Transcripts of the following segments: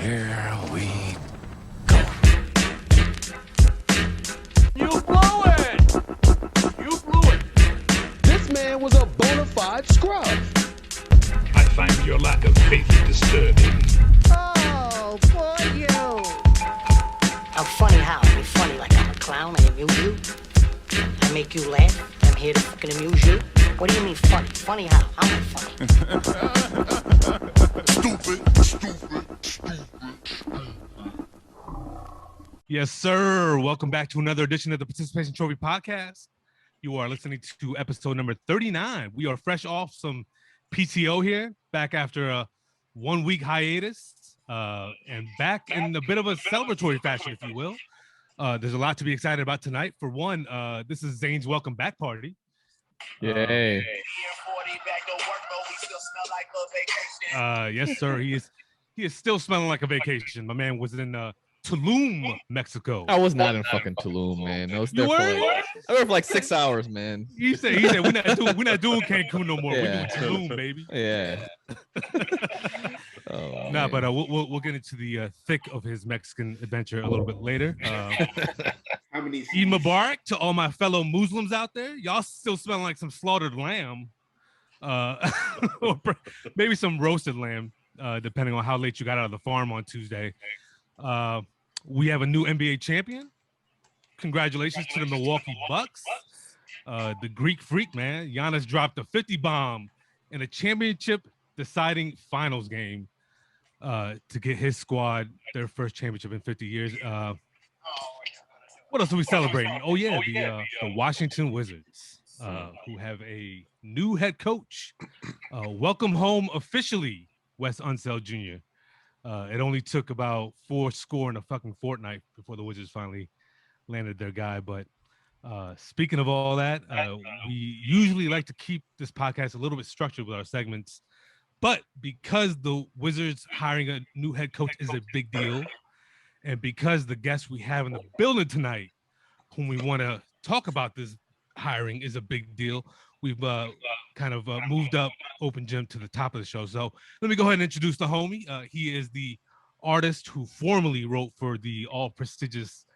Here we You blew it! You blew it! This man was a bona fide scrub. I find your lack of faith disturbing. Oh, poor you. I'm funny how? I'm funny like I'm a clown. I amuse you. I make you laugh. I'm here to fucking amuse you. What do you mean funny? Funny how? How am I funny? stupid. Yes, sir. Welcome back to another edition of the Participation Trophy Podcast. You are listening to episode number 39. We are fresh off some PTO here, back after a 1 week hiatus, and back in a bit of a celebratory fashion, if you will. There's a lot to be excited about tonight. For one, this is Zain's welcome back party. Yay. Yes, sir. He is still smelling like a vacation. My man was in Tulum, Mexico. I was not in fucking Tulum, man. I was there You for weren't? I was there for like 6 hours, man. He said we're not doing Cancun no more. Yeah. We're doing Tulum, baby. Yeah. Oh, Nah, man. but we'll get into the thick of his Mexican adventure a little bit later. How many? Eid Mubarak to all my fellow Muslims out there. Y'all still smelling like some slaughtered lamb, or maybe some roasted lamb, depending on how late you got out of the farm on Tuesday. We have a new NBA champion. Congratulations to the Milwaukee Bucks. The Greek Freak, man. Giannis dropped a 50 bomb in a championship deciding finals game to get his squad their first championship in 50 years. What else are we celebrating? Oh, yeah, the Washington Wizards, who have a new head coach. Welcome home officially, Wes Unseld Jr. It only took about 4 score in a fucking fortnight before the Wizards finally landed their guy. But speaking of all that, we usually like to keep this podcast a little bit structured with our segments. But because the Wizards hiring a new head coach is a big deal, and because the guest we have in the building tonight, whom we want to talk about this hiring, is a big deal, we've kind of moved up Open Gym to the top of the show. So let me go ahead and introduce the homie. He is the artist who formerly wrote for the all-prestigious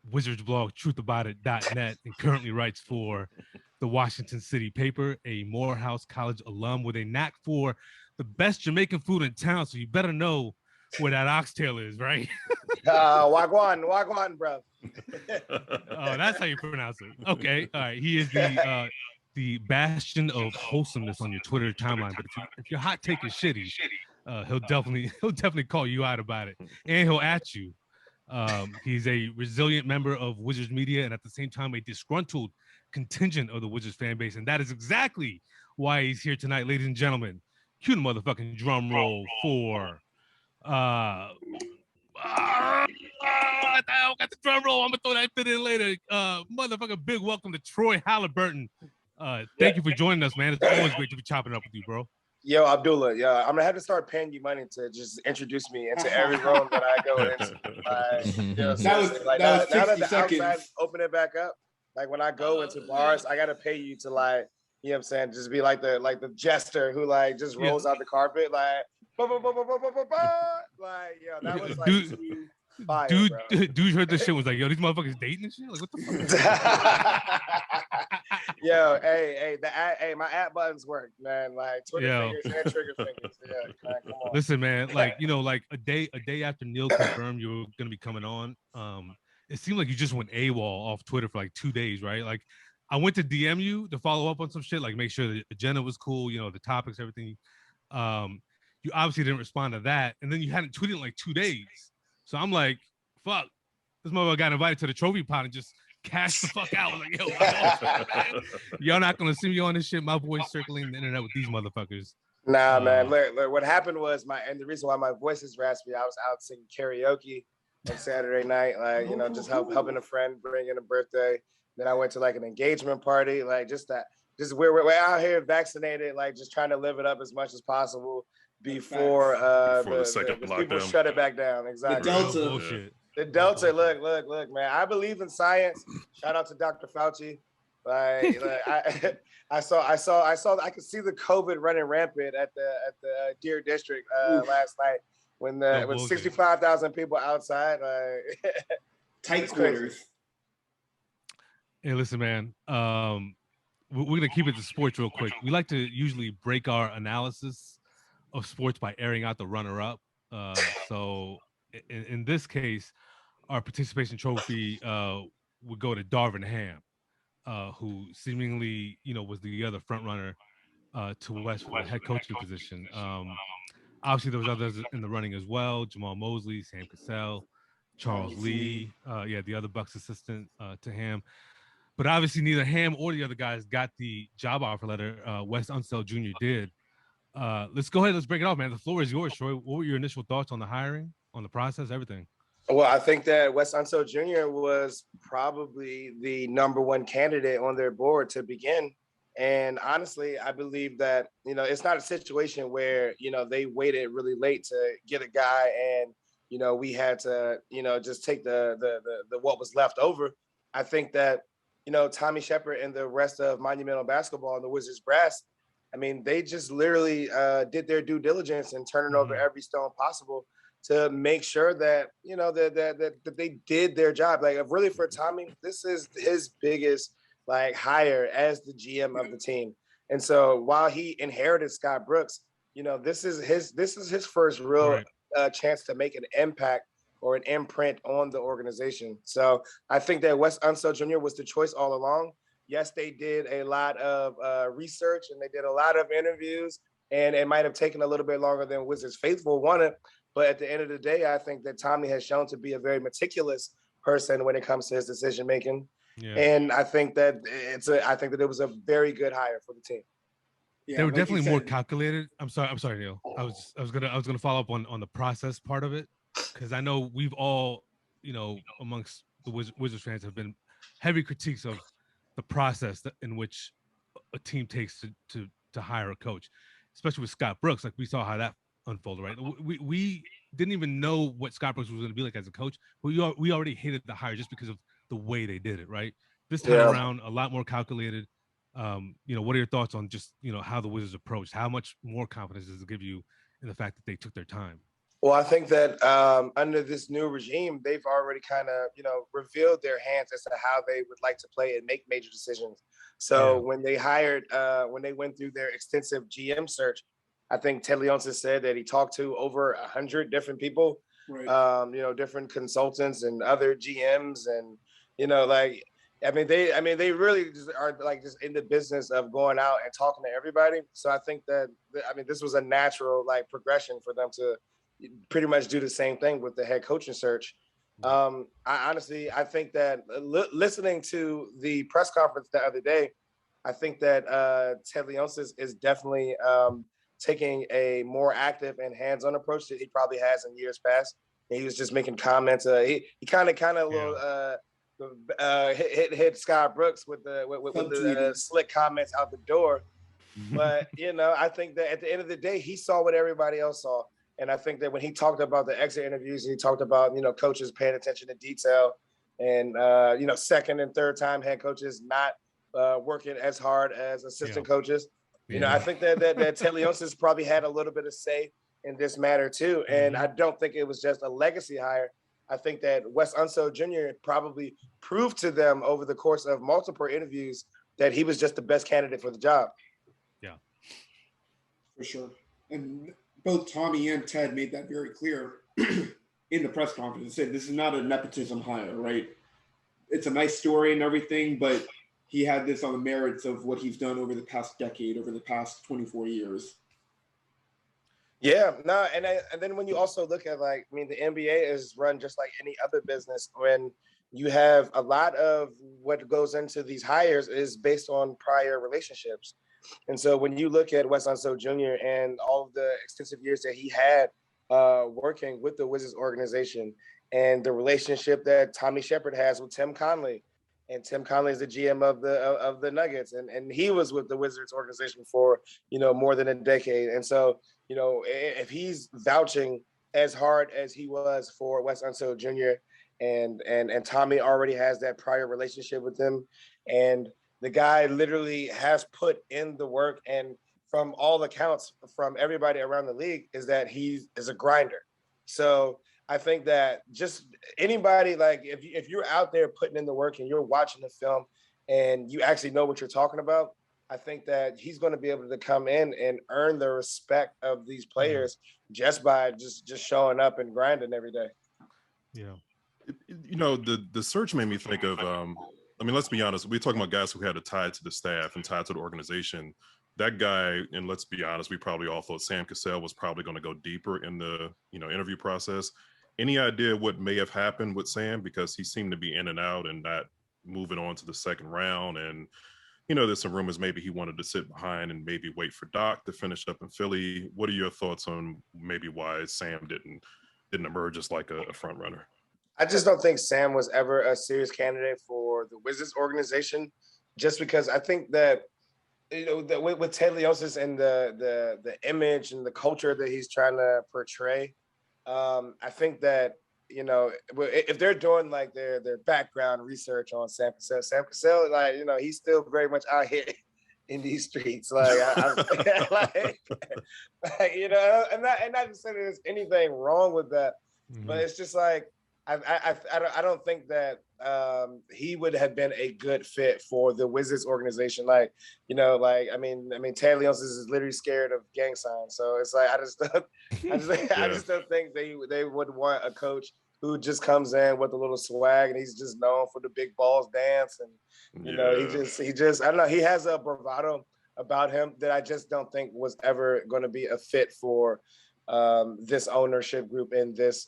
Wizards blog, truthaboutit.net, and currently writes for the Washington City paper, a Morehouse College alum with a knack for the best Jamaican food in town. So you better know where that oxtail is, right? Wagwan, bro. Oh, that's how you pronounce it. Okay, all right. He is the bastion of wholesomeness on your Twitter timeline. But if your hot take is shitty, he'll definitely call you out about it, and he'll at you. He's a resilient member of Wizards media, and at the same time, a disgruntled contingent of the Wizards fan base, and that is exactly why he's here tonight, ladies and gentlemen. Cue the motherfucking drum roll for I got the drum roll. I'm gonna throw that bit in later. Motherfucking big welcome to Troy Haliburton. Thank you for joining us, man. It's always great to be chopping up with you, bro. Yo, Abdullah, I'm gonna have to start paying you money to just introduce me into every room that I go into. Now that the outside's opening back up, like when I go into bars, I gotta pay you to, like, you know what I'm saying, just be like the jester who like just rolls out the carpet, like, like, yo, that was like too fire, dude heard this shit, was like, yo, these motherfuckers dating and shit. Like, what the fuck? Yo, hey, my app buttons work, man. Like Twitter fingers and trigger fingers. Yeah, man, come on. Listen, man, like, you know, like a day after Neil confirmed you were gonna be coming on, it seemed like you just went AWOL off Twitter for like 2 days, right? Like, I went to DM you to follow up on some shit, like make sure the agenda was cool, you know, the topics, everything. You obviously didn't respond to that, and then you hadn't tweeted in like 2 days. So I'm like, fuck, this motherfucker got invited to the trophy pod and just cashed the fuck out. I was like, yo, y'all not gonna see me on this shit. My voice circling the internet with these motherfuckers. Nah, man. Look, what happened was and the reason why my voice is raspy, I was out singing karaoke on Saturday night, like, you know, just helping a friend bring in a birthday. Then I went to like an engagement party, like just we're out here vaccinated, like just trying to live it up as much as possible before the people shut it back down. Exactly. The Delta. Look, man. I believe in science. Shout out to Dr. Fauci. Like I could see the COVID running rampant at the Deer District last night. No with bullshit. 65,000 people outside, Tight it's crazy. quarters. Hey, listen, man. We're gonna keep it to sports real quick. We like to usually break our analysis of sports by airing out the runner-up. So in this case, our participation trophy would go to Darvin Ham, who seemingly, was the other front runner to West for the head coaching position. Obviously, there was others in the running as well: Jamal Mosley, Sam Cassell, Charles Lee, the other Bucks assistant to Ham. But obviously, neither Ham or the other guys got the job offer letter. Wes Unseld Jr. did. Let's go ahead. Let's break it off, man. The floor is yours, Troy. What were your initial thoughts on the hiring, on the process, everything? Well, I think that Wes Unseld Jr. was probably the number one candidate on their board to begin. And honestly, I believe that, it's not a situation where, they waited really late to get a guy and, we had to, just take the what was left over. I think that, Tommy Shepard and the rest of Monumental Basketball and the Wizards brass, I mean, they just literally did their due diligence and turning over every stone possible to make sure that, that they did their job. Like, really, for Tommy, this is his biggest hire as the GM of the team. And so while he inherited Scott Brooks, this is his first real chance to make an impact or an imprint on the organization. So I think that Wes Unseld Jr. was the choice all along. Yes, they did a lot of research and they did a lot of interviews, and it might have taken a little bit longer than Wizards faithful wanted. But at the end of the day, I think that Tommy has shown to be a very meticulous person when it comes to his decision making. Yeah. And I think that it was a very good hire for the team. Yeah, they were definitely more calculated. I'm sorry, Neil. I was gonna follow up on the process part of it, because I know we've all, amongst the Wizards fans, have been heavy critiques of the process in which a team takes to hire a coach, especially with Scott Brooks. Like, we saw how that unfolded, right? We didn't even know what Scott Brooks was going to be like as a coach, but we already hated the hire just because of the way they did it, right? This time around, a lot more calculated. What are your thoughts on just, how the Wizards approached? How much more confidence does it give you in the fact that they took their time? Well, I think that under this new regime, they've already kind of, revealed their hands as to how they would like to play and make major decisions. So when they when they went through their extensive GM search, I think Ted Leonsis said that he talked to over 100 different people, different consultants and other GMs, and they really just are just in the business of going out and talking to everybody. So I think that this was a natural progression for them to pretty much do the same thing with the head coaching search. I think that listening to the press conference the other day, I think that Ted Leonsis is definitely taking a more active and hands-on approach that he probably has in years past. And he was just making comments. He kind of hit Scott Brooks with the slick comments out the door. But I think that at the end of the day, he saw what everybody else saw. And I think that when he talked about the exit interviews, he talked about, coaches paying attention to detail and, second and third time head coaches not working as hard as assistant coaches. I think that Ted Leonsis probably had a little bit of say in this matter too. And I don't think it was just a legacy hire. I think that Wes Unseld Jr. probably proved to them over the course of multiple interviews that he was just the best candidate for the job. Yeah, for sure. And both Tommy and Ted made that very clear in the press conference. They said this is not a nepotism hire, right? It's a nice story and everything, but he had this on the merits of what he's done over the past decade, over the past 24 years. Yeah, no, and then when you also look at the NBA is run just like any other business. When you have a lot of what goes into these hires is based on prior relationships. And so when you look at Wes Unseld Jr. and all of the extensive years that he had working with the Wizards organization and the relationship that Tommy Shepard has with Tim Connelly, and Tim Connelly is the GM of the Nuggets, and he was with the Wizards organization for more than a decade. And so if he's vouching as hard as he was for Wes Unseld Jr. and Tommy already has that prior relationship with him, and the guy literally has put in the work, and from all accounts from everybody around the league is that he is a grinder. So I think that just anybody, like if you're out there putting in the work and you're watching the film and you actually know what you're talking about, I think that he's going to be able to come in and earn the respect of these players just by just showing up and grinding every day. Yeah. You know, the search made me think of I mean, let's be honest, we're talking about guys who had a tie to the staff and tied to the organization. That guy, and let's be honest, we probably all thought Sam Cassell was probably going to go deeper in the, you know, interview process. Any idea what may have happened with Sam? Because he seemed to be in and out and not moving on to the second round. And, you know, there's some rumors maybe he wanted to sit behind and maybe wait for Doc to finish up in Philly. What are your thoughts on maybe why Sam didn't emerge as like a front runner? I just don't think Sam was ever a serious candidate for the Wizards organization, just because I think that, you know, with Ted Leonsis and the image and the culture that he's trying to portray, I think that, you know, if they're doing like their background research on Sam Cassell, like, you know, he's still very much out here in these streets, like, like, you know, and not to say there's anything wrong with that, but it's just like I don't think that he would have been a good fit for the Wizards organization. Like, you know, like I mean, Ted Leonsis is literally scared of gang signs, so it's like I just don't think they would want a coach who just comes in with a little swag and he's just known for the big balls dance, and you know, he just I don't know, he has a bravado about him that I just don't think was ever going to be a fit for this ownership group and this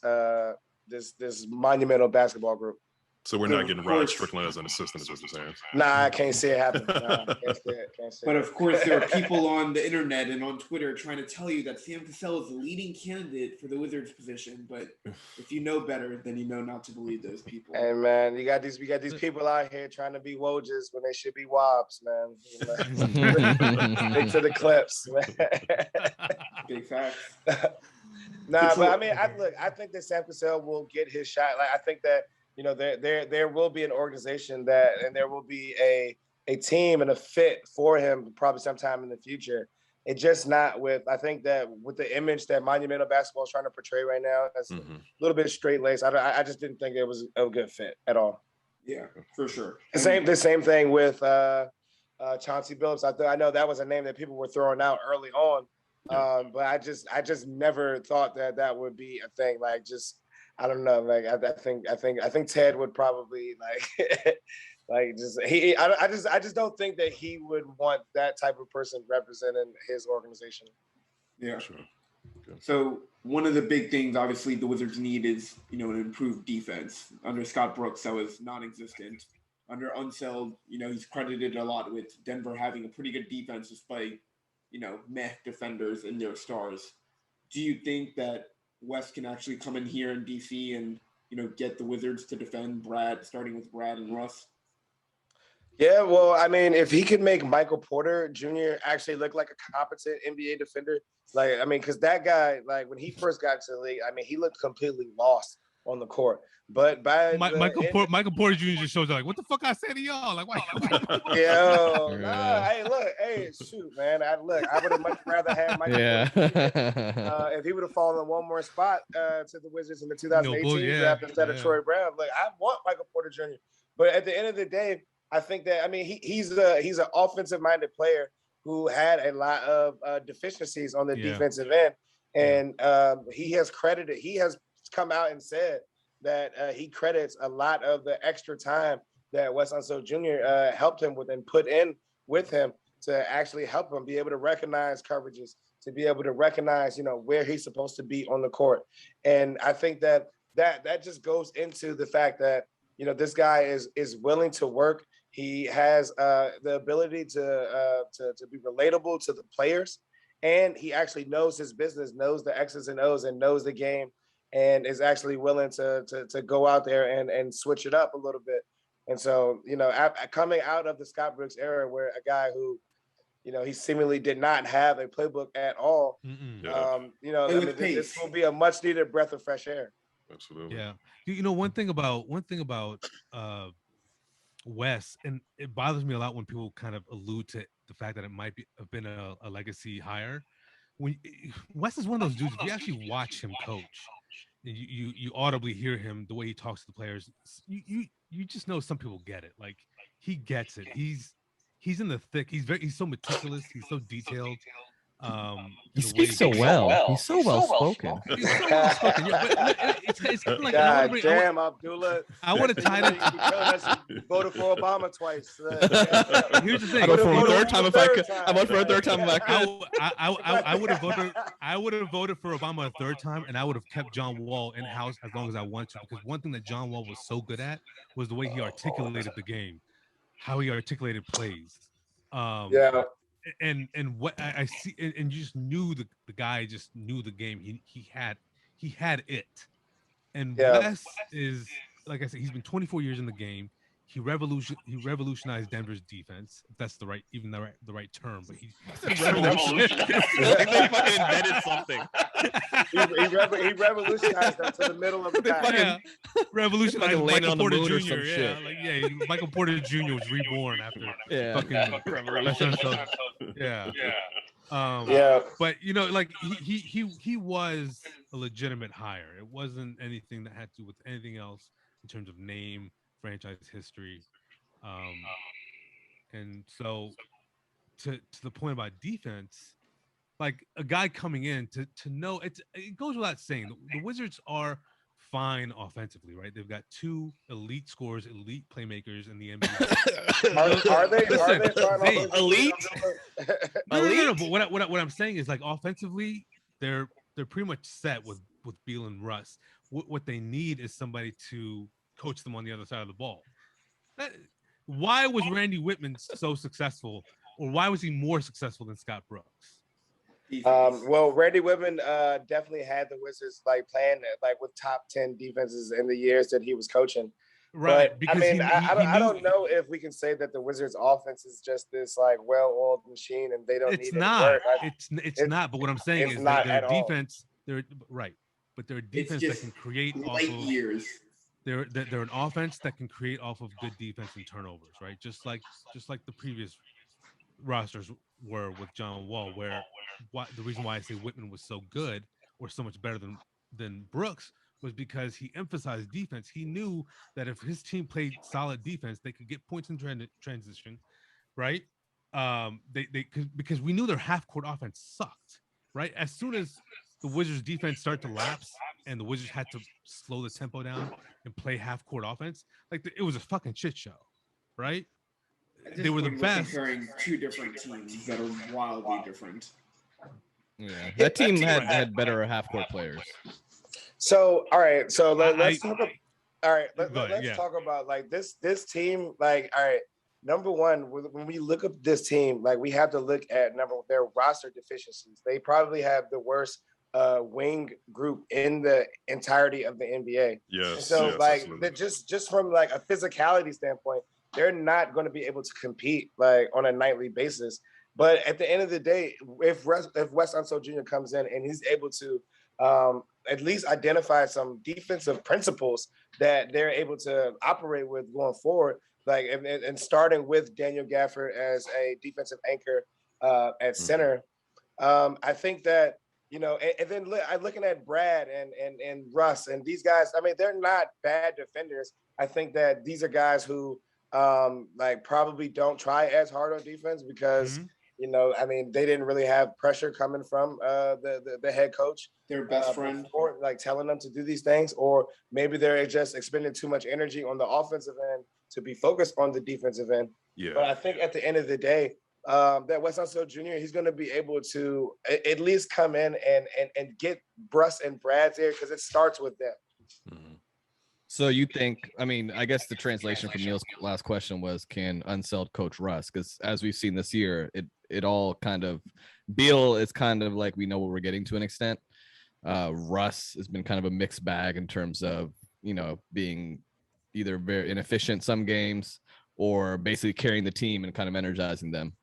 monumental basketball group. So we're not getting Rod Strickland as an assistant, is what you're saying? Nah, I can't see it happen. Nah, can't see it. But of course, there are people on the internet and on Twitter trying to tell you that Sam Cassell is the leading candidate for the Wizards position. But if you know better, then you know not to believe those people. Hey man, we got these people out here trying to be Wojs when they should be Wobbs, man. You know? Big to the clips, man. Big facts. Nah, but I mean, I think that Sam Cassell will get his shot. Like, I think that, you know, there will be an organization and there will be a team and a fit for him probably sometime in the future. It just not with, I think that with the image that Monumental Basketball is trying to portray right now, that's a little bit straight-laced. I just didn't think it was a good fit at all. Yeah, for sure. The same thing with Chauncey Billups. I know that was a name that people were throwing out early on. But I just never thought that would be a thing. Like, just, I don't know. Like, I think Ted would probably like, like I just don't think that he would want that type of person representing his organization. Yeah. Sure. Okay. So one of the big things, obviously, the Wizards need is, you know, an improved defense. Under Scott Brooks, that was non-existent. Under Unseld, you know, he's credited a lot with Denver having a pretty good defense despite, you know, meh defenders and their stars. Do you think that Wes can actually come in here in DC and, you know, get the Wizards to defend Brad, starting with Brad and Russ? Yeah, well, I mean, if he could make Michael Porter Jr. actually look like a competent NBA defender, like, I mean, because that guy, like, when he first got to the league, I mean, he looked completely lost on the court. But by Michael Porter Jr. just shows up like, what the fuck I say to y'all? Like, why? Yo, nah, hey, shoot, man. I would have much rather had Michael Porter Jr. If he would have fallen one more spot to the Wizards in the 2018 draft instead of Troy Brown. Like, I want Michael Porter Jr. But at the end of the day, I think that, I mean, he's an offensive-minded player who had a lot of deficiencies on the defensive end. And he has come out and said that he credits a lot of the extra time that Wes Unseld Jr. Helped him with and put in with him to actually help him be able to recognize coverages, to be able to recognize, you know, where he's supposed to be on the court. And I think that just goes into the fact that, you know, this guy is willing to work. He has the ability to be relatable to the players, and he actually knows his business, knows the X's and O's, and knows the game, and is actually willing to go out there and switch it up a little bit. And so, you know, coming out of the Scott Brooks era, where a guy who, you know, he seemingly did not have a playbook at all, you know, I mean, this will be a much needed breath of fresh air. Absolutely. Yeah. You know, one thing about Wes, and it bothers me a lot when people kind of allude to the fact that it might have been a legacy hire. When Wes is one of those dudes, if you actually watch him coach, you audibly hear him the way he talks to the players. You just know some people get it. Like he gets it. He's in the thick. He's so meticulous. He's so detailed. He speaks so well. He's so well spoken. He's so well spoken. Yeah, but it's kind of like God damn, Abdullah. I want to tie You telling us you voted for Obama twice. Here's the thing. I vote for a third time if I could. I vote for a third time if I could. I would have voted. I would have voted for Obama a third time, and I would have kept John Wall in house as long as I wanted to. Because one thing that John Wall was so good at was the way he articulated the game, how he articulated plays. Yeah. And what I see, and you just knew the guy just knew the game. He had it. And Wes is, like I said, he's been 24 years in the game. He revolutionized Denver's defense. If that's the right term, but he revolutionized. They fucking invented something. he revolutionized them to the middle of the pack. Yeah. Revolutionized Michael Porter moon or Jr. some Yeah, shit. like Michael Porter Jr. was reborn after fucking Wes Unseld. Yeah. But you know, like he was a legitimate hire. It wasn't anything that had to do with anything else in terms of name, franchise history. And so to the point about defense, like a guy coming in to know it goes without saying the Wizards are fine offensively, right? They've got two elite scorers, elite playmakers in the NBA. Are they? Listen, Are they elite? No. But what I'm saying is, like, offensively, they're pretty much set with Beal and Russ. What they need is somebody to coach them on the other side of the ball. Why was Randy Whitman so successful, or why was he more successful than Scott Brooks? Well, Randy Whitman definitely had the Wizards like playing like with top 10 defenses in the years that he was coaching. Right. But, because I mean, I don't know if we can say that the Wizards' offense is just this like well-oiled machine and they don't need it's not. Work. It's not. But what I'm saying is that their defense, they're right. But their defense that can create off of years. They're an offense that can create off of good defense and turnovers, right? Just like the previous rosters were with John Wall, where the reason why I say Whitman was so good or so much better than Brooks was because he emphasized defense. He knew that if his team played solid defense, they could get points in transition, right? Because we knew their half-court offense sucked, right? As soon as the Wizards' defense started to lapse and the Wizards had to slow the tempo down and play half-court offense, like it was a fucking shit show, right? They were the best. Comparing two different teams that are wildly different. Yeah, that team had better half-court players. So, all right. So let's talk about. All right, let's talk about like this team. Like, all right, number one, when we look up this team, like we have to look at their roster deficiencies. They probably have the worst wing group in the entirety of the NBA. Yes. So just from like a physicality standpoint, they're not going to be able to compete like on a nightly basis. But at the end of the day, if Wes Unseld Jr. comes in and he's able to at least identify some defensive principles that they're able to operate with going forward, like and starting with Daniel Gafford as a defensive anchor at center, I think that, you know, and then looking at Brad and Russ and these guys, I mean, they're not bad defenders. I think that these are guys who like probably don't try as hard on defense because, you know, I mean, they didn't really have pressure coming from the head coach, their best friend, or like telling them to do these things, or maybe they're just expending too much energy on the offensive end to be focused on the defensive end. Yeah. But I think at the end of the day, that Wes Unseld Jr., he's going to be able to at least come in and get Russ and Brad's there because it starts with them. Mm-hmm. So you think, I mean, I guess the translation from Neil's last question was, can Unseld coach Russ? Because as we've seen this year, it all kind of, Beal is kind of like, we know what we're getting to an extent. Russ has been kind of a mixed bag in terms of, you know, being either very inefficient some games or basically carrying the team and kind of energizing them.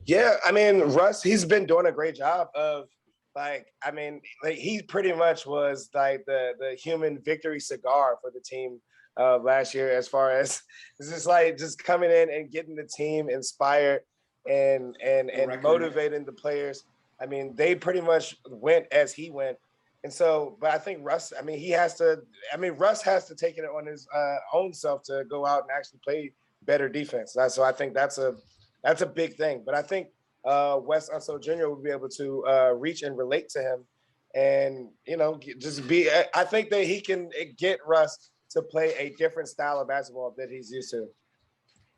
Yeah, I mean, Russ, he's been doing a great job of, like, I mean, like he pretty much was like the human victory cigar for the team last year, as far as it's just coming in and getting the team inspired and motivating the players. I mean, they pretty much went as he went. And so, but I think Russ, I mean, Russ has to take it on his own self to go out and actually play better defense. So I think that's a big thing. But I think Wes Unseld Jr. will be able to reach and relate to him, and I think that he can get Russ to play a different style of basketball that he's used to.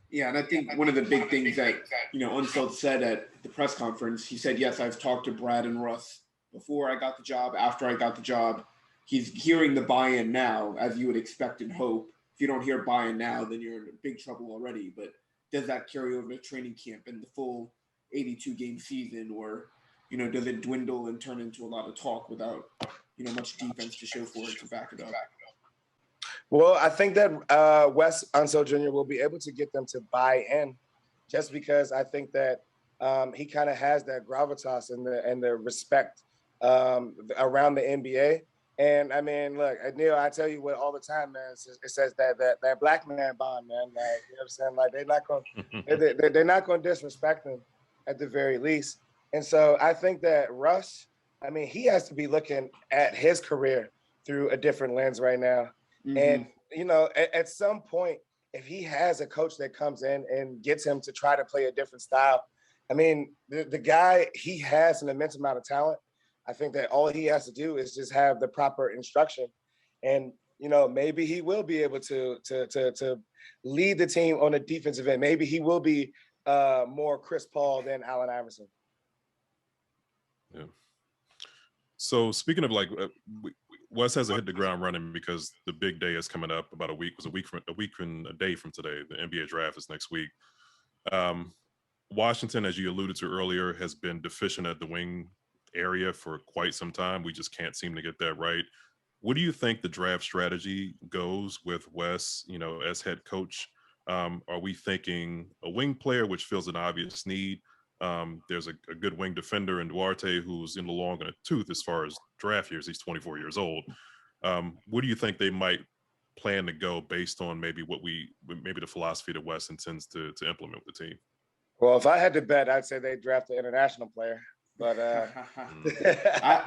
Yeah, and I think one of the big things that Unseld said at the press conference, he said, "Yes, I've talked to Brad and Russ before I got the job, after I got the job." He's hearing the buy-in now, as you would expect and hope. If you don't hear buy-in now, then you're in big trouble already. But does that carry over to training camp and the full 82-game season, or does it dwindle and turn into a lot of talk without much defense to show for it to back it up? Well, I think that Wes Unseld Jr. will be able to get them to buy in, just because I think that he kind of has that gravitas and the respect around the NBA. And I mean, look, Neil, I tell you what all the time, man. It says that black man bond, man. Like, you know what I'm saying? Like, they're not gonna disrespect him at the very least. And so I think that Russ, I mean, he has to be looking at his career through a different lens right now. Mm-hmm. And at some point, if he has a coach that comes in and gets him to try to play a different style, I mean, the guy, he has an immense amount of talent. I think that all he has to do is just have the proper instruction, and maybe he will be able to lead the team on a defensive end. Maybe he will be more Chris Paul than Allen Iverson. Yeah. So speaking of Wes hasn't hit the ground running because the big day is coming up about a week and a day from today. The NBA draft is next week. Washington, as you alluded to earlier, has been deficient at the wing area for quite some time. We just can't seem to get that right. What do you think the draft strategy goes with Wes, as head coach? Are we thinking a wing player, which feels an obvious need? There's a good wing defender in Duarte who's in the long in a tooth as far as draft years. He's 24 years old. What do you think they might plan to go based on maybe the philosophy that Wes intends to implement with the team? Well, if I had to bet, I'd say they draft an international player. But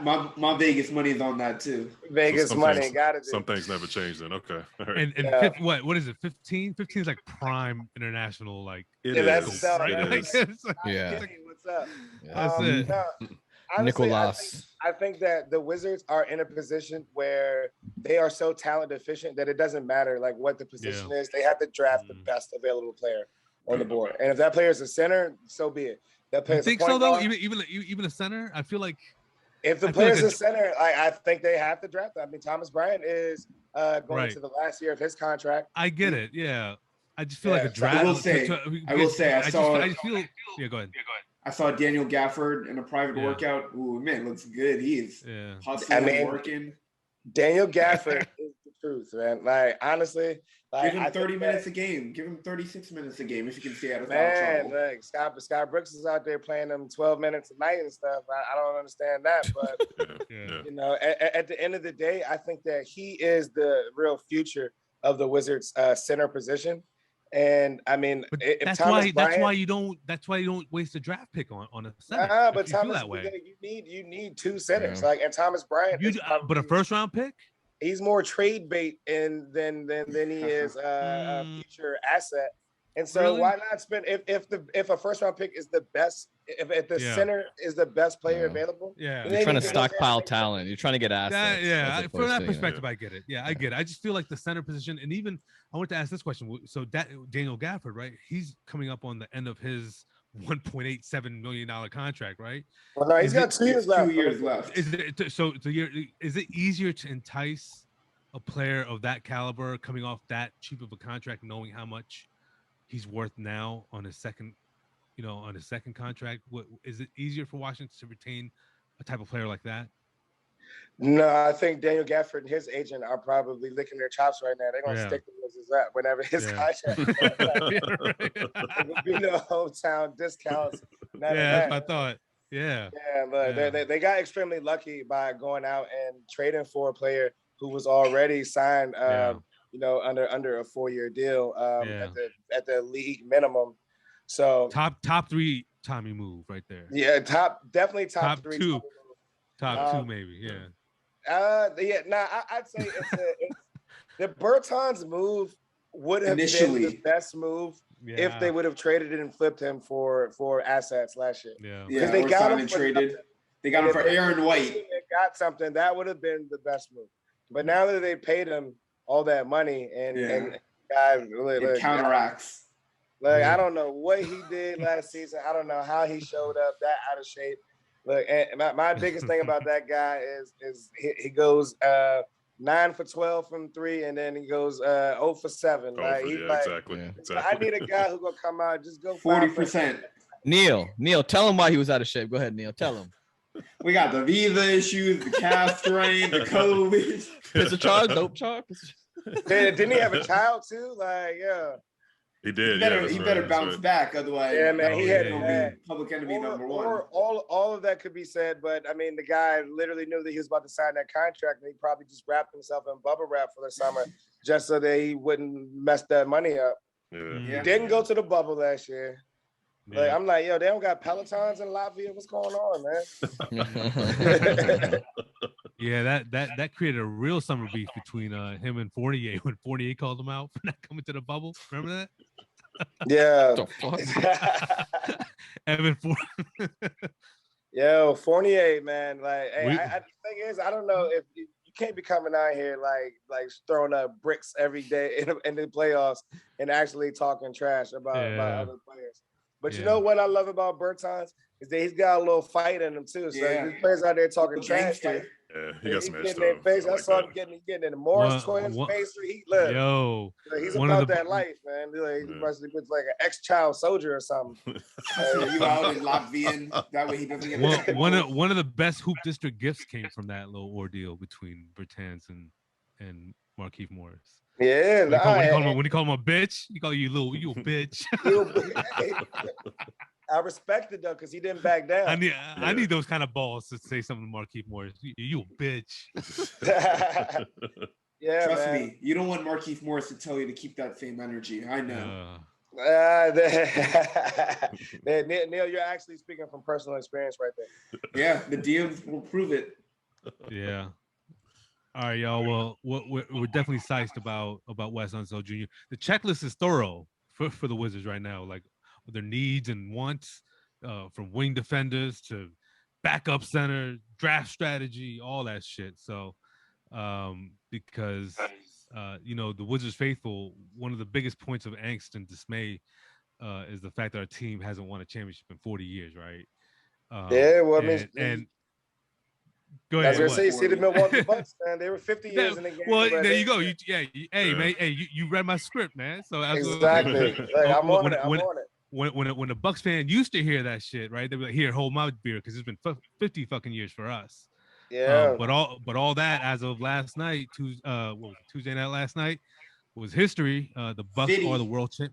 my Vegas money is on that too. Vegas money, gotta do. Some things never change then. Okay. All right. And what is it? 15? 15 is like prime international, like it is. That's It is. Yeah. What's up? That's it. No, honestly, Nicolas. I think that the Wizards are in a position where they are so talent deficient that it doesn't matter like what the position is. They have to draft the best available player on the board. And if that player is a center, so be it. You think so though? Even a center, I feel like if the player's a center, I think they have to draft them. I mean, Thomas Bryant is going to the last year of his contract. I get it. Yeah, I just feel like a draft. I will say, go ahead. I saw Daniel Gafford in a private workout. Ooh, man, looks good. He is hustling, working. Daniel Gafford is the truth, man. Like, honestly, give him 30 minutes a game. Give him 36 minutes a game if you can stay out of foul trouble. Like Scott Brooks is out there playing them 12 minutes a night and stuff. I don't understand that, but at the end of the day, I think that he is the real future of the Wizards center position. And I mean, that's why you don't waste a draft pick on a center. But Thomas, you need two centers, and Thomas Bryant. But a first round pick. He's more trade bait than he is a future asset. And so why not spend if a first round pick is the best, if the center is the best player available? Yeah, you're trying to stockpile talent. You're trying to get assets. From that perspective, I get it. Yeah, I get it. I just feel like the center position, and even I want to ask this question. So Daniel Gafford, right? He's coming up on the end of his $1.87 million contract, right? Well, no, he's got 2 years left. 2 years left. Is it easier to entice a player of that caliber coming off that cheap of a contract, knowing how much he's worth now on his second contract? Is it easier for Washington to retain a type of player like that? No, I think Daniel Gafford and his agent are probably licking their chops right now. They're gonna stick the Wizards up whenever his contract. There will be no hometown discounts. That's what I thought. Yeah, but they got extremely lucky by going out and trading for a player who was already signed, under a 4-year deal at the league minimum. So top three Tommy move right there. Yeah, definitely top three. two, top two Um, maybe. Yeah. I'd say it's the Bertans move would have been the Initially. best move if they Yeah. would have traded it and flipped him for assets last year. Yeah. Yeah, they or got signed him and for traded. nothing. They got him for Aaron White. They got something that would have been the best move. But now that they paid him all that money and guys, It counteracts. Like I don't know what he did last season. I don't know how he showed up that out of shape. Look, and my biggest thing about that guy is he goes 9 for 12 from 3, and then he goes 0 for 7. Like he's like, exactly. I need a guy who gonna come out just go 40%. Neil, tell him why he was out of shape. Go ahead, Neil. Tell him. We got the visa issues, the calf strain, the COVID. Pistol charge, dope charge. Didn't he have a child too? Like, yeah. He did. He better bounce back, otherwise. Yeah, man. He had public enemy number one. Or all of that could be said, but I mean, the guy literally knew that he was about to sign that contract, and he probably just wrapped himself in bubble wrap for the summer, just so that he wouldn't mess that money up. He didn't go to the bubble last year. Like, I'm like, yo, they don't got Pelotons in Latvia. What's going on, man? Yeah, that created a real summer beef between him and Fournier when Fournier called him out for not coming to the bubble. Remember that? Yeah. Evan Yo, Fournier, man. Like, hey, the thing is, I don't know if you can't be coming out here like throwing up bricks every day in the playoffs and actually talking trash about other players. But you know what I love about Bertans is that he's got a little fight in him too. So he plays out there talking trash. Yeah, he got some getting in face. I saw him getting in the Morris twins face. He's about that life, man. He must be like an ex-child soldier or something. You out in Latvian, that way he doesn't get one of the best Hoop District gifts came from that little ordeal between Bertans and Markie Morris. Yeah, when he called him a bitch, he called you a bitch. I respect it though, because he didn't back down. I need those kind of balls to say something to Markie Morris. You a bitch. Yeah, trust man. me, you don't want Markie Morris to tell you to keep that same energy. I know. Neil, you're actually speaking from personal experience right there. Yeah, the DMs will prove it. Yeah. All right, y'all. Well, we're definitely psyched about Wes Unseld Jr. The checklist is thorough for the Wizards right now, like their needs and wants, from wing defenders to backup center, draft strategy, all that shit. So, because the Wizards faithful, one of the biggest points of angst and dismay is the fact that our team hasn't won a championship in 40 years, right? Go ahead. As I say, see the Milwaukee Bucks, man. They were 50 years in the game. Well, there you go. Man. Hey, you read my script, man. So exactly. I'm on it. When the Bucks fan used to hear that shit, right? They were like, "Here, hold my beer," because it's been 50 fucking years for us. Yeah. But all that as of last night, Tuesday night last night, was history. The Bucks are the world champ.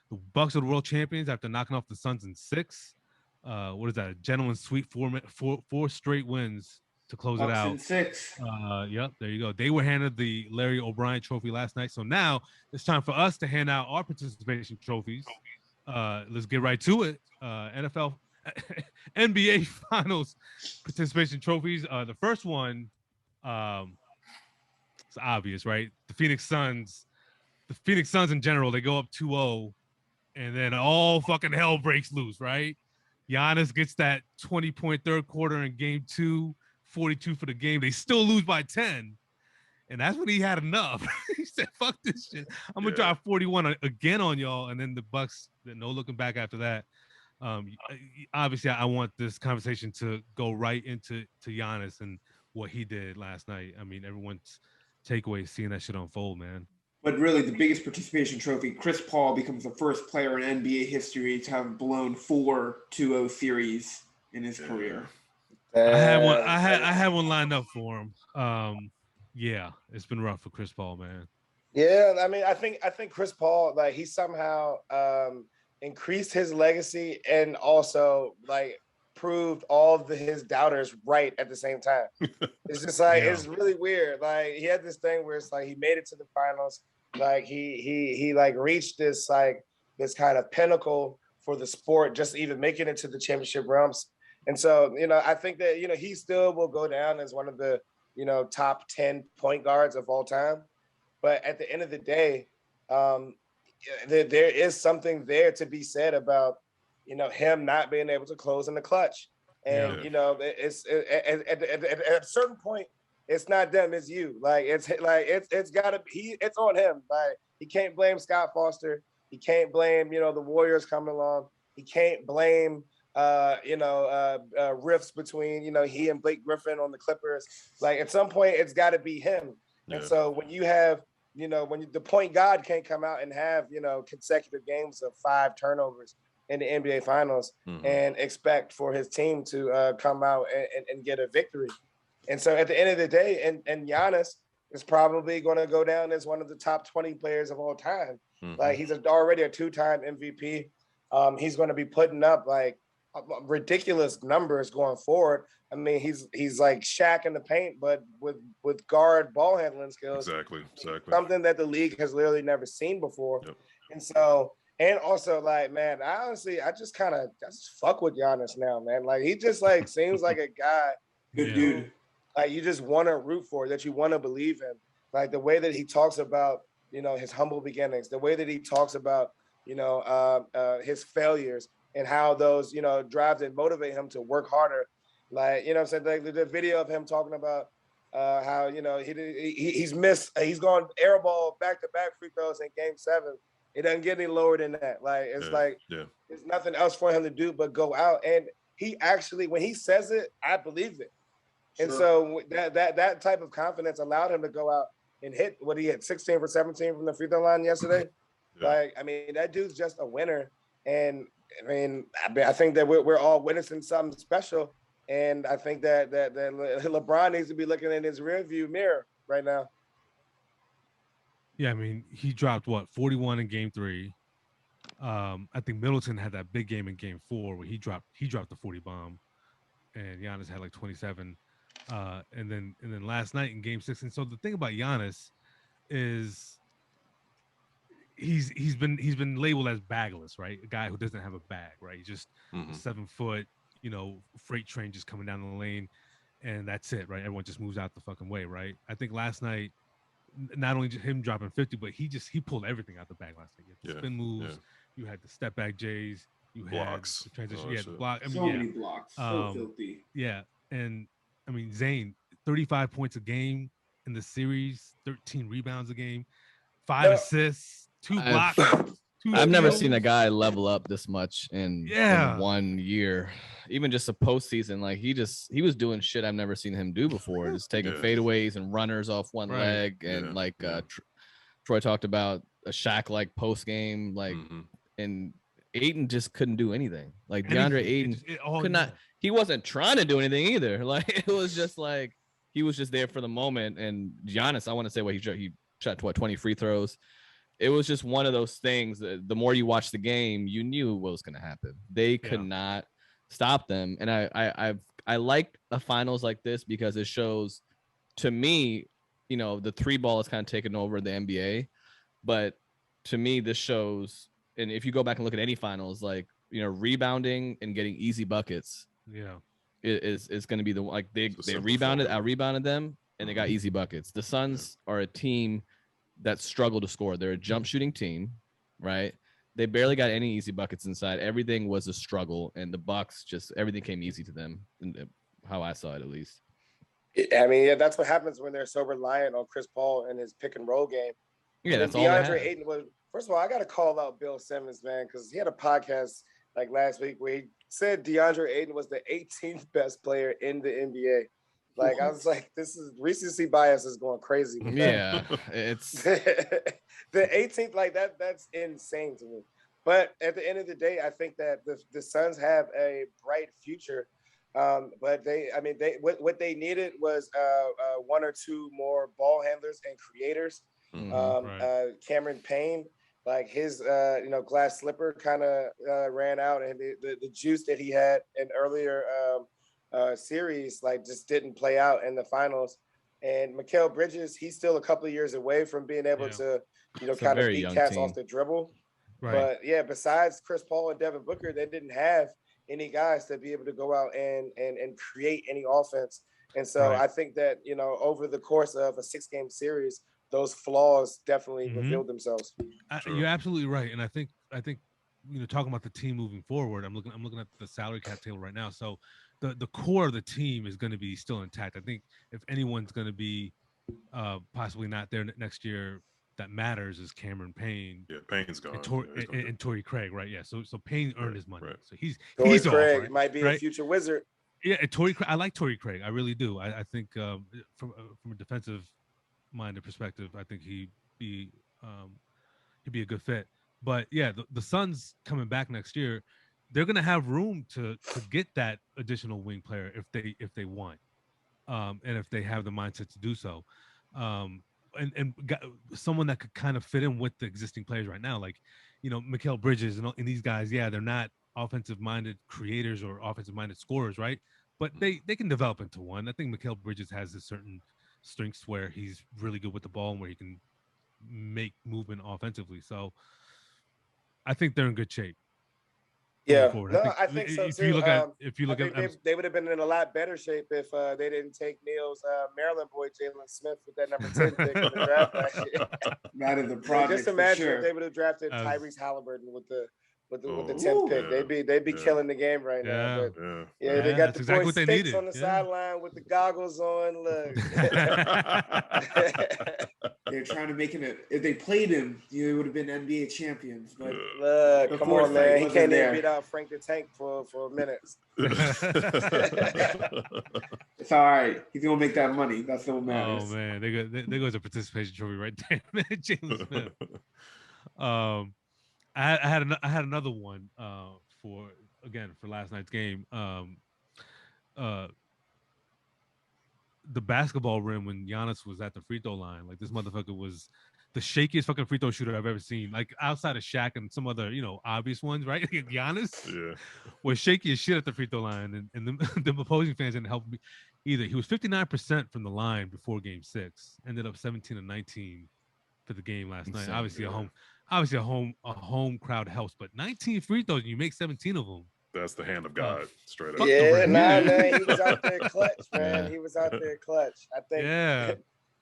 The Bucks are the world champions after knocking off the Suns in 6. What is that? A gentleman's sweep, four straight wins to close it out. 6. Yep, there you go. They were handed the Larry O'Brien trophy last night. So now it's time for us to hand out our participation trophies. Let's get right to it. NFL, NBA Finals participation trophies. The first one, it's obvious, right? The Phoenix Suns in general, they go up 2-0, and then all fucking hell breaks loose, right? Giannis gets that 20-point third quarter in game 2. 42 for the game. They still lose by 10. And that's when he had enough. He said, fuck this shit. I'm going to drop 41 again on y'all. And then the Bucks, no looking back after that. Obviously, I want this conversation to go right into Giannis and what he did last night. I mean, everyone's takeaway is seeing that shit unfold, man. But really, the biggest participation trophy, Chris Paul becomes the first player in NBA history to have blown 4 2-0 series in his career. I had one lined up for him. Yeah, it's been rough for Chris Paul, man. Yeah, I mean, I think Chris Paul, like, he somehow increased his legacy and also like proved all of his doubters right at the same time. It's just like it's really weird. Like, he had this thing where it's like he made it to the finals, like he like reached this kind of pinnacle for the sport, just even making it to the championship realms. And so, I think that, he still will go down as one of the, top 10 point guards of all time. But at the end of the day, there is something there to be said about, him not being able to close in the clutch. And, it's at a certain point, it's not them, it's you. Like, it's gotta be, it's on him. Like, he can't blame Scott Foster. He can't blame, the Warriors coming along. He can't blame, rifts between, he and Blake Griffin on the Clippers. Like, at some point, it's got to be him. Yeah. And so when you have, the point guard can't come out and have, consecutive games of 5 turnovers in the NBA Finals and expect for his team to come out and get a victory. And so at the end of the day, and Giannis is probably going to go down as one of the top 20 players of all time. Like, he's already a 2-time MVP. He's going to be putting up like ridiculous numbers going forward. I mean, he's like Shaq in the paint, but with guard ball handling skills. Exactly. Something that the league has literally never seen before. Yep. And so, and also, like, man, I just fuck with Giannis now, man. Like, he just like seems like a guy, good dude. Like, you just want to root for, that you want to believe in. Like, the way that he talks about, his humble beginnings, the way that he talks about, his failures and how those, drives and motivate him to work harder. Like, I'm saying, like the video of him talking about how, he's gone airball back-to-back free throws in Game 7. It doesn't get any lower than that. Like, it's there's nothing else for him to do but go out. And he actually, when he says it, I believe it. Sure. And so that type of confidence allowed him to go out and hit what he had 16 for 17 from the free throw line yesterday. Yeah. Like, I mean, that dude's just a winner. And I think that we're all witnessing something special. And I think that LeBron needs to be looking in his rearview mirror right now. Yeah, I mean, he dropped 41 in Game 3. I think Middleton had that big game in Game 4 where he dropped the 40 bomb, and Giannis had like 27. And then last night in Game 6. And so the thing about Giannis is he's been labeled as bagless, right? A guy who doesn't have a bag, right? He's just a 7 foot, freight train just coming down the lane, and that's it, right? Everyone just moves out the fucking way, right? I think last night, not only just him dropping 50, but he pulled everything out the bag last night. You had the spin moves, you had the step back J's, you blocks, had the transition, the block. I mean, so many blocks, so filthy. Yeah, and I mean, Zain, 35 points a game in the series, 13 rebounds a game, 5 assists, 2 blocks. I've never seen a guy level up this much in 1 year. Even just a postseason, like he was doing shit I've never seen him do before. Just taking fadeaways and runners off one leg, and Troy talked about a Shaq-like post game, like, and Ayton just couldn't do anything. Like DeAndre Ayton could not. He wasn't trying to do anything either. Like, it was just like he was just there for the moment. And Giannis, I want to say he shot 20 free throws. It was just one of those things that the more you watch the game, you knew what was going to happen. They could not stop them. And I like the finals like this because it shows, to me, the 3 ball is kind of taken over the NBA. But to me, this shows, and if you go back and look at any finals, like, rebounding and getting easy buckets, is going to be they rebounded, I rebounded them, and they got easy buckets. The Suns are a team that struggle to score. They're a jump shooting team, right? They barely got any easy buckets inside. Everything was a struggle, and the Bucks everything came easy to them, how I saw it, at least. I mean, that's what happens when they're so reliant on Chris Paul and his pick and roll game. Yeah, that's all. DeAndre Ayton was. First of all, I got to call out Bill Simmons, man, because he had a podcast like last week where he said DeAndre Ayton was the 18th best player in the NBA. Like, I was like, this is recency bias is going crazy. Yeah, it's the 18th, like that's insane to me. But at the end of the day, I think that the Suns have a bright future. But what they needed was 1 or 2 more ball handlers and creators. Cameron Payne, like his glass slipper kind of ran out, and the juice that he had in earlier series like just didn't play out in the finals. And Mikal Bridges, he's still a couple of years away from being able to kind of beat cats off the dribble. Right. But yeah, besides Chris Paul and Devin Booker, they didn't have any guys to be able to go out and create any offense. And so Right. I think that, you know, over the course of a 6-game series, those flaws definitely revealed themselves. You're absolutely right, and I think you know, talking about the team moving forward, I'm looking at the salary cap table right now. So the core of the team is going to be still intact. I think if anyone's going to be possibly not there next year that matters is Cameron Payne. Yeah, Payne's gone. And Torrey Craig, right? Yeah. So Payne earned his money. Right. So he's Torrey he's Craig off, right? might be a future Wizard. Yeah, Torrey Craig. I like Torrey Craig. I really do. I think from a defensive minded perspective, I think he'd be a good fit. But yeah, the Suns coming back next year, they're gonna have room to get that additional wing player if they want, and if they have the mindset to do so, and got someone that could kind of fit in with the existing players right now, like, you know, Mikal Bridges and these guys. Yeah, they're not offensive minded creators or offensive minded scorers, right? But they can develop into one. I think Mikal Bridges has a certain strengths where he's really good with the ball and where he can make movement offensively. So I think they're in good shape. Yeah, no, I think so too. If you look at, they would have been in a lot better shape if they didn't take Neil's Maryland boy Jalen Smith with that number 10 pick in the draft last year. That is the project. Just imagine sure. if they would have drafted Tyrese Haliburton with the 10th pick. They'd be killing the game right now. But they got the exactly boy Sticks on the sideline with the goggles on. Look. They're trying to make it. If they played him, you would have been NBA champions. But look, come on, man. He can't even beat out Frank the Tank for minutes. It's all right. He's gonna make that money. That's what matters. Oh man, there goes a participation trophy right there, man. Jalen Smith. I had another one for last night's game. The basketball rim when Giannis was at the free throw line. Like, this motherfucker was the shakiest fucking free throw shooter I've ever seen. Like, outside of Shaq and some other, you know, obvious ones, right? Giannis was shaky as shit at the free throw line, and the opposing fans didn't help me either. He was 59% from the line before Game 6. Ended up 17-19 for the game last night. Obviously a home crowd helps, but 19 free throws and you make 17 of them. That's the hand of God, straight up. Yeah, man, he was out there clutch, man. He was out there clutch. I think. Yeah.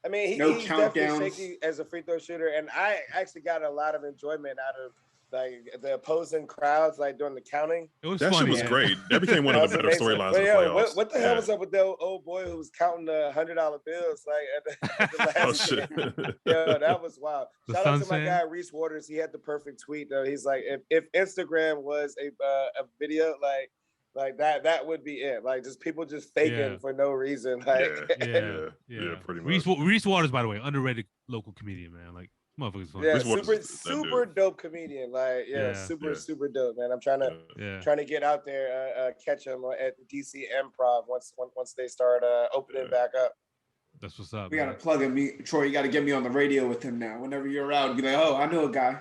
I mean, he's definitely shaky as a free throw shooter, and I actually got a lot of enjoyment out of like the opposing crowds, like during the counting. It was that funny. shit was great. That became one of the better storylines of the playoffs. What the hell was up with that old boy who was counting the $100 bills like at the last game? Yo, that was wild. Shout out to my guy Reese Waters. He had the perfect tweet though. He's like, if Instagram was a video, like that would be it. Like, just people just faking for no reason. Like, yeah, pretty much. Reese Waters, by the way, underrated local comedian, man. Like, motherfucker's funny. Yeah, super dope comedian. Like, super dope, man. I'm trying to get out there, catch him at the DC Improv once they start opening back up. That's what's up. We gotta plug him. Troy, you gotta get me on the radio with him now. Whenever you're around, be like, oh, I know a guy.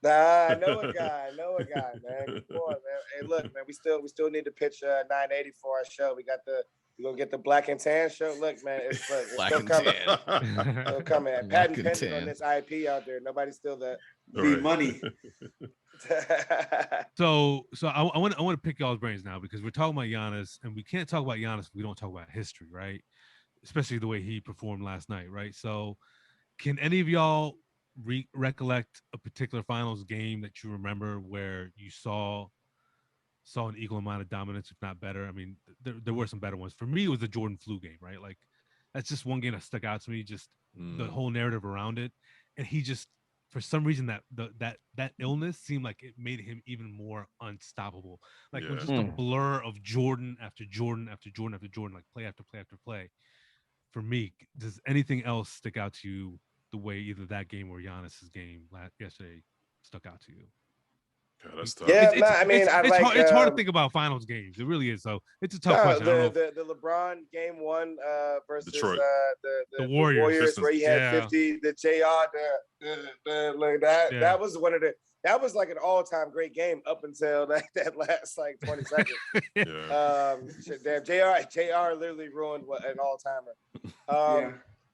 Nah, I know a guy, man. Come on, man. Hey, look, man, we still need to pitch 980 for our show. We're gonna get the Black and Tan show. Look, man, it's still coming. Still coming. Patent pending on this IP out there. Nobody's still that. Need money. So I want to pick y'all's brains now, because we're talking about Giannis, and we can't talk about Giannis if we don't talk about history, right? Especially the way he performed last night, right? So, can any of y'all recollect a particular finals game that you remember where you saw an equal amount of dominance, if not better? I mean, there were some better ones. For me, it was the Jordan flu game, right? Like, that's just one game that stuck out to me, just the whole narrative around it. And he just, for some reason, that illness seemed like it made him even more unstoppable. Like, it was just a blur of Jordan after Jordan after Jordan after Jordan, like play after play after play. For me, does anything else stick out to you the way either that game or Giannis's game yesterday stuck out to you? God, that's tough. Yeah, it's hard to think about finals games. It really is. So it's a tough question. The LeBron game 1 versus Detroit. The Warriors, where he had 50. The JR, like that. Yeah. That was that was like an all-time great game up until that last like 20 seconds. Damn, JR literally ruined an all-timer.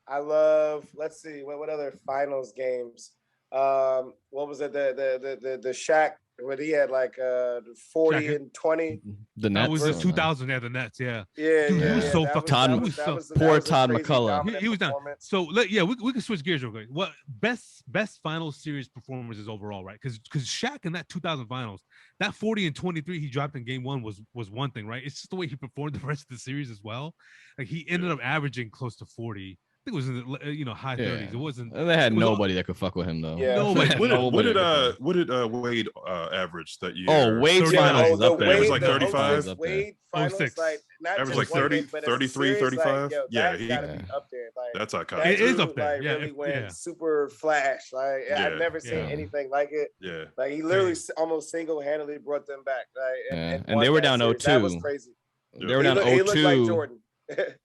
I love. Let's see what other finals games. What was it? The Shaq when he had like 40 Shaq- and 20. The That Nets. was I the don't know. 2000. Yeah, the Nets. Yeah. Yeah, Dude, yeah, he was yeah. so That fucking. Todd- He was so. poor a Todd crazy McCullough. dominant He was done. performance. So we can switch gears real quick. What best final series performances overall, right? Because Shaq in that 2000 finals, that 40 and 23 he dropped in game one was one thing, right? It's just the way he performed the rest of the series as well. Like he ended up averaging close to 40. I think it was in the high 30s. It wasn't. And they had it was nobody that could fuck with him though. Yeah. Nobody. What did Nobody Wade average that year? Oh, Wade's 39. finals is the up there. It was Wade, like the 35? 06 Wade finals, 06. like not Average just like one 30, game, but as a 33, series, 35? Like, yo, Yeah, that's he- gotta be up there. Like That's iconic. that It is dude, up there. Like, Yeah, really went yeah. super flash. Like Yeah, I've never seen yeah. anything like it. Yeah. Like he literally almost single-handedly brought them back. Like, And won they were that down series. That was 0-2. crazy. They were down He looked like 0-2, Jordan.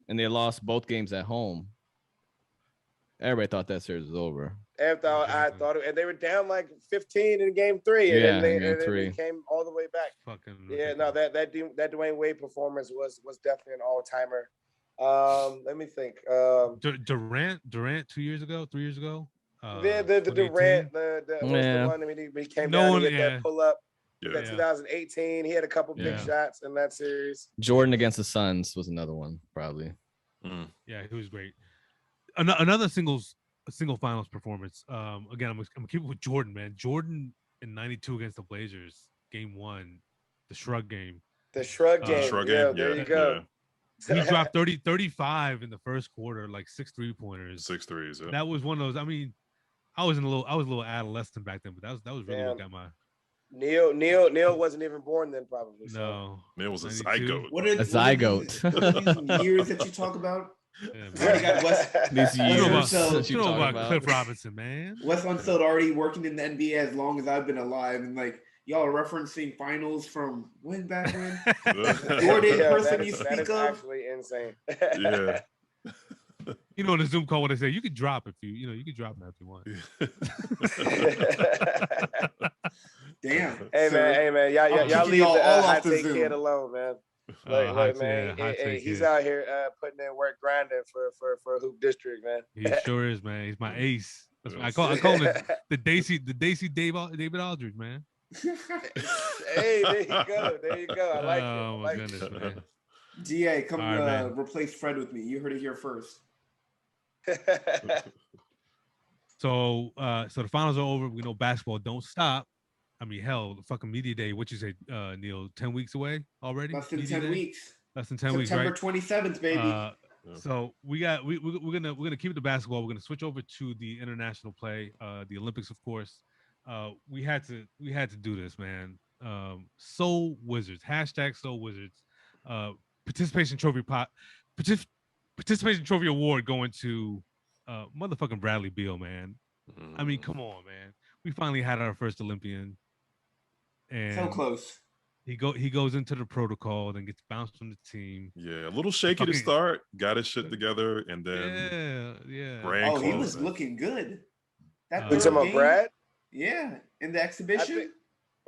and they lost both games at home. Everybody thought that series was over. After I thought it, and they were down like 15 in game 3, and Yeah, then in game they 3. came all the way back. Fucking. Yeah, no, that Dwayne Wade performance was definitely an all-timer. Let me think. Durant 3 years ago. The 2018. Durant, the was Yeah. the one. I mean, he came No down one- and hit yeah. that pull up. Yeah. That 2018, he had a couple big Yeah. shots in that series. Jordan against the Suns was another one, probably. Yeah, he was great. Another single finals performance. Again, I'm gonna keep it with Jordan, man. Jordan in '92 against the Blazers, game 1, the shrug game. The shrug game. Shrug yeah, game, there yeah, you go. He dropped 35 in the first quarter, like 6 3-pointers. 6 threes. Yeah. That was one of those. I mean, I was a little adolescent back then, but that was really what Damn. got my Neil wasn't even born then, probably. So. no. It was a 92. zygote. What are A zygote. these years that you talk about? Yeah, You already got These You know years about, Unseld. that you know talking about Cliff Robinson, man. Wes Unseld already working in the NBA as long as I've been alive, and like y'all are referencing finals from when back when? Jordan Yeah, person that you is speak of? actually insane. Yeah. You know, in the Zoom call, what they say, you could drop if you could drop now if you want. Damn. Hey man, y'all kicking leave y'all the all off hot the take Zoom. kid alone, man. Hot Like, take, man, yeah, hot take, he's yeah. out here putting in work, grinding for Hoop District, man. He sure is, man. He's my ace. That's what I Yes. call him the Daisy David Aldridge, man. Hey, there you go. I like it. Oh I my like goodness, it. man. DA, come All right, man. replace Fred with me. You heard it here first. So the finals are over. We know basketball don't stop. I mean, hell, the fucking media day. What you say, Neil? 10 weeks away already? Less than Media 10 day? weeks. Less than 10 weeks, September right? 27th, baby. So we're gonna keep the basketball. We're gonna switch over to the international play, the Olympics, of course. We had to do this, man. Soul Wizards, hashtag Soul Wizards. Participation trophy participation trophy award going to motherfucking Bradley Beal, man. I mean, come on, man. We finally had our first Olympian, and So close. he goes into the protocol, then gets bounced from the team. Yeah, a little shaky to Fucking- start, got his shit together, and then Yeah. ran Oh, he close, was man. looking good. That You You third talking about game, Brad? Yeah, in the I exhibition. think-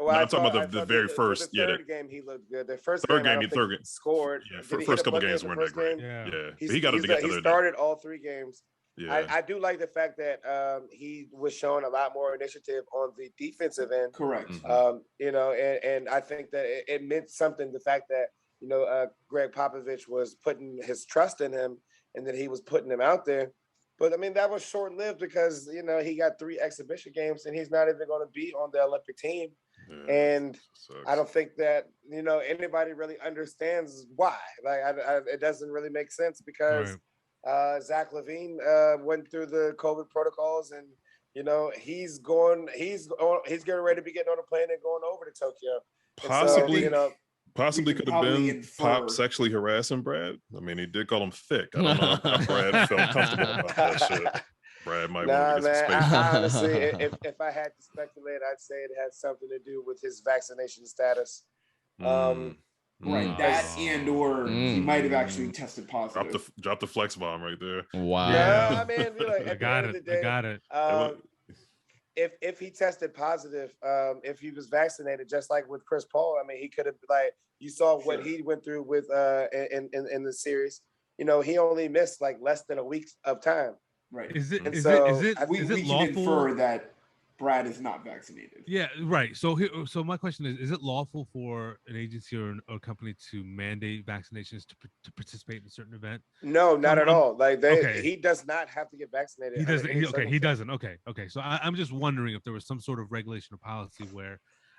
No, I'm talking about I the thought very the first, yeah, third game he looked good. The first Third game, I game, don't third think game. he scored. Yeah, Did for he first hit a couple bucket games in the weren't that first great. game? Yeah. Yeah, He but he got it together. He started all 3 games. Yeah, I do like the fact that he was showing a lot more initiative on the defensive end. Correct. Mhm. And I think that it meant something. The fact that Greg Popovich was putting his trust in him, and that he was putting him out there. But I mean, that was short lived because he got 3 exhibition games, and he's not even going to be on the Olympic team. yeah, And sucks. I don't think that anybody really understands why. Like, it doesn't really make sense because Zach LaVine went through the COVID protocols, and he's getting ready to be getting on a plane and going over to Tokyo. Possibly, And so, possibly we could could have probably been infer- Pop sexually harassing Brad. I mean, he did call him thick. I don't know how Brad felt comfortable about that shit. Brad might nah, want to get some man. space. I honestly, if I had to speculate, I'd say it had something to do with his vaccination status. Right, that and/or he Mm. might have actually tested Drop positive. the flex bomb right there. Wow. No, I mean, I at the got end it. of the day, I got it. If he tested positive, if he was vaccinated, just like with Chris Paul, I mean, he could have you saw what Sure. he went through with in the series. He only missed like less than a week of time. Right. Is it And is so it is it we is we it can lawful? infer that Brad is not vaccinated. Yeah, right. So my question is it lawful for an agency or a company to mandate vaccinations to participate in a certain event? No, not at all. Like okay. he does not have to get vaccinated. He doesn't. He doesn't. Okay. So I'm just wondering if there was some sort of regulation or policy where,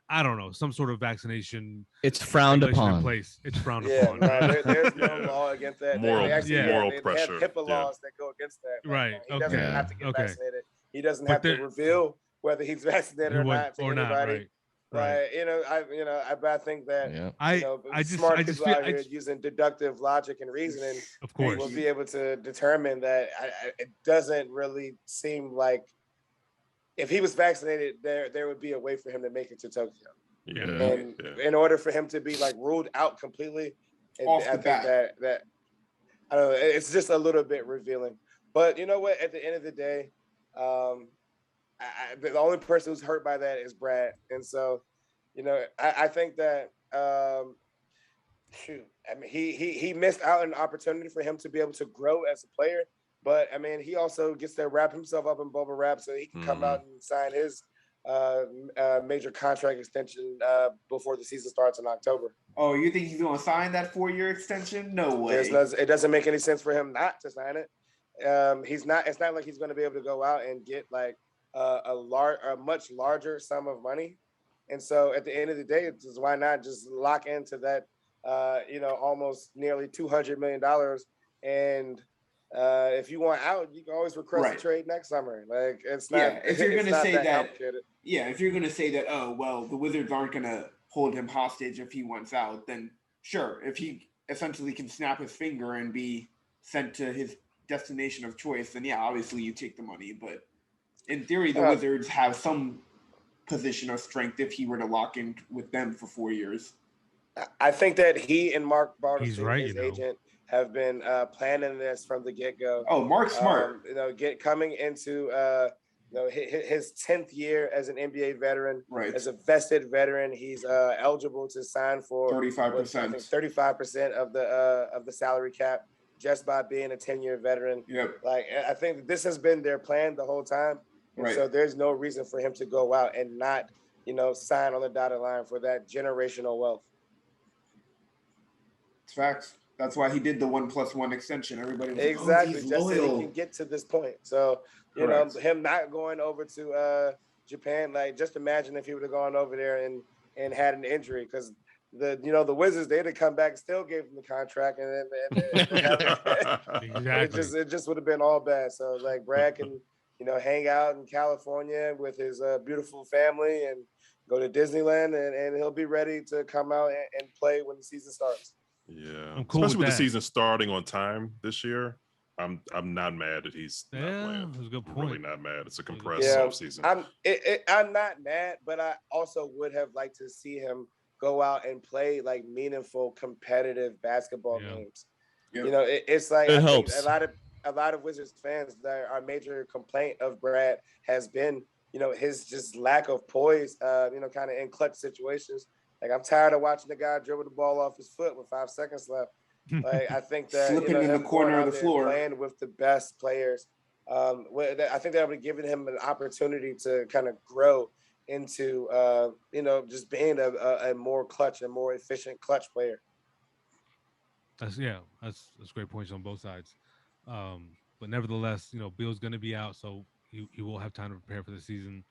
I don't know, some sort of vaccination. It's frowned upon. In place. It's frowned upon. No, there's no law against that. Moral they pressure. have HIPAA laws that go against that. Right. He doesn't have to get vaccinated. He doesn't have to reveal whether he's vaccinated or not to anybody. Right. I think that smart people out here using deductive logic and reasoning, of course, will be able to determine that it doesn't really seem like if he was vaccinated, there would be a way for him to make it to Tokyo. Yeah. And in order for him to be like ruled out completely, I think that I don't know, it's just a little bit revealing. But you know what? At the end of the day, the only person who's hurt by that is Brad, and so, I think that he missed out an opportunity for him to be able to grow as a player. But I mean, he also gets to wrap himself up in bubble wrap so he can come out and sign his major contract extension before the season starts in October. Oh, you think he's going to sign that 4-year extension? No way. It doesn't make any sense for him not to sign it. It's not like he's going to be able to go out and get like a much larger sum of money. And so at the end of the day, it's just, why not just lock into that, almost nearly $200 million. And if you want out, you can always request a trade next summer. Like it's not. Yeah, if you're going to say that. Yeah, if you're going to say that, oh well, the Wizards aren't going to hold him hostage if he wants out, then sure. If he essentially can snap his finger and be sent to his destination of choice, then yeah, obviously you take the money. But in theory, the Wizards have some position of strength if he were to lock in with them for 4 years. I think that he and Mark Bartleston, right, his agent, have been planning this from the get-go. Oh, Mark's smart. Coming into his 10th year as an NBA veteran, right? As a vested veteran, he's eligible to sign for 35%. 35% of the salary cap just by being a 10-year veteran. Yep. Like I think this has been their plan the whole time. And so there's no reason for him to go out and not, sign on the dotted line for that generational wealth. It's facts. That's why he did the 1+1 extension. Everybody was exactly like, just so he can get to this point. So him not going over to Japan, like just imagine if he would have gone over there and had an injury, because the Wizards, they'd have come back and still gave him the contract, and exactly. it just would have been all bad. So like Brad can hang out in California with his beautiful family and go to Disneyland, and he'll be ready to come out and play when the season starts. Yeah, I'm cool especially with that. the season starting on time this year. I'm not mad that he's not playing. That's a good point. I'm really not mad. It's a compressed off season. I'm not mad, but I also would have liked to see him go out and play like meaningful competitive basketball games. Yep. It's like it helps. A lot of Wizards fans, our major complaint of Brad has been, his just lack of poise, kind of in clutch situations. Like, I'm tired of watching the guy dribble the ball off his foot with 5 seconds left. Like, I think that slipping in the corner of the floor, playing with the best players, I think that would have given him an opportunity to kind of grow into, just being a more clutch and more efficient clutch player. That's great points on both sides. But nevertheless, Bill's going to be out, so he will have time to prepare for the season.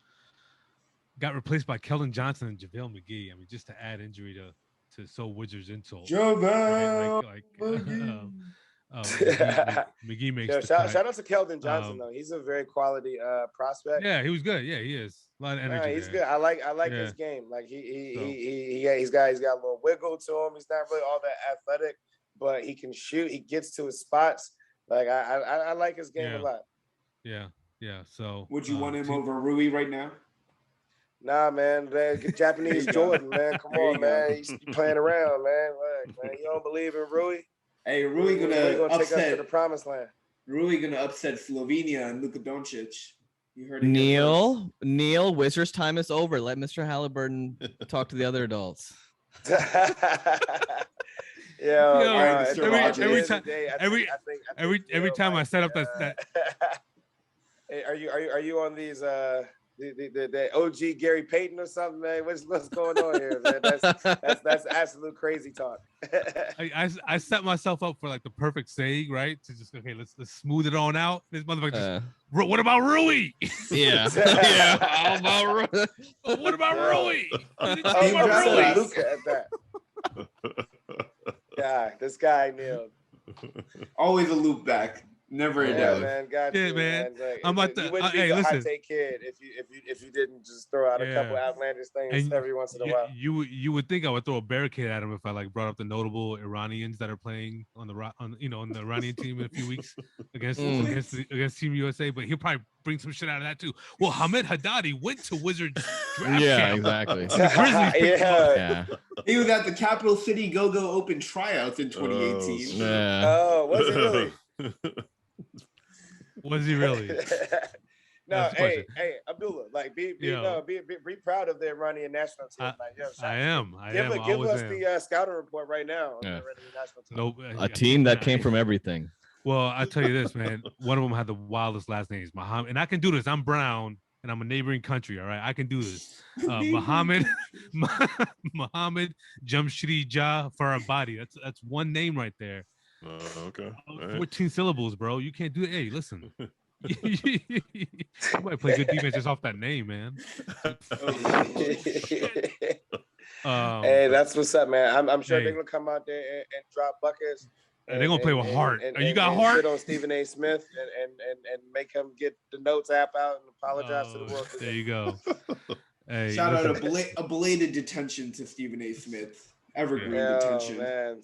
Got replaced by Keldon Johnson and JaVale McGee. I mean, just to add injury to Wizards insult. JaVale McGee makes the shout out to Keldon Johnson though. He's a very quality prospect. Yeah, he was good. Yeah, he is. A lot of energy. He's good. I like his game. Like he's got a little wiggle to him. He's not really all that athletic, but he can shoot. He gets to his spots. Like I like his game a lot. Yeah. So would you want him over Rui right now? Nah, man. Japanese Jordan, man. Come on, man. You playing around, man. Like, man. You don't believe in Rui? Hey, Rui gonna take us upset to the promised land. Rui gonna upset Slovenia and Luka Doncic. You heard it. Neil, Wizards time is over. Let Mr. Haliburton talk to the other adults. Every time I set up that. Hey, are you on these the OG Gary Payton or something, man. What's going on here, man? That's absolute crazy talk. I set myself up for like the perfect saying, right? To just let's smooth it on out. This motherfucker just, what about Rui? Yeah. How about Rui? What about Rui? Luka at that. Yeah, this guy Neil. Always a loop back. Never a doubt. Man, got you, man. Like, I'm about to. You wouldn't be Hey, the listen. hot take kid if you didn't just throw out a couple outlandish things every once in a while. You would think I would throw a barricade at him if I like brought up the notable Iranians that are playing on the Iranian team in a few weeks against Team USA, but he'll probably bring some shit out of that too. Well, Hamid Haddadi went to Wizards draft camp. Exactly. Yeah. He was at the Capital City Go-Go Open tryouts in 2018. Oh, was he really? Was he really? No, hey, Abdullah, like be proud of the Iranian national team. I am. Give us the scouting report right now. On the Iranian national team. A team that came from everything. Well, I tell you this, man. One of them had the wildest last names, Muhammad, and I can do this. I'm brown, and I'm a neighboring country. All right, I can do this. Muhammad Jamshidi Jah Farabadi. That's one name right there. Okay. 14 syllables, bro. You can't do it. Hey, listen. You might play good defense just off that name, man. Hey, that's what's up, man. I'm sure they're gonna come out there and drop buckets. And they're gonna play with heart. You got and heart? Sit on Stephen A. Smith and make him get the notes app out and apologize to the world. There you go. Hey, shout out a belated detention to Stephen A. Smith. Evergreen detention. Man.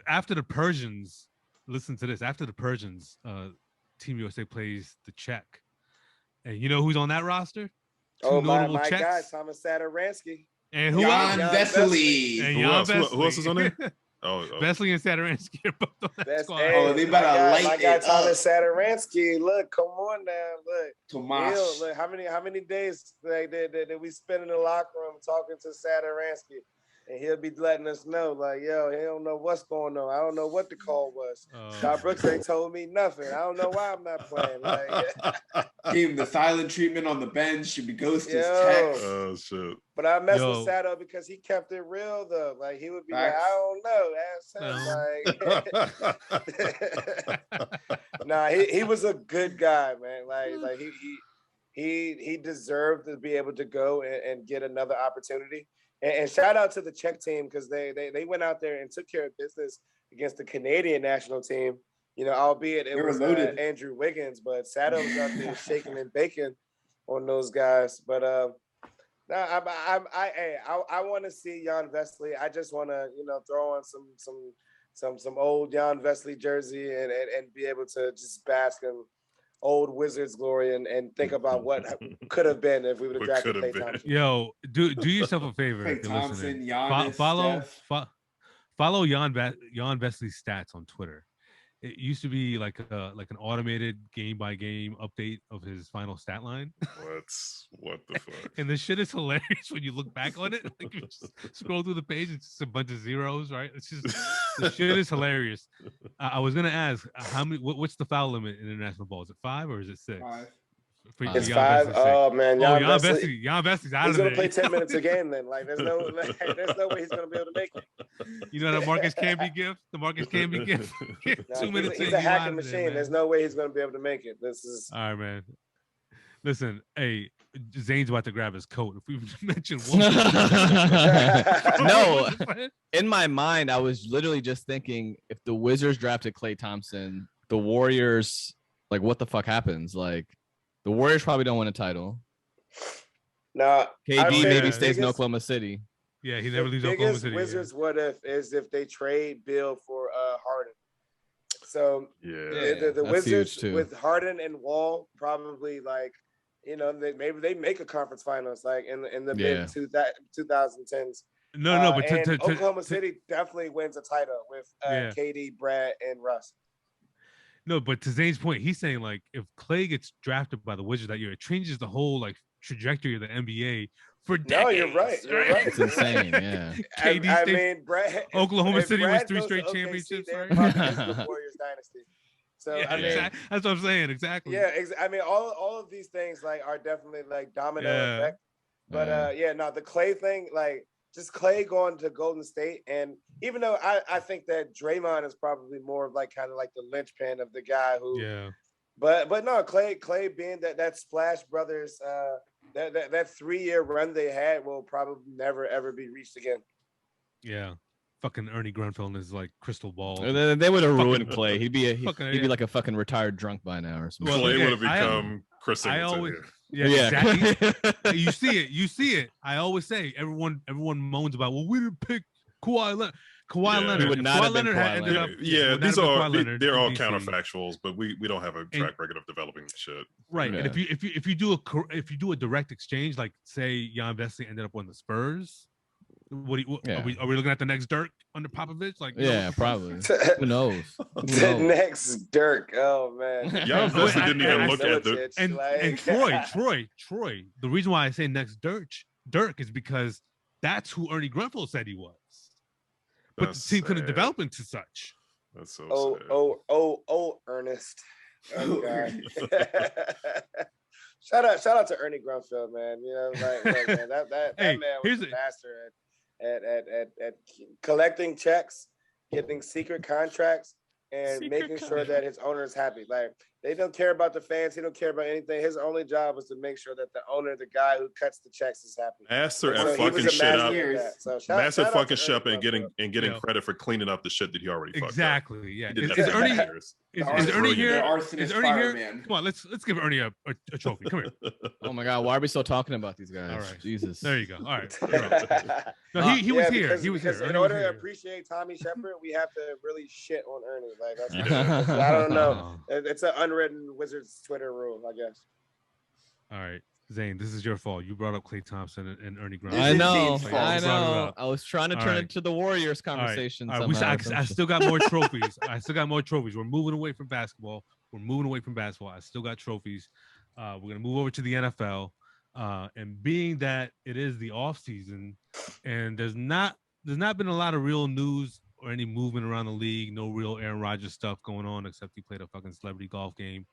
After the Persians, listen to this. After the Persians, Team USA plays the Czech, and you know who's on that roster? My guy, Thomas Sadaransky. And who else? Jan Vesely. And who else is on there? Vesely and Sadaransky are both on that squad. They better light my guy Thomas Sadaransky. Look, come on now. Look, Tomas. Look, how many days did we spend in the locker room talking to Sadaransky? And he'll be letting us know, like, yo, he don't know what's going on. I don't know what the call was. Scott Brooks ain't told me nothing. I don't know why I'm not playing. Like, gave him the silent treatment on the bench. Should be ghost his text. Oh shit! But I messed with Sato because he kept it real though. Like he would be like, I don't know. Ask him. Like, nah, he was a good guy, man. Like he deserved to be able to go and get another opportunity. And shout out to the Czech team because they went out there and took care of business against the Canadian national team. You know, albeit it was Andrew Wiggins, but Sato was out there shaking and baking on those guys. But I want to see Jan Vesely. I just want to throw on some old Jan Vesely jersey and be able to just bask in old Wizards glory and think about what could have been if we would have drafted Klay Thompson. Yo, do yourself a favor. Klay Thompson, Giannis, follow Jan Vesely's stats on Twitter. It used to be like an automated game by game update of his final stat line. What the fuck? And the shit is hilarious when you look back on it. Like you just scroll through the page, it's just a bunch of zeros, right? It's just the shit is hilarious. I was gonna ask how many. What's the foul limit in international ball? Is it 5 or is it 6? 5. It's 5. Oh man, Jan Vesely's out he's of there. He's gonna play 10 minutes a game then. Like there's no way he's gonna be able to make it. You know that Marcus Camby gift? The Marcus Camby gift. 2 minutes. He's a hacking machine. There's no way he's gonna be able to make it. This is all right, man. Listen, hey, Zane's about to grab his coat. If we mentioned one, no, in my mind, I was literally just thinking if the Wizards drafted Klay Thompson, the Warriors, like, what the fuck happens? Like, the Warriors probably don't win a title. No, KD maybe stays in Oklahoma City. Yeah, he never leaves Oklahoma City. Wizards what if is if they trade Bill for Harden. So the Wizards with Harden and Wall probably like maybe they make a conference finals like in the mid 2010s. No, but Oklahoma City definitely wins a title with KD, Brad, and Russ. No, but to Zane's point, he's saying like if Klay gets drafted by the Wizards that year, it changes the whole like trajectory of the NBA for decades. No, you're right. It's insane. Yeah. Brad, Oklahoma City Brad wins 3 straight championships. Right? Right? The Warriors dynasty. So Yeah, I mean, that's what I'm saying. Exactly. yeah, I mean, all of these things like are definitely like domino effect. But the Clay thing, like just Clay going to Golden State, and even though I think that Draymond is probably more of like kind of like the linchpin of the guy who, but no, Clay being that Splash Brothers that 3-year run they had will probably never ever be reached again. Yeah. Fucking Ernie Grunfeld is like crystal ball. They would have ruined Clay. He'd be like a fucking retired drunk by now or something. Well, Clay would have become Chris Singleton. Exactly. You see it. I always say everyone moans about, well, we didn't pick Kawhi Leonard. He would not have been Kawhi Leonard. Up, these are they're all DC. counterfactuals, but we don't have a track record of developing shit. Right. And if you do a direct exchange, like say Jan Vesely ended up on the Spurs, are we looking at the next Dirk under Popovich? Like probably. Who knows? The next Dirk. Oh man. Jan Vesely didn't even look at the and Troy. The reason why I say next Dirk is because that's who Ernie Grunfeld said he was. But the team couldn't develop into such. That's so sad. Ernest. Oh, God. Shout out to Ernie Grunfeld, man. You know, like man, that man was a master at collecting checks, getting secret contracts, and making sure that his owner is happy. Like they don't care about the fans. He don't care about anything. His only job was to make sure that the owner, the guy who cuts the checks, is happy. Master at fucking shit up. Master fucking shit up and getting credit for cleaning up the shit that he already fucked up. Exactly. Yeah. Is Ernie here? Is Ernie here? Come on, let's give Ernie a trophy. Come here. Oh my God, why are we still talking about these guys? All right. Jesus. There you go. All right. No, he was here. He was here. In order to appreciate Tommy Shepard, we have to really shit on Ernie. Like that's I don't know. It's an unwritten Wizards Twitter rule, I guess. All right. Zain, this is your fault. You brought up Klay Thompson and Ernie Grunfeld. I know. I was trying to turn it to the Warriors conversation. All right. I still got more trophies. We're moving away from basketball. I still got trophies. We're gonna move over to the NFL. And being that it is the off season, and there's not been a lot of real news or any movement around the league. No real Aaron Rodgers stuff going on, except he played a fucking celebrity golf game.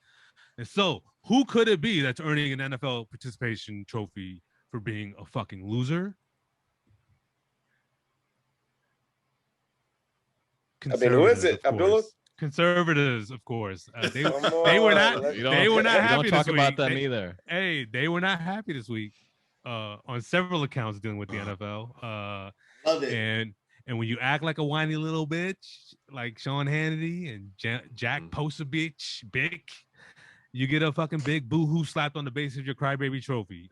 And so, who could it be that's earning an NFL participation trophy for being a fucking loser? I mean, who is it? Abdullah? Conservatives, of course. They were not happy. Don't talk this about week. them either. Hey, they were not happy this week on several accounts dealing with the NFL. Love it. And when you act like a whiny little bitch, like Sean Hannity and Jack Posa bitch, you get a fucking big boo-hoo slapped on the base of your crybaby trophy.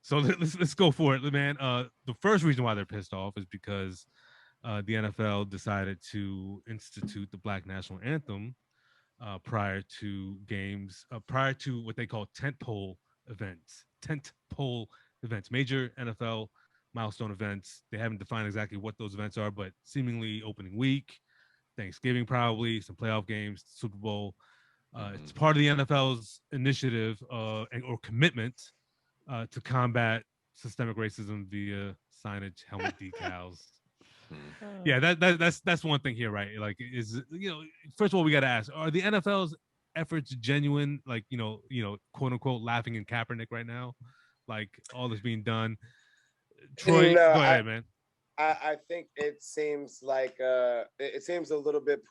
So let's go for it, man. The first reason why they're pissed off is because the NFL decided to institute the Black National Anthem prior to what they call tentpole events. Major NFL milestone events. They haven't defined exactly what those events are, but seemingly opening week, Thanksgiving probably, some playoff games, Super Bowl. It's part of the NFL's initiative or commitment to combat systemic racism via signage, helmet decals. Yeah, that's one thing here, right? Like, first of all, we got to ask: are the NFL's efforts genuine? Like, quote unquote, laughing in Kaepernick right now, like all this being done. Troy, go ahead, man. I think it seems like it seems a little bit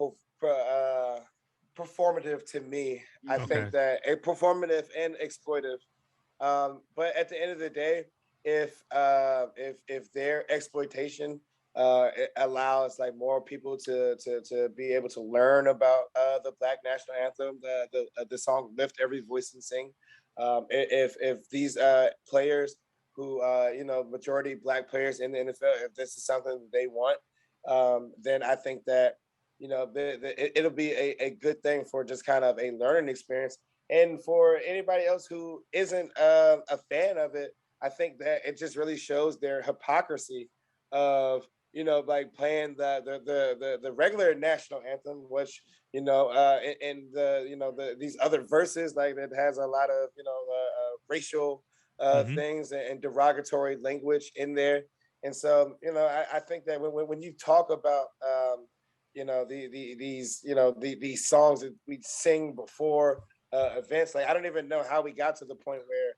performative to me. I think that a performative and exploitive. But at the end of the day, if their exploitation it allows like more people to be able to learn about the Black National Anthem, the song "Lift Every Voice and Sing." If these players who majority Black players in the NFL, if this is something that they want, then I think that it'll be a good thing for just kind of a learning experience. And for anybody else who isn't a fan of it, I think that it just really shows their hypocrisy of like playing the regular national anthem, which in the these other verses, like that has a lot of racial things and derogatory language in there. And so I think that when you talk about these songs that we sing before events. Like I don't even know how we got to the point where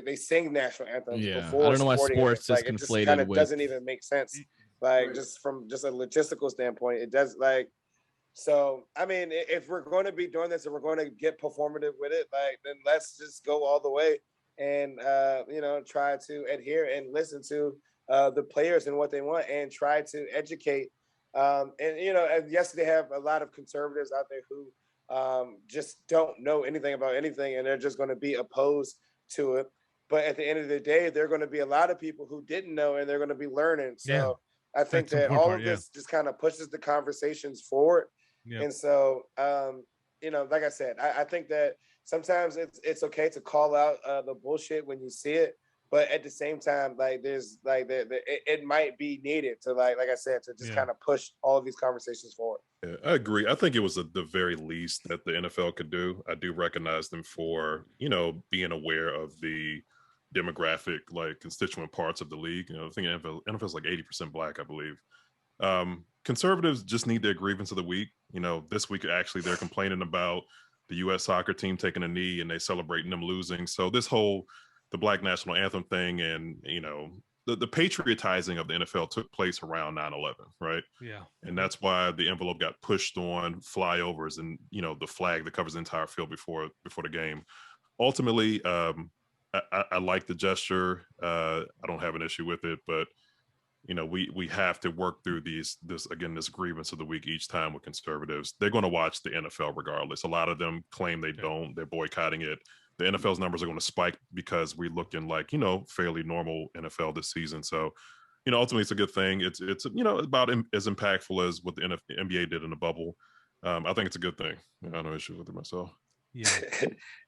they sing national anthems before. I don't know why sporting sports events. is Like it just conflated kind of with. doesn't even make sense. Like Right. just from just a logistical standpoint, it does like. So I mean, if we're going to be doing this and we're going to get performative with it, like then let's just go all the way and try to adhere and listen to the players and what they want and try to educate. And yes, they have a lot of conservatives out there who just don't know anything about anything, and they're just going to be opposed to it. But at the end of the day, there are going to be a lot of people who didn't know, and they're going to be learning. So Yeah, I think that's the that important all part, of this just kind of pushes the conversations forward. Yeah. And so, like I said, I think that sometimes it's okay to call out the bullshit when you see it, but at the same time, like there's like it might be needed to like I said, to just kind of push all of these conversations forward. Yeah, I agree. I think it was the very least that the NFL could do. I do recognize them for, being aware of the demographic, like constituent parts of the league. I think NFL is like 80% black, I believe. Conservatives just need their grievance of the week. This week actually they're complaining about the U.S. soccer team taking a knee and they celebrating them losing. So the Black National Anthem thing and the patriotizing of the NFL took place around 9/11, right? Yeah. And that's why the envelope got pushed on flyovers and the flag that covers the entire field before the game. Ultimately, I like the gesture. I don't have an issue with it, but we have to work through this grievance of the week each time with conservatives. They're going to watch the NFL regardless. A lot of them claim they don't. They're boycotting it. The NFL's numbers are going to spike because we're looking like, fairly normal NFL this season. So, ultimately it's a good thing. It's about as impactful as what the NBA did in the bubble. I think it's a good thing. I have no issue with it myself. Yeah.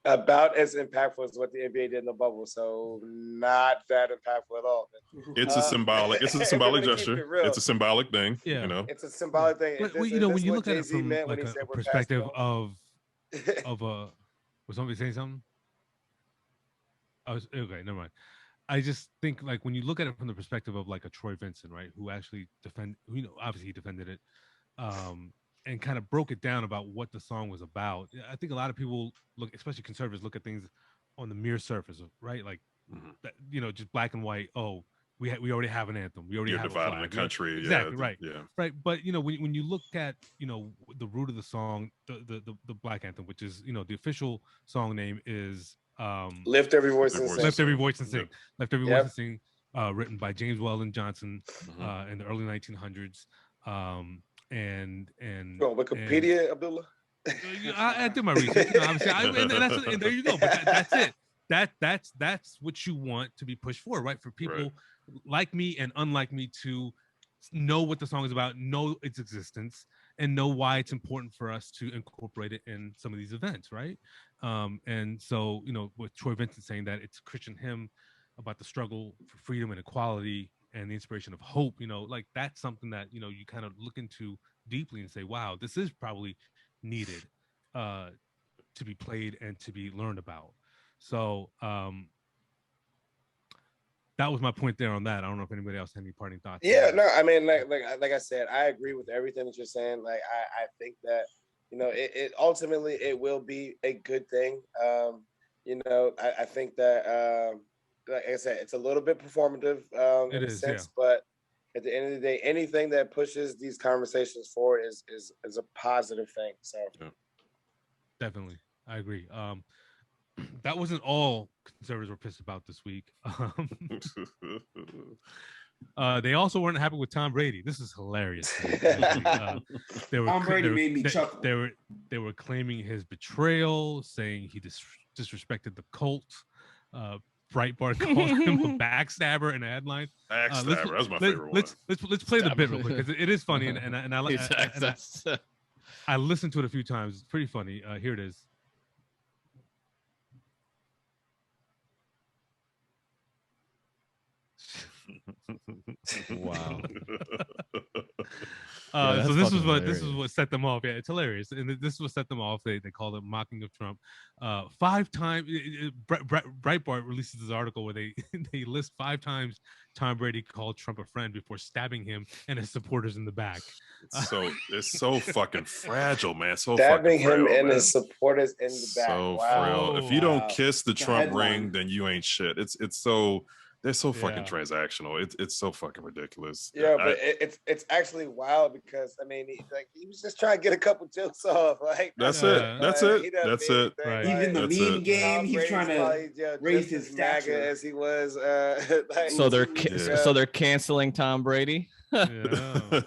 About as impactful as what the NBA did in the bubble. So not that impactful at all. It's a symbolic gesture. It's a symbolic thing. Yeah. It's a symbolic thing. But, when you look at it from like a perspective of was somebody saying something? Okay, never mind. I just think like when you look at it from the perspective of like a Troy Vincent, right, who actually obviously he defended it, and kind of broke it down about what the song was about. I think a lot of people especially conservatives, look at things on the mere surface, right? Like, that, just black and white. Oh, we already have an anthem. We already have divided a flag. in the country. Exactly, yeah, right. Yeah. Right. But when you look at the root of the song, the black anthem, which is the official song name is Lift Every Voice and Sing. Lift Every Voice and Sing. Yep. Lift Every Voice and Sing, written by James Weldon Johnson in the early 1900s. And Wikipedia, Abdullah. I did my research. And there you go. But that's it. That's what you want to be pushed for, right? For people like me and unlike me to know what the song is about, know its existence, and know why it's important for us to incorporate it in some of these events, right? And so, with Troy Vincent saying that it's a Christian hymn about the struggle for freedom and equality and the inspiration of hope, like that's something that, you kind of look into deeply and say, wow, this is probably needed to be played and to be learned about. So that was my point there on that. I don't know if anybody else had any parting thoughts. Yeah, no, I mean, like I said, I agree with everything that you're saying. Like, I think that, it ultimately it will be a good thing. I think that, like I said, it's a little bit performative in a sense, but at the end of the day, anything that pushes these conversations forward is a positive thing. So definitely, I agree. That wasn't all conservatives were pissed about this week. They also weren't happy with Tom Brady. This is hilarious. Tom Brady made me chuckle. They were claiming his betrayal, saying he disrespected the Colts. Breitbart called him a backstabber in the headline. Backstabber, that's my favorite one. Let's play the bit real quick because it is funny and I listened to it a few times. It's pretty funny. Here it is. Wow. So this fucking is what hilarious. set them off. Yeah, it's hilarious, and this is what set them off. They call it mocking of Trump. 5 times, Breitbart releases this article where they they list 5 times Tom Brady called Trump a friend before stabbing him and his supporters in the back. It's so fucking fragile, man. So Stabbing fucking frail, him and man. his supporters in the back. So Wow. frail. If you don't Wow. kiss the It's a Trump headline. ring, then you ain't shit. It's so they're so fucking Yeah. transactional. It's so fucking ridiculous. Yeah, but it's actually wild because I mean, he was just trying to get a couple jokes off. Like That's Yeah. it. That's he it. doesn't That's mean it. anything. Right. Even the That's meme it. game, Tom he's Brady's trying to probably, raise just his as MAGA stature. as he was. Like, So they're 2 weeks Yeah. ago. so they're canceling Tom Brady. Yeah.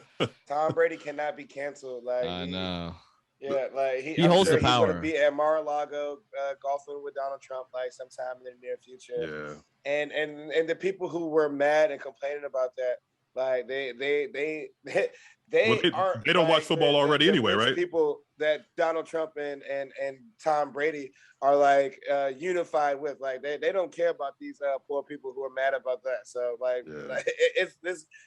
Tom Brady cannot be canceled. Like I know. Yeah, like He I'm holds sure the he's power. gonna be at Mar-a-Lago golfing with Donald Trump like sometime in the near future. Yeah. And the people who were mad and complaining about that, like they Well, aren't. they don't watch like, football already anyway, rich right? People that Donald Trump and Tom Brady are like unified with, like they don't care about these poor people who are mad about that. So like, Yeah. like it's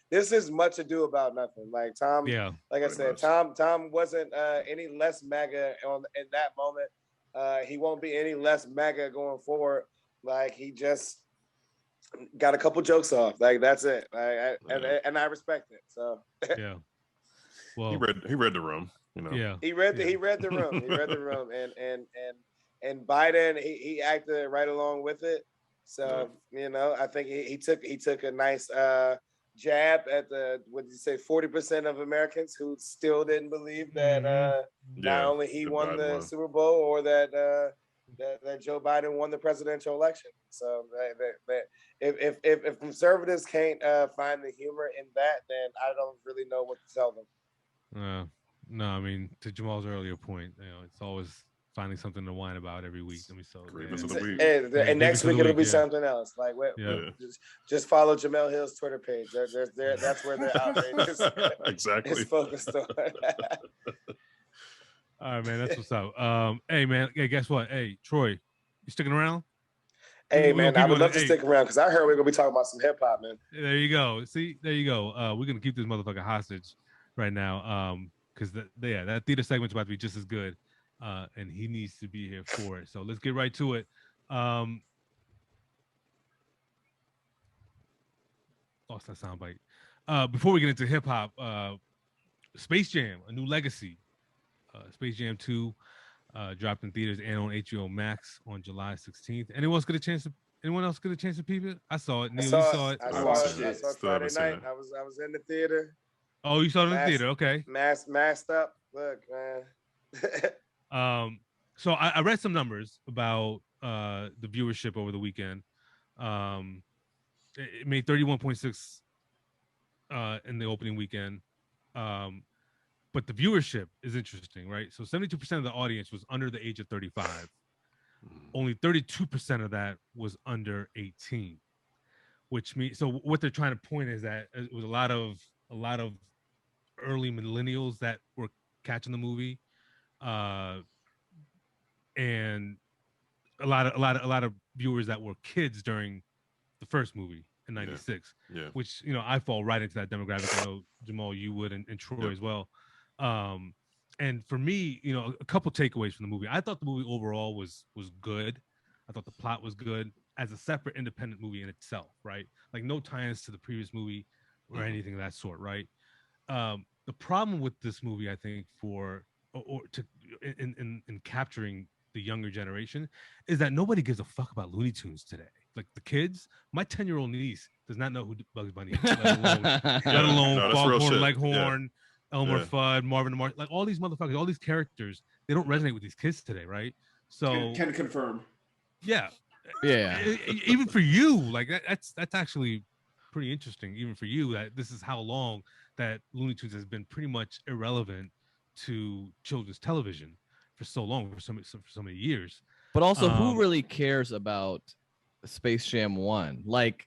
this is much ado about nothing. Like Tom, Yeah. like I Pretty said, much. Tom wasn't any less MAGA in that moment. He won't be any less MAGA going forward. Like he just got a couple jokes off. Like that's it. And I respect it. So Yeah. He Well, read the room, you know. yeah. he read the room. He read the room, and Biden he acted right along with it. So I think he took a nice jab at the, what did you say, 40% of Americans who still didn't believe that not Yeah, only he that won Biden the won. Super Bowl or that that Joe Biden won the presidential election. So that if conservatives can't find the humor in that, then I don't really know what to tell them. No, I mean, to Jamal's earlier point, it's always finding something to whine about every week. I mean, so Grievance of the week. And next Grievance of the week it'll be week, yeah. something else. Like Yeah. just follow Jamel Hill's Twitter page. That's where the outrage Exactly. is focused on. All right, man, that's what's up. Hey, man, hey, guess what? Hey, Troy, you sticking around? Hey We're gonna man, keep I you would on love the- to stick around because I heard we're gonna be talking about some hip hop, man. There you go. See, there you go. We're gonna keep this motherfucker hostage right now. Because that theater segment's about to be just as good. And he needs to be here for it. So let's get right to it. Lost that soundbite. Before we get into hip hop, Space Jam, A New Legacy. Space Jam 2 dropped in theaters and on HBO Max on July 16th. Anyone else get a chance to peep it? I saw it. Neil, you saw it. I haven't saw seen it. I it. saw it Still haven't Friday seen night. it. I was in the theater. Oh, you saw it in the Masked- theater. Okay. Masked up. Look, man. So I read some numbers about the viewership over the weekend. It made 31.6 in the opening weekend. But the viewership is interesting, right? So 72% of the audience was under the age of 35. Only 32% of that was under 18, which means, so what they're trying to point is that it was a lot of early millennials that were catching the movie, and a lot of viewers that were kids during the first movie in '96. Yeah. Which I fall right into that demographic. I know Jamal, you would, and Troy as well. And for me, a couple takeaways from the movie. I thought the movie overall was good. I thought the plot was good as a separate independent movie in itself, right? Like no tie-ins to the previous movie or anything of that sort, right? The problem with this movie, I think, in capturing the younger generation, is that nobody gives a fuck about Looney Tunes today. Like the kids, my 10-year-old niece does not know who Bugs Bunny is, let alone No, that's real Foghorn shit. Leghorn, Elmer Yeah. Fudd, Marvin the Martian, like all these motherfuckers, all these characters, they don't resonate with these kids today, right? So Can confirm. yeah, Yeah. even for you, like that's actually pretty interesting. Even for you, that this is how long that Looney Tunes has been pretty much irrelevant to children's television for so long, for so many years. But also, who really cares about Space Jam 1? Like,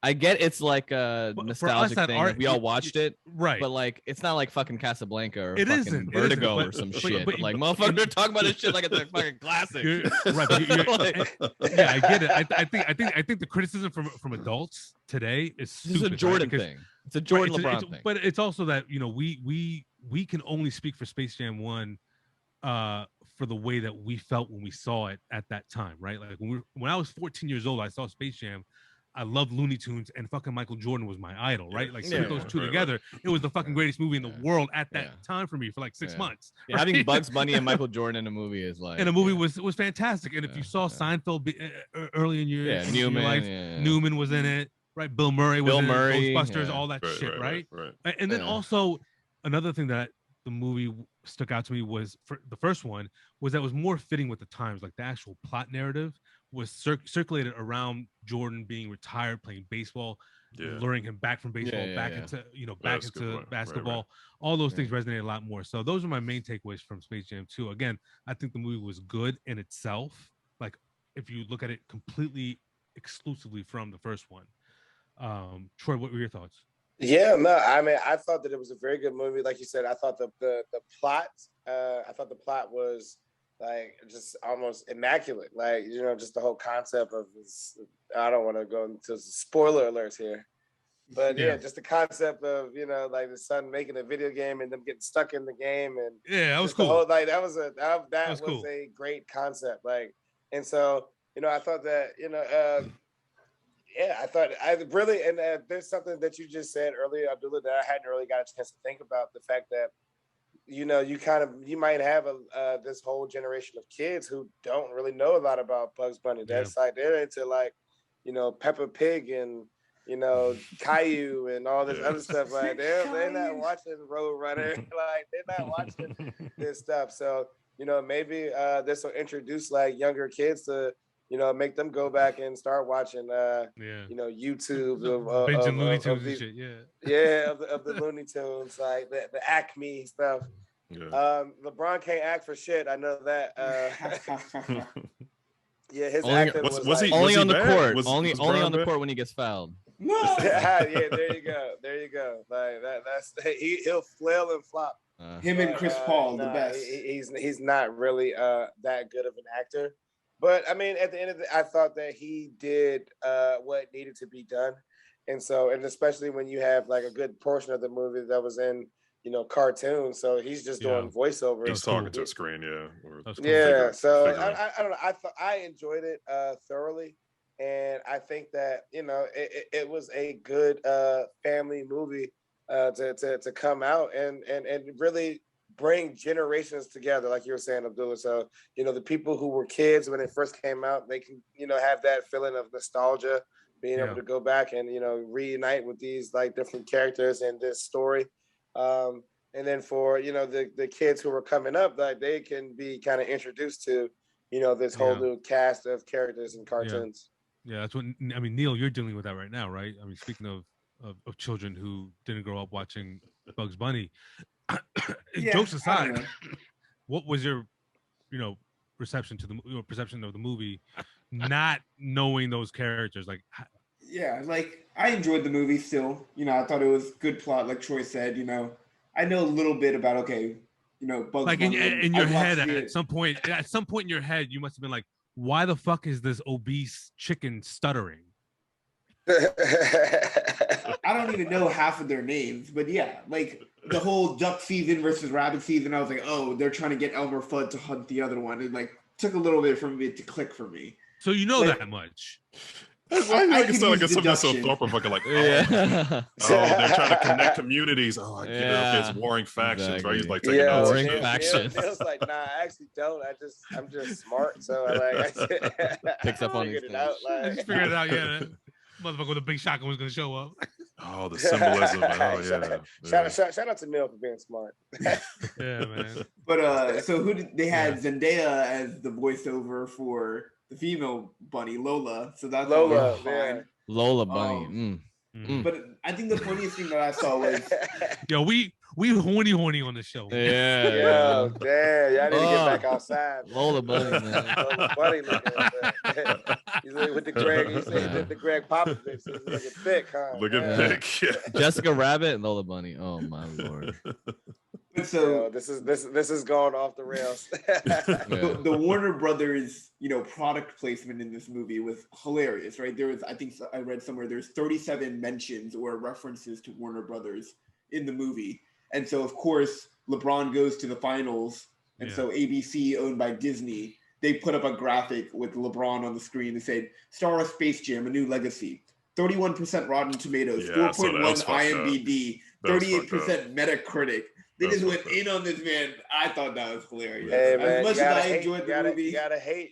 I get it's like a But for us nostalgic at thing. art- Like, we all watched it, right? but like it's not like fucking Casablanca or It fucking isn't, Vertigo or but- some but- shit. but- Like motherfuckers are talking about this shit like it's a fucking classic. Right, but Like- yeah, I get it. I think the criticism from adults today is This is stupid, a Jordan right? thing. It's a Jordan Right, LeBron thing. But it's also that we can only speak for Space Jam 1 for the way that we felt when we saw it at that time, right? Like when I was 14 years old, I saw Space Jam. I loved Looney Tunes, and fucking Michael Jordan was my idol, right? Like put those two together, it was the fucking greatest movie in the world at that time for me for like 6 months. Yeah, having Bugs Bunny and Michael Jordan in a movie is like, and the movie was fantastic. And if you saw Seinfeld early in your Newman, life, Newman was in it, right? Bill Murray was in it, Ghostbusters, all that shit, right? And then also another thing that the movie stuck out to me was for the first one was that it was more fitting with the times. Like the actual plot narrative was circulated around Jordan being retired, playing baseball, luring him back from baseball, into back into basketball. All those things resonated a lot more. So those are my main takeaways from Space Jam 2. Again, I think the movie was good in itself. Like if you look at it completely exclusively from the first one. Troy, what were your thoughts? Yeah, no, I mean, I thought that it was a very good movie. Like you said, I thought the plot, I thought the plot was like just almost immaculate. Like, just the whole concept of this. I don't want to go into spoiler alerts here, but yeah, just the concept of like the son making a video game and them getting stuck in the game, and that was cool. Like that was cool. A great concept. Like, and so I thought that I thought there's something that you just said earlier, Abdullah, that I hadn't really got a chance to think about. The fact that, you might have this whole generation of kids who don't really know a lot about Bugs Bunny. That's like, they're into like, Peppa Pig and, Caillou and all this other stuff. Like they're not watching Roadrunner. Like they're not watching this stuff. So, maybe this will introduce like younger kids to, make them go back and start watching, YouTube of Looney Tunes these, and shit, of the Looney Tunes, like the Acme stuff. LeBron can't act for shit. I know that. His acting was like, only on the court. Only on the court when he gets fouled. Yeah, there you go. Like that's he'll flail and flop. Him and Chris Paul, the best. He's not really that good of an actor. But I mean, at the end of I thought that he did what needed to be done, and especially when you have like a good portion of the movie that was in cartoons, so he's just doing voiceover. He's talking to a screen, So I don't know. I enjoyed it thoroughly, and I think that it was a good family movie to come out and really bring generations together, like you were saying, Abdullah. So, the people who were kids when it first came out, they can, have that feeling of nostalgia, being able to go back and, reunite with these like different characters in this story. And then for, the kids who were coming up, like they can be kind of introduced to, this whole new cast of characters and cartoons. Yeah, that's what, I mean, Neil, you're dealing with that right now, right? I mean, speaking of children who didn't grow up watching Bugs Bunny, jokes aside, what was your perception to the perception of the movie, not knowing those characters? Like, like I enjoyed the movie still. I thought it was good plot, like Troy said. I know a little bit about Bugs like Bunny. in your head at some point in your head, you must have been like, why the fuck is this obese chicken stuttering? I don't even know half of their names, but like the whole duck season versus rabbit season, I was like, oh, they're trying to get Elmer Fudd to hunt the other one. It like took a little bit for it to click for me. So that much. Why do you make it sound like it's something so thought-provoking? Like, they're trying to connect communities. Oh, I get it. Okay, it's warring factions, right? He's like taking notes. Warring factions. Feels like, nah, I actually don't. I'm just smart, so I picks up on it out. Like, I just figured it out. Yeah, motherfucker with a big shotgun was gonna show up. Oh, the symbolism. Shout out to Neil for being smart. Yeah, man. But so they had Zendaya as the voiceover for the female bunny, Lola. So that's Lola, fine. Lola Bunny. But I think the funniest thing that I saw was we we horny on the show. Yeah. Yo, damn, y'all need to get back outside. Man. Lola Bunny, man. Lola Bunny looking. He's with the Greg. He said the Greg Popovich. He's looking thick, huh? Looking man. thick. Jessica Rabbit and Lola Bunny. Oh my lord. So this is going off the rails. the Warner Brothers, product placement in this movie was hilarious, right? There was, I think I read somewhere, there's 37 mentions or references to Warner Brothers in the movie. And so, of course, LeBron goes to the finals. And so ABC, owned by Disney, they put up a graphic with LeBron on the screen and said, star of Space Jam, a new legacy. 31% Rotten Tomatoes, 4.1 IMDb, 38% Metacritic. They just went in on this man. I thought that was hilarious. Hey, man, as much as I enjoyed the movie, you gotta hate.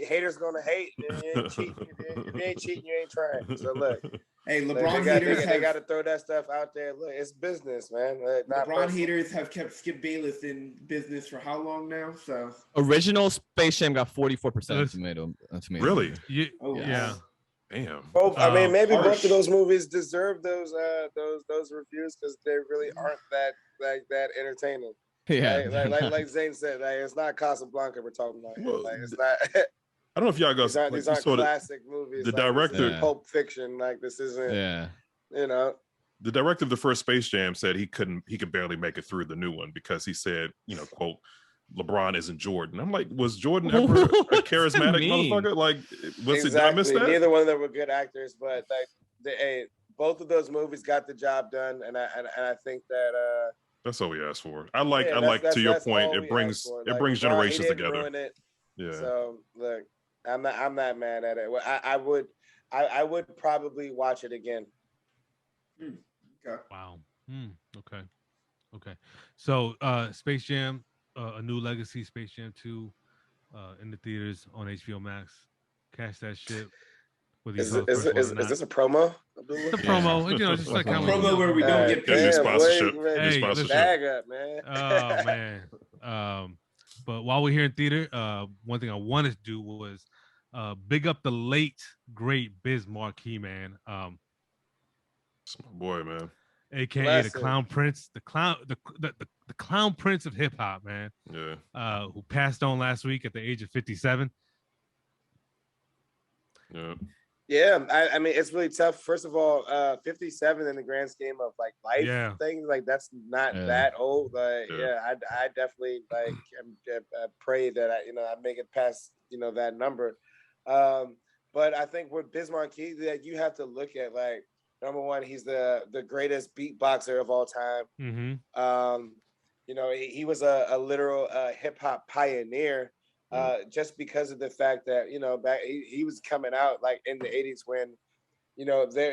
Haters gonna hate. If you ain't cheating, if you ain't cheating, you ain't trying. So look, hey, LeBron haters they got to throw that stuff out there. Look, it's business, man. LeBron haters have kept Skip Bayless in business for how long now? So original Space Jam got 44% tomato. Really? Yeah. Damn. Both, I mean, maybe both of those movies deserve those reviews because they really aren't that entertaining. Yeah. Like Zain said, it's not Casablanca we're talking about. Well, it's not. I don't know if y'all got these aren't classic movies. The director, Pulp Fiction, like this isn't. Yeah. The director of the first Space Jam said he could barely make it through the new one because he said, quote, LeBron isn't Jordan. I'm like, was Jordan ever a charismatic motherfucker? Like, did I miss that? Neither one of them were good actors, but both of those movies got the job done, and I think that that's all we asked for. I like to your point, it brings generations together. Yeah. So look, I'm not mad at it. I would probably watch it again. Okay. Wow. Okay. So Space Jam, a new legacy, Space Jam 2, in the theaters on HBO Max. Catch that shit. Is this a promo? It's a promo. Just like how promo where we don't get paid. Sponsorship. Hey, bag up, man. Oh man. But while we're here in theater, one thing I wanted to do was big up the late great Biz Markie, man. It's my boy, man. AKA the Clown Prince, the Clown Prince of hip hop, man. Yeah. Who passed on last week at the age of 57. Yeah. Yeah, I mean it's really tough. First of all, 57 in the grand scheme of like life things, like that's not that old. Like, I definitely like pray that I make it past that number. But I think with Biz Markie, that you have to look at like number one, he's the greatest beatboxer of all time. Mm-hmm. He was a literal hip hop pioneer. Just because of the fact that back he was coming out like in the 80s when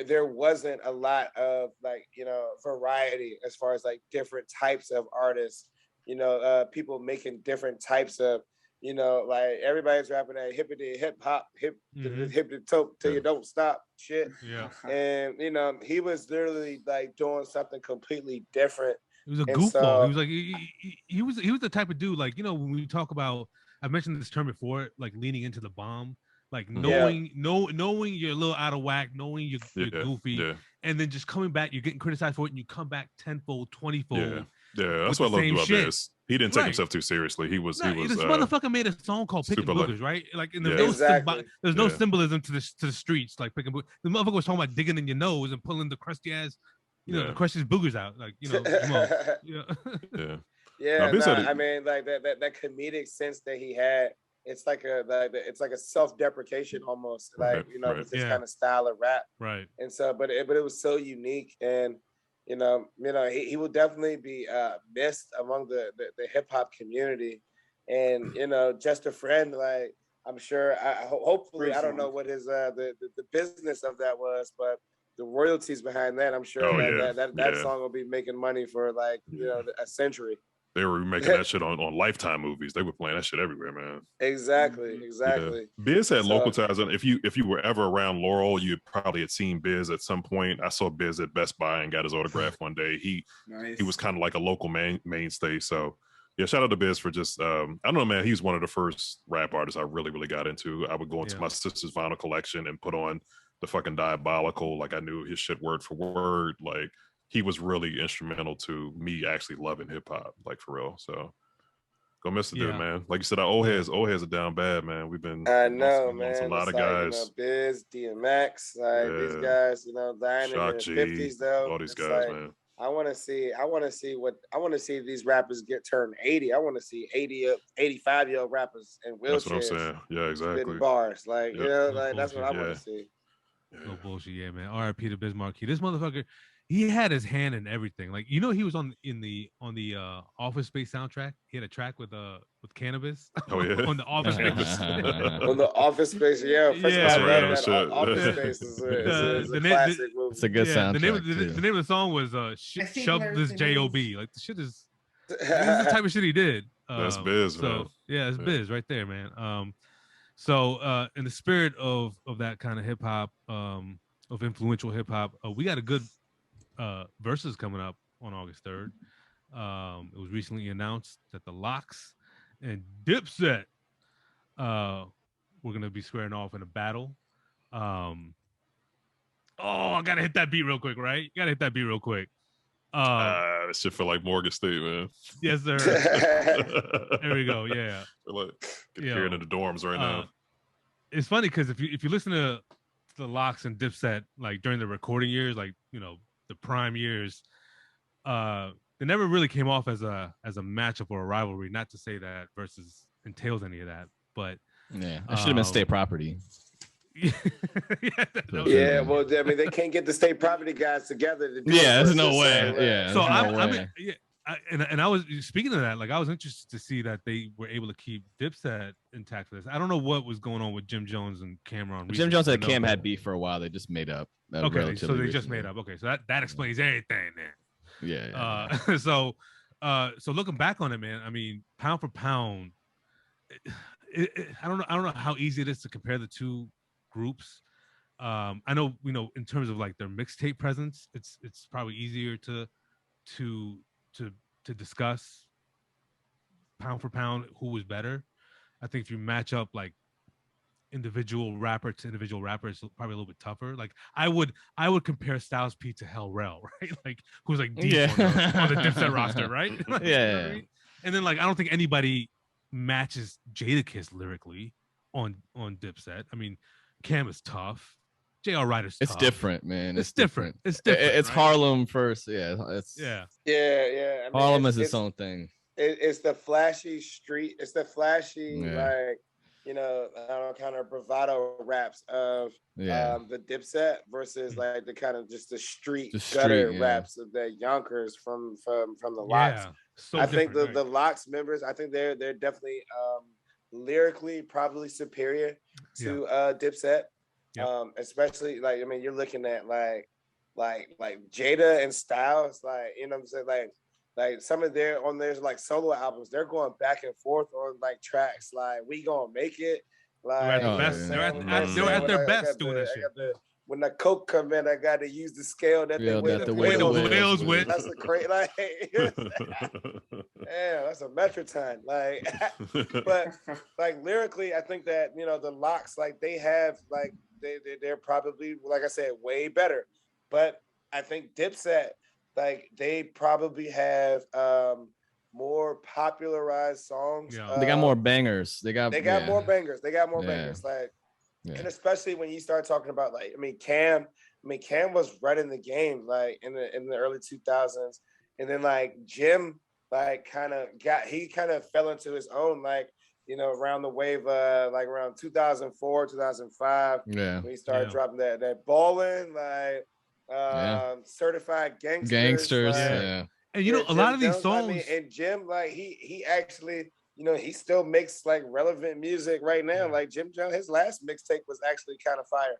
there wasn't a lot of like variety as far as like different types of artists, people making different types of like everybody's rapping that hippity hip hop hippity tope till you don't stop shit. And he was literally like doing something completely different. He was a goofball. He was like he was the type of dude like when we talk about, I mentioned this term before, like leaning into the bomb, like knowing you're a little out of whack, knowing you're goofy, and then just coming back, you're getting criticized for it, and you come back tenfold, 20-fold. Yeah, that's what I love about this. He didn't take himself too seriously. He was. This motherfucker made a song called "Picking Boogers," right? Like, and there's no symbolism to the streets, like picking boogers. The motherfucker was talking about digging in your nose and pulling the crusty ass, the crusty boogers out, like come on. Yeah, I mean, like that comedic sense that he had, it's like a self-deprecation almost, like with this kind of style of rap, right? And so, but it was so unique, and he will definitely be missed among the hip hop community, and just a friend. Like I'm sure, hopefully, I don't know what his the business of that was, but the royalties behind that, I'm sure that song will be making money for like a century. They were making that shit on Lifetime movies. They were playing that shit everywhere, man. Exactly. Yeah. Biz had local ties, and if you were ever around Laurel, you probably had seen Biz at some point. I saw Biz at Best Buy and got his autograph one day. He was kind of like a local mainstay. So yeah, shout out to Biz for just I don't know, man. He's one of the first rap artists I really got into. I would go into my sister's vinyl collection and put on the fucking Diabolical, like I knew his shit word for word. Like he was really instrumental to me actually loving hip hop, like for real. So go miss the dude, man. Like you said, our old heads are down bad, man. We've been I know, lost man. a lot It's of like, guys. Biz, DMX, like these guys, dying in Shock their G, 50s though. all these It's guys, like, man. I want to see these rappers get turned 80. I want to see 85-year-old rappers in wheelchairs. That's what I'm saying. Yeah, exactly. Spitting bars, like No that's what I bullshit. want to see. No bullshit, yeah, man. R.I.P. to Biz Markie. This motherfucker, he had his hand in everything. Like, he was on the Office Space soundtrack. He had a track with Cannabis. Oh yeah, on the Office Space. On the Office Space, yeah. First Yeah. of all, I love That's that. random Office shit. Space is a classic movie. It's a good soundtrack. The name of the song was "Shove This J.O.B." Like, the shit is. This is the type of shit he did. That's Biz, man. Yeah, it's Biz right there, man. So in the spirit of that kind of hip hop, of influential hip hop, we got a good Verzuz coming up on August 3rd. It was recently announced that the Locks and Dipset we're gonna be squaring off in a battle. I gotta hit that beat real quick, right? You gotta hit that beat real quick. That shit feel like Morgan State, man. Yes, sir. There we go. Yeah. Feel like hearing in the dorms right now. It's funny because if you listen to the Locks and Dipset, like during the recording years, like the prime years, they never really came off as a matchup or a rivalry. Not to say that Verzuz entails any of that, but yeah, it should have been state property. Well, I mean, they can't get the state property guys together to do there's no way. Yeah. So I was speaking of that, like I was interested to see that they were able to keep Dipset intact for this. I don't know what was going on with Jim Jones and Cameron. Jim Jones and Cam had beef for a while. They just made up. Okay, so they just made up. Okay, so that explains everything then. Yeah. So looking back on it, man, I mean, pound for pound, I don't know how easy it is to compare the two groups. I know, in terms of like their mixtape presence, it's probably easier to discuss pound for pound who was better. I think if you match up like individual rapper to individual rapper, it's probably a little bit tougher. Like I would compare Styles P to Hell Rell, right? Like who's like deep on the Dipset roster, right? Like, yeah. You know what I mean? And then like I don't think anybody matches Jadakiss lyrically on Dipset. I mean, Cam is tough. J.R. Ryder's tough. It's different, man. It's different. It's different. It's right? Harlem first. Yeah. Yeah. I mean, Harlem is its own thing. It's the flashy street. It's the flashy, like, kind of bravado raps of the Dipset versus like the kind of just the street gutter raps of the Yonkers from the Locks. So I think the Locks members, I think they're definitely lyrically probably superior to Dipset. Especially like, I mean, you're looking at like Jada and Styles, like, you know what I'm saying, like some of their like solo albums, they're going back and forth on like tracks like We Gonna Make It, like they're at their best doing that shit. When the coke come in, I got to use the scale that they weigh the whales with. That's a great, like, yeah, that's a metroton. Like, but like lyrically, I think that the Locks, like they have like they're probably, like I said, way better. But I think Dipset, like they probably have more popularized songs. They got more bangers. They got more bangers. They got more bangers. Like. Yeah. And especially when you start talking about like, Cam was right in the game, like in the early 2000s. And then like Jim, like kind of fell into his own, like, around the wave, like around 2004, 2005. Yeah. When he started dropping that Ballin', like Certified Gangsters. Like, and a lot of these songs. I mean, and Jim, like he actually, he still makes like relevant music right now. Like Jim Jones, his last mixtape was actually kind of fire.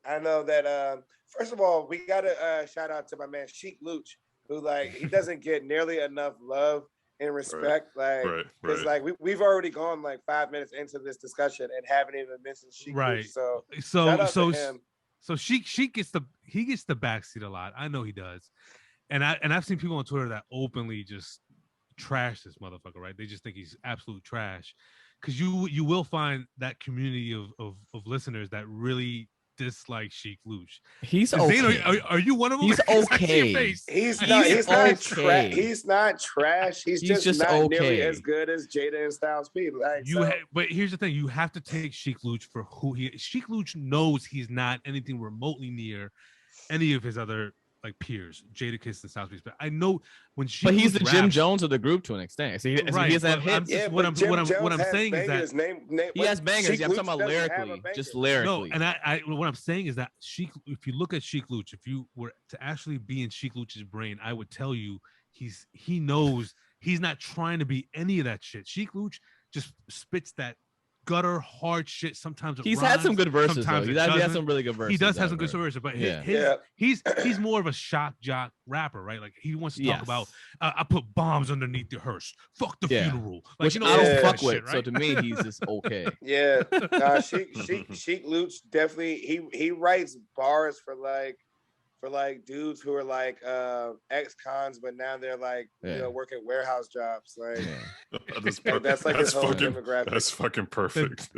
I know that first of all, we gotta shout out to my man Sheik Luch, who like he doesn't get nearly enough love and respect. Like because like we've already gone like 5 minutes into this discussion and haven't even mentioned Sheik Luch. So Sheik gets the backseat a lot. I know he does. And I've seen people on Twitter that openly just trash this motherfucker, right? They just think he's absolute trash. Because you will find that community of listeners that really dislike Sheik Luch. He's Zayn, okay. are you one of them? He's I see your okay. face. He's He's not okay. he's not trash. He's just not nearly as good as Jada and Styles P. Like, But here's the thing: you have to take Sheik Luch for who he is. Sheik Luch knows he's not anything remotely near any of his other like peers, Jadakiss and Styles P. But I know when Sheik But he's Luch the Jim raps, Jones of the group to an extent. So he doesn't have hits. What I'm saying is that he has bangers. Yeah, I'm talking about lyrically, just lyrically. No, and I what I'm saying is that Sheik, if you look at Sheik Luch, if you were to actually be in Sheik Luch's brain, I would tell you he knows he's not trying to be any of that shit. Sheik Luch just spits that gutter hard shit. Sometimes He's rhymes, had some good verses. Sometimes He has some really good verses. He does have some good verses, but he's more of a shock jock rapper, right? Like he wants to talk about I put bombs underneath the hearse. Fuck the funeral, like, which I don't fuck with. Shit, right? So to me, he's just okay. Yeah, Sheik Luch definitely he writes bars for dudes who are like ex-cons, but now they're like working warehouse jobs. Like that's like his whole demographic. That's fucking perfect.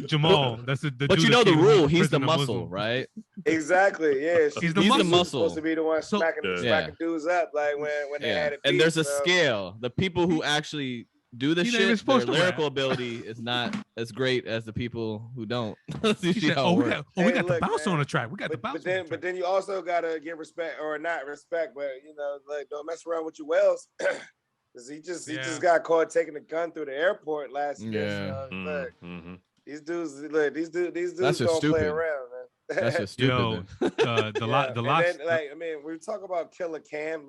Jamal, that's the but you know the rule. He's the muscle, right? Exactly. Yeah, he's the muscle. Supposed to be the one smacking dudes up, like when they had it. And there's a scale. The people who actually do the shit, their lyrical ability is not as great as the people who don't. We got the bounce on the track. We got the bounce. But then you also gotta give respect, or not respect, but like don't mess around with your Wells. Cause he just got caught taking a gun through the airport last year. So, these dudes don't play around, man. That's just stupid. We talk about Killer Cam,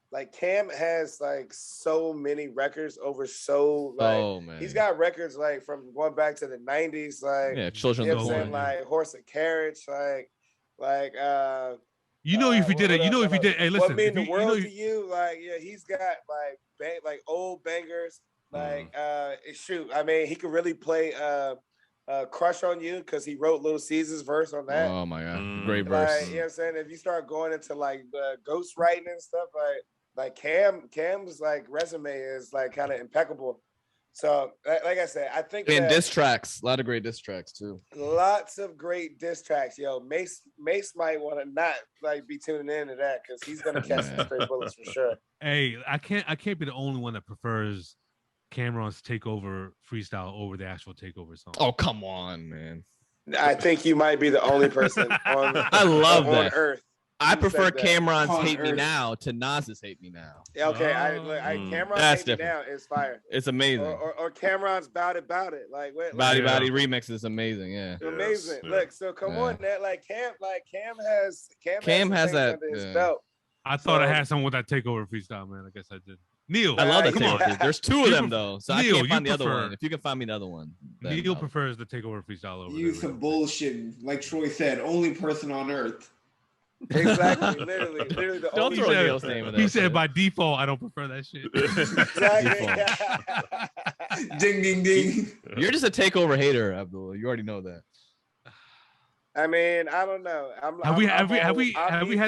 like Cam has like so many records over he's got records like from going back to the 90s, like Children of the like Horse and Carriage, if you did it, hey, listen, what mean the world to you, he's got like old bangers, shoot, I mean he could really play Crush on You because he wrote Little Caesar's verse on that. Oh my god, great verse. You know what I'm saying? If you start going into like ghost writing and stuff, like Cam's like resume is like kind of impeccable. So like I said, I think diss tracks, a lot of great diss tracks too. Lots of great diss tracks. Yo, Mace might want to not like be tuning into that because he's gonna catch some straight bullets for sure. Hey, I can't be the only one that prefers Cameron's Takeover freestyle over the actual Takeover song. Oh come on, man! I think you might be the only person on I love on that. Earth. I prefer Cameron's Hate Me Now to Nas's Hate Me Now. Yeah, okay. Cameron's Hate Me Now is fire. It's amazing. Or Cameron's Bout It. Like what? Body remix is amazing. Yeah. Amazing. Yes, Look, so come on, that Cam has that under his belt. I thought I had someone with that Takeover freestyle, man. I guess I did. Neil, I love that Takeover. There's two of them though, so Neil, I can't find the other one. If you can find me the other one, Neil prefers the Takeover freestyle over. You some bullshit, like Troy said. Only person on earth. Exactly, literally the don't only throw Neil's name in there. He said by default, I don't prefer that shit. Ding ding ding. You're just a Takeover hater, Abdul. You already know that. I mean, I don't know. Have we had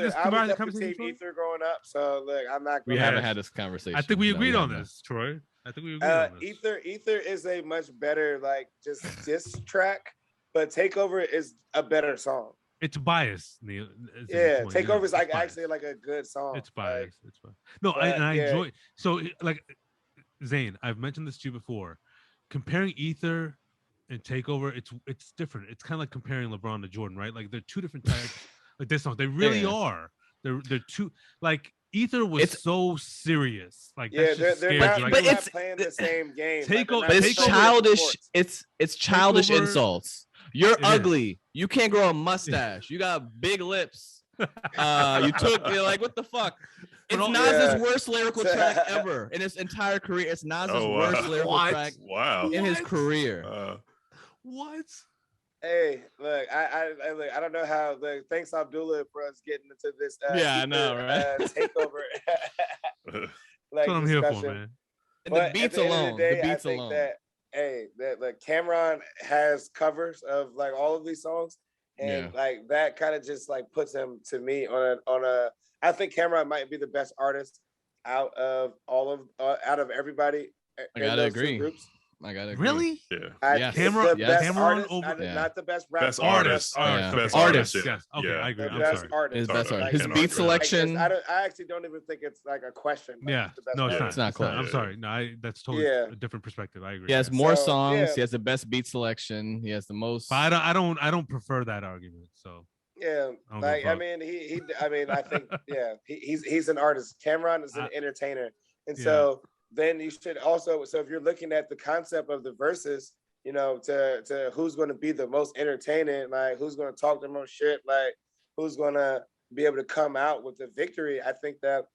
this conversation? Ether growing up, so look, I'm not. We haven't had this conversation. I think we agreed on this, Troy. I think we agreed on this. Ether is a much better like just diss track, but Takeover is a better song. It's biased, Neil. Takeover is like actually like a good song. It's biased. It's biased. No, I enjoy. So like Zain, I've mentioned this to you before. Comparing Ether and Takeover, it's different. It's kind of like comparing LeBron to Jordan, right? Like they're two different types. Like this song, they really are. They're two. Like Ether was so serious. Like they're not, like, but it's playing the same game. But it's childish. It's childish insults. You're ugly. You can't grow a mustache. You got big lips. You're like, what the fuck? It's Nas's worst lyrical track ever in his entire career. It's Nas's worst lyrical track in his career. What? Hey, look, I don't know how. Look, thanks Abdullah for us getting into this. I know, right? Takeover. That's what I'm here for, man. And the beats alone. That Cameron has covers of like all of these songs, and like that kind of just like puts him to me on a. I think Cameron might be the best artist out of everybody. I gotta agree. Groups. I gotta agree. Really? Yeah. Yes. Cameron- the yes. best Cameron artist, over- Yeah. not the best rapper. Best artist. Yeah. Best Artist. artist. Yes. Okay, Yeah. I agree. The I'm best sorry. artist. His Sorry, best I artist. Like, His can't beat argue that. selection. I actually don't even think it's like a question. Like, Yeah. he's the best No, it's artist. not. It's not close. I'm sorry. No, that's totally Yeah. a different perspective. I agree. He has more So, songs. yeah. He has the best beat selection. He has the most. But I don't prefer that argument. So Yeah, I don't like give a I fuck. mean, I mean, I think he's an artist. Cameron is an entertainer, and Yeah. so then you should also. So if you're looking at the concept of the verses, you know, to who's going to be the most entertaining, like who's going to talk the most shit, like who's going to be able to come out with the victory. I think that,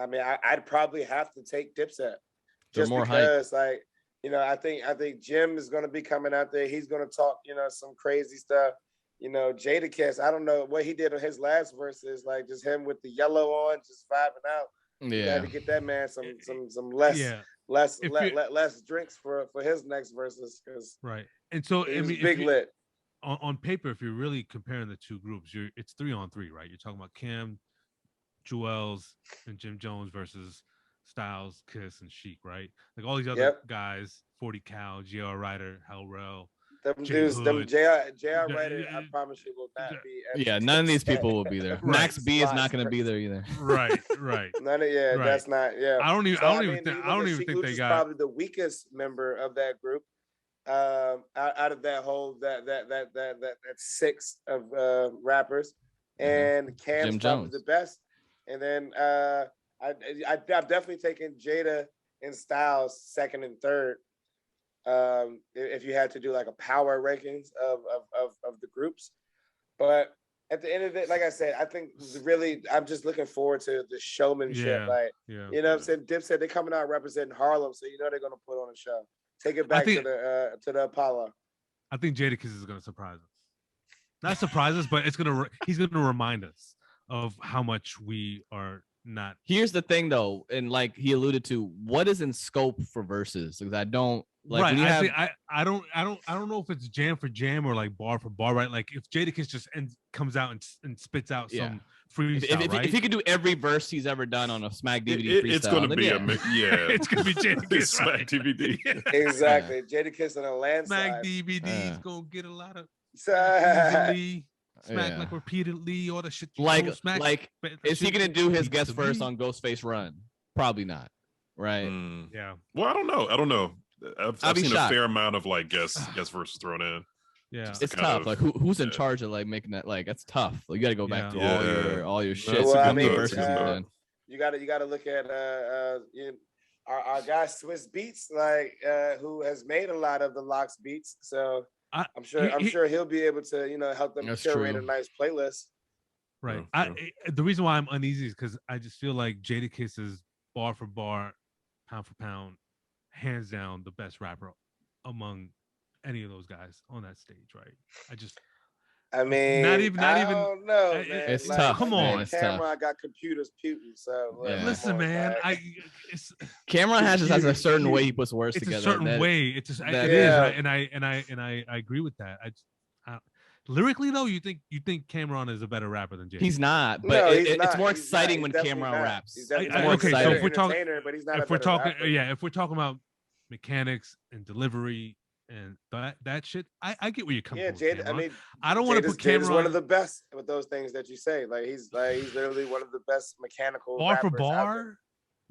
I mean, I'd probably have to take Dipset, just more hype. because, like, you know, I think Jim is going to be coming out there. He's going to talk, you know, some crazy stuff. You know, Jadakiss, I don't know what he did on his last verses, like just him with the yellow on, just vibing out. You Yeah. had to get that man some less Yeah. less If less drinks for his next verses, because Right. And so I it was mean, big lit. on paper, if you're really comparing the two groups, it's 3-on-3, right? You're talking about Cam, Jewels, and Jim Jones versus Styles, Kiss, and Sheik, right? Like all these other Yep. guys, 40 Cal, J.R. Ryder, Hell Rel. Them Jay dudes, them Hood. JR Yeah, Ryder, I yeah, promise you will not be. at Yeah. the None of these Dipset. people will be there. Right. Max B is not Slots going to be crazy. there either. Right, right. None of yeah, Right. that's not yeah. I don't even So, I don't mean, even think you I don't look at even Sheik think Luch they is got probably the weakest member of that group. Out of that whole that six of rappers, and Cam's Jim probably Jones. the best. And then I've definitely taken Jada and Styles second and third. If you had to do like a power rankings of the groups, but at the end of it, like I said, I think really I'm just looking forward to the showmanship. Yeah, Like, yeah. you know what I'm saying? Dipset, they're coming out representing Harlem, so you know they're gonna put on a show. Take it back think- to the Apollo. I think Jadakiss is going to surprise us. Not surprise us, but he's going to remind us of how much we are not. Here's the thing, though, and like he alluded to, what is in scope for verses? Because I don't like. Right. When you have, I don't know if it's jam for jam or like bar for bar. Right. Like if Jadakiss just comes out and spits out Yeah. some freestyle, right? if he could do every verse he's ever done on a Smack DVD freestyle, It's going to then be yeah. it's gonna be Jadakiss. Smack Right? DVD. Exactly. Jadakiss and a landslide. Smack DVD's gonna get a lot of So- easily, smack Yeah. like repeatedly, all the shit. like smack, is he gonna do his guest verse verse on Ghostface Run? Probably not, right? Mm. Yeah. Well, I don't know. I'll I've be seen shocked. a fair amount of like guest verses thrown in. Yeah. Just It's kind tough. of- Like who's in yeah. charge of like making that? Like that's tough. Like, you got to go back to Yeah. all your No, shit. it's Well, How I many mean, verses he's done? you gotta look at our guy Swiss Beats, like who has made a lot of the Locks beats. So I'm sure he'll be able to, you know, help them That's curate true. a nice playlist. Right. Yeah, The reason why I'm uneasy is because I just feel like Jadakiss is bar for bar, pound for pound, hands down the best rapper among any of those guys on that stage. Right. I mean, Not even- I don't know, it- man. it's Like, tough, Come man, on. it's Camera, tough. I got computers puting. So like, Yeah. Listen, man. like, Cameron has a certain way he puts words It's together. a certain that- way. It's just that- it is, Yeah. right? and I agree with that. Lyrically though, you think Cameron is a better rapper than Jay? He's not, but no, he's it's not. more He's exciting not. when He's definitely Cameron not. raps. He's definitely It's not more a okay, so better if we're talking- entertainer, but he's not a if we're better talking, rapper. yeah, if we're talking about mechanics and delivery and that shit, I get where you're coming Yeah, from. Jada. I Cameron. mean, I don't want to put Jada's one Cameron of the best with those things that you say. Like he's literally one of the best mechanical bar for rappers out there.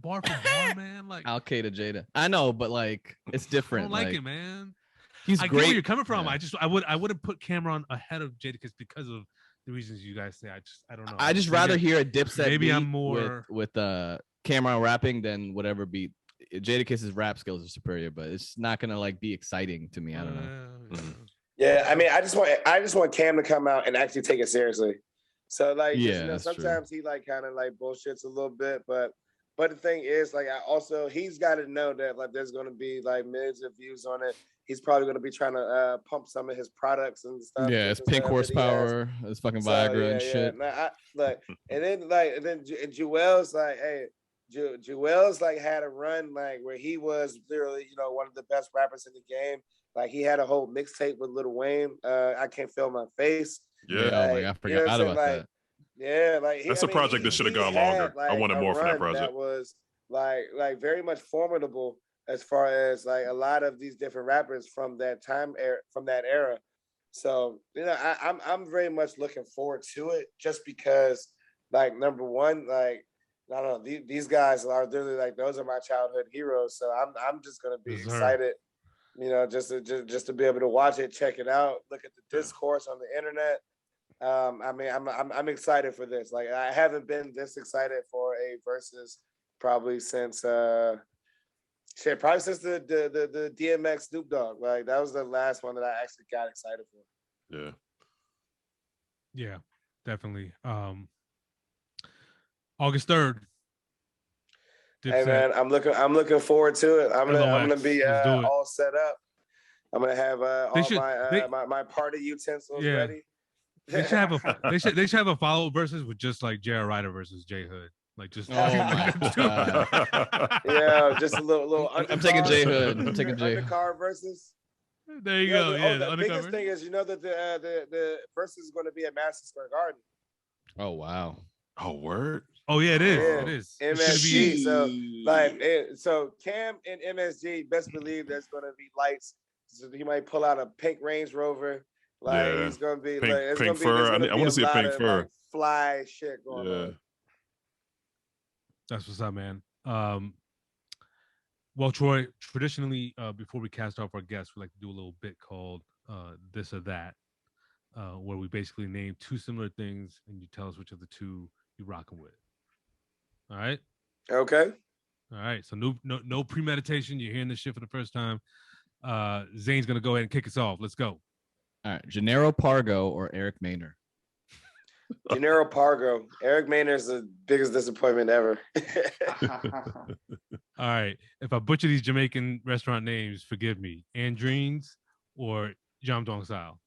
bar for bar, man. Like Al Qaeda Jada. I know, but like it's I different. don't like it, man. He's I great. get where you're coming from. Yeah. I wouldn't put Cameron ahead of Jadakiss because of the reasons you guys say. I don't know. I just Maybe rather I'm- hear a Dipset maybe beat I'm more- with Cameron rapping than whatever beat. Jadakiss's rap skills are superior, but it's not gonna like be exciting to me. I don't know. Yeah, I mean, I just want Cam to come out and actually take it seriously. So like, Yeah, just, you know, that's true. sometimes he like kind of like bullshits a little bit, but the thing is, like, he's got to know that like there's gonna be like millions of views on it. He's probably gonna be trying to pump some of his products and stuff. Yeah, it's and pink stuff that he has. horsepower. It's fucking So, Viagra yeah, and yeah. shit. Nah, and then Jewel's like, hey, Jewel's like had a run like where he was literally, you know, one of the best rappers in the game. Like he had a whole mixtape with Lil Wayne. I Can't Feel My Face. Yeah. Oh my Like, god, I you know forgot what I'm about saying? that. Yeah, like That's a project that should have gone longer. I wanted a more from that run project. That was like very much formidable. as far as like a lot of these different rappers from that era. So I'm very much looking forward to it, just because like number one, like I don't know, these guys are literally like those are my childhood heroes. So I'm just gonna be excited, just to be able to watch it, check it out, look at the discourse on the internet. I'm excited for this. Like I haven't been this excited for a Verzuz probably since the DMX Snoop Dogg. Like that was the last one that I actually got excited for. Yeah, definitely. August 3rd. Hey man, I'm looking forward to it. I'm gonna be all set up. I'm gonna have my party utensils ready. They should have a follow Verzuz with just like J.R. Ryder versus J Hood. Like just my God. Yeah, just a little I'm taking J Hood. I'm taking J Hood. Undercard versus. There you go. The biggest thing is that the Verzuz is going to be at Madison Square Garden. Oh wow. Oh word. Oh yeah, it is. Yeah. It is. MSG. So Cam and MSG, best believe there's going to be lights. So he might pull out a pink Range Rover. Like he's going to be pink, like it's pink gonna fur. Be, I want to see a pink fur. Like, fly shit going on. That's what's up, man. Well, Troy, traditionally, before we cast off our guests, we like to do a little bit called This or That, where we basically name two similar things and you tell us which of the two you're rocking with. All right? Okay. All right. So no premeditation. You're hearing this shit for the first time. Zane's going to go ahead and kick us off. Let's go. All right. Gennaro Pargo or Eric Maynor? Gennaro Pargo. Eric Maynor is the biggest disappointment ever. All right. If I butcher these Jamaican restaurant names, forgive me. Andrines or Jam Dong Style?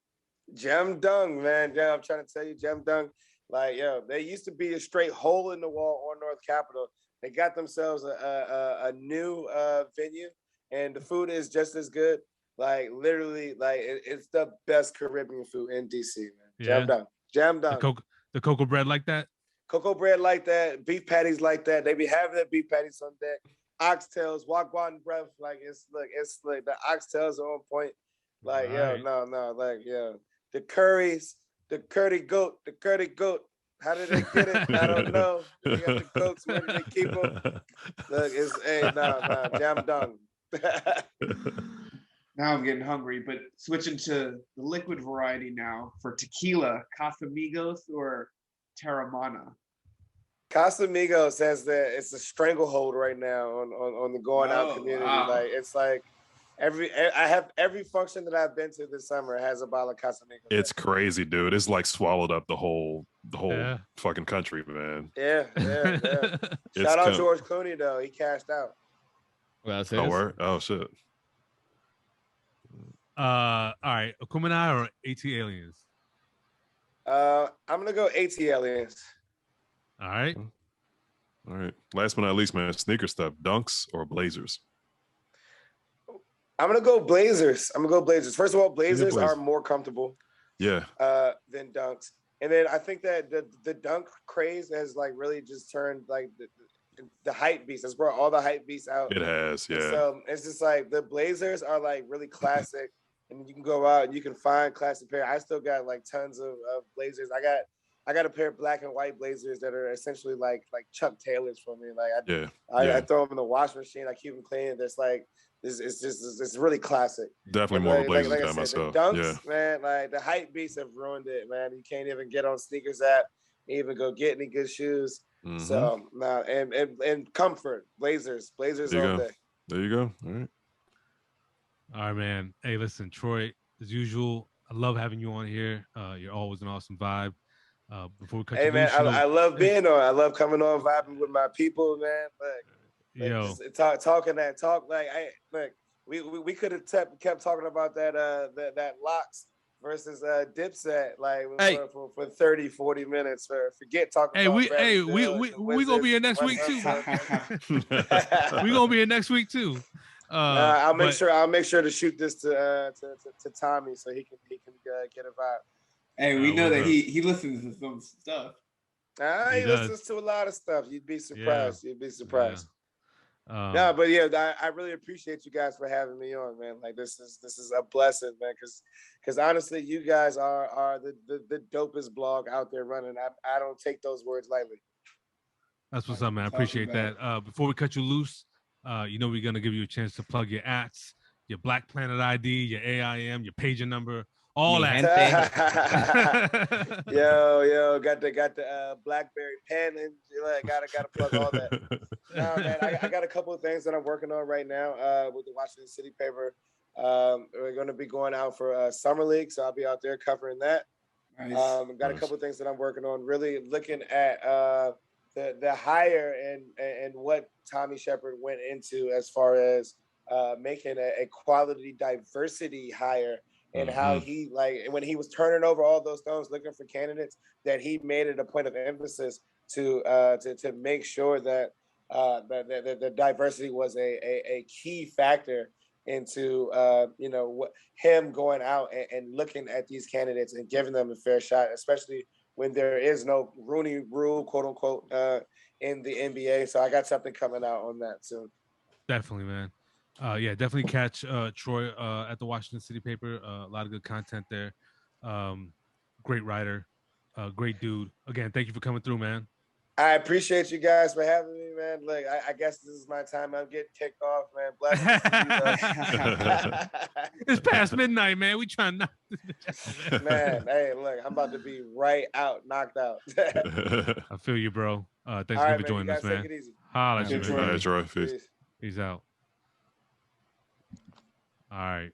Jam Dung, man. Yeah, I'm trying to tell you, Jam Dung. Like, they used to be a straight hole in the wall on North Capitol. They got themselves a new venue, and the food is just as good. Like, literally, like it's the best Caribbean food in DC, man. Yeah. Jam Dung. The cocoa bread like that? Cocoa bread like that. Beef patties like that. They be having their beef patties on deck. Oxtails, wagwan breath. Like, it's like the oxtails are on point. Like, right. The curries, the curdy goat. How did they get it? I don't know. They got the goats. Where did they keep them? Look, Jam Dung. Now I'm getting hungry, but switching to the liquid variety now for tequila, Casamigos or Terramana? Casamigos says that it's a stranglehold right now on the going out community. Wow. Like it's like every function that I've been to this summer has a bottle of Casamigos. It's crazy, dude. It's like swallowed up the whole fucking country, man. Yeah. Shout out George Clooney though. He cashed out. Well, that's Oh shit. All right, Akumanai or AT Aliens? I'm gonna go AT Aliens. All right. Last but not least, man, sneaker stuff. Dunks or Blazers? I'm gonna go Blazers. First of all, Blazers are more comfortable. Yeah. Than Dunks, and then I think that the Dunk craze has like really just turned like the hype beast. Has brought all the hype beasts out. It has, yeah. And so it's just like the Blazers are like really classic. And you can go out and you can find classic pair. I still got like tons of Blazers. I got a pair of black and white Blazers that are essentially like Chuck Taylors for me. Like I throw them in the washing machine. I keep them clean. There's like it's really classic. Definitely more of a Blazers guy myself. The Dunks, man, like the hype beasts have ruined it, man. You can't even get on sneakers app, even go get any good shoes. Mm-hmm. So now and comfort, Blazers all day. There you go. All right. All right, man. Hey, listen, Troy, as usual, I love having you on here. You're always an awesome vibe. Before we cut hey, man, I love being on. I love coming on, vibing with my people, man. Talking that talk. Like, we could have kept talking about that Locks versus Dipset, like for 30, 40 minutes. Forget talking. We gonna be here next week too. We gonna be here next week too. I'll make sure to shoot this to Tommy so he can get a vibe. Hey, we know that he listens to some stuff. He listens to a lot of stuff. You'd be surprised. No, but yeah, I really appreciate you guys for having me on, man. Like this is a blessing, man. Because honestly, you guys are the dopest blog out there running. I don't take those words lightly. That's what's up, man. I appreciate that. Before we cut you loose, you know we're gonna give you a chance to plug your ats, your Black Planet ID, your AIM, your pager number, all that. yo, got the BlackBerry pen, and gotta plug all that. No, man, I got a couple of things that I'm working on right now with the Washington City paper. We're going to be going out for Summer League, so I'll be out there covering that. Nice. Got a couple of things that I'm working on, really looking at the hire and what Tommy Shepard went into as far as making a quality diversity hire, and how he, like, when he was turning over all those stones looking for candidates, that he made it a point of emphasis to make sure that the diversity was a key factor into him going out and looking at these candidates and giving them a fair shot, especially when there is no Rooney Rule, quote unquote, in the NBA. So I got something coming out on that soon. Definitely, man. Yeah, definitely catch Troy at the Washington City paper. A lot of good content there. Great writer, great dude. Again, thank you for coming through, man. I appreciate you guys for having me, man. Look, I guess this is my time. I'm getting kicked off, man. Blessings to you, it's past midnight, man. We trying not. Man, hey, look, I'm about to be knocked out. I feel you, bro. Thanks All right, for joining us, man. Take it easy. Holla at you, All man. right, Troy. Peace. Peace out. All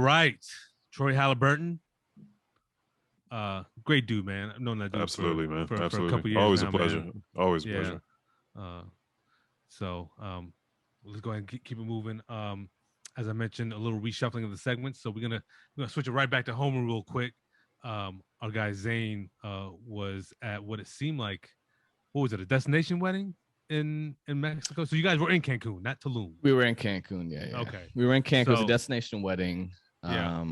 right. Troy Haliburton. Great dude, man. I've known that dude Absolutely, for man. a Absolutely. couple years Always now, a pleasure. man. Always a pleasure. So let's go ahead and keep it moving. As I mentioned, a little reshuffling of the segments. So we're gonna switch it right back to Homeroom real quick. Our guy Zain was at what it seemed like, what was it, a destination wedding in Mexico? So you guys were in Cancun, not Tulum. We were in Cancun, yeah. Okay. We were in Cancun. It was a So- destination wedding. Yeah.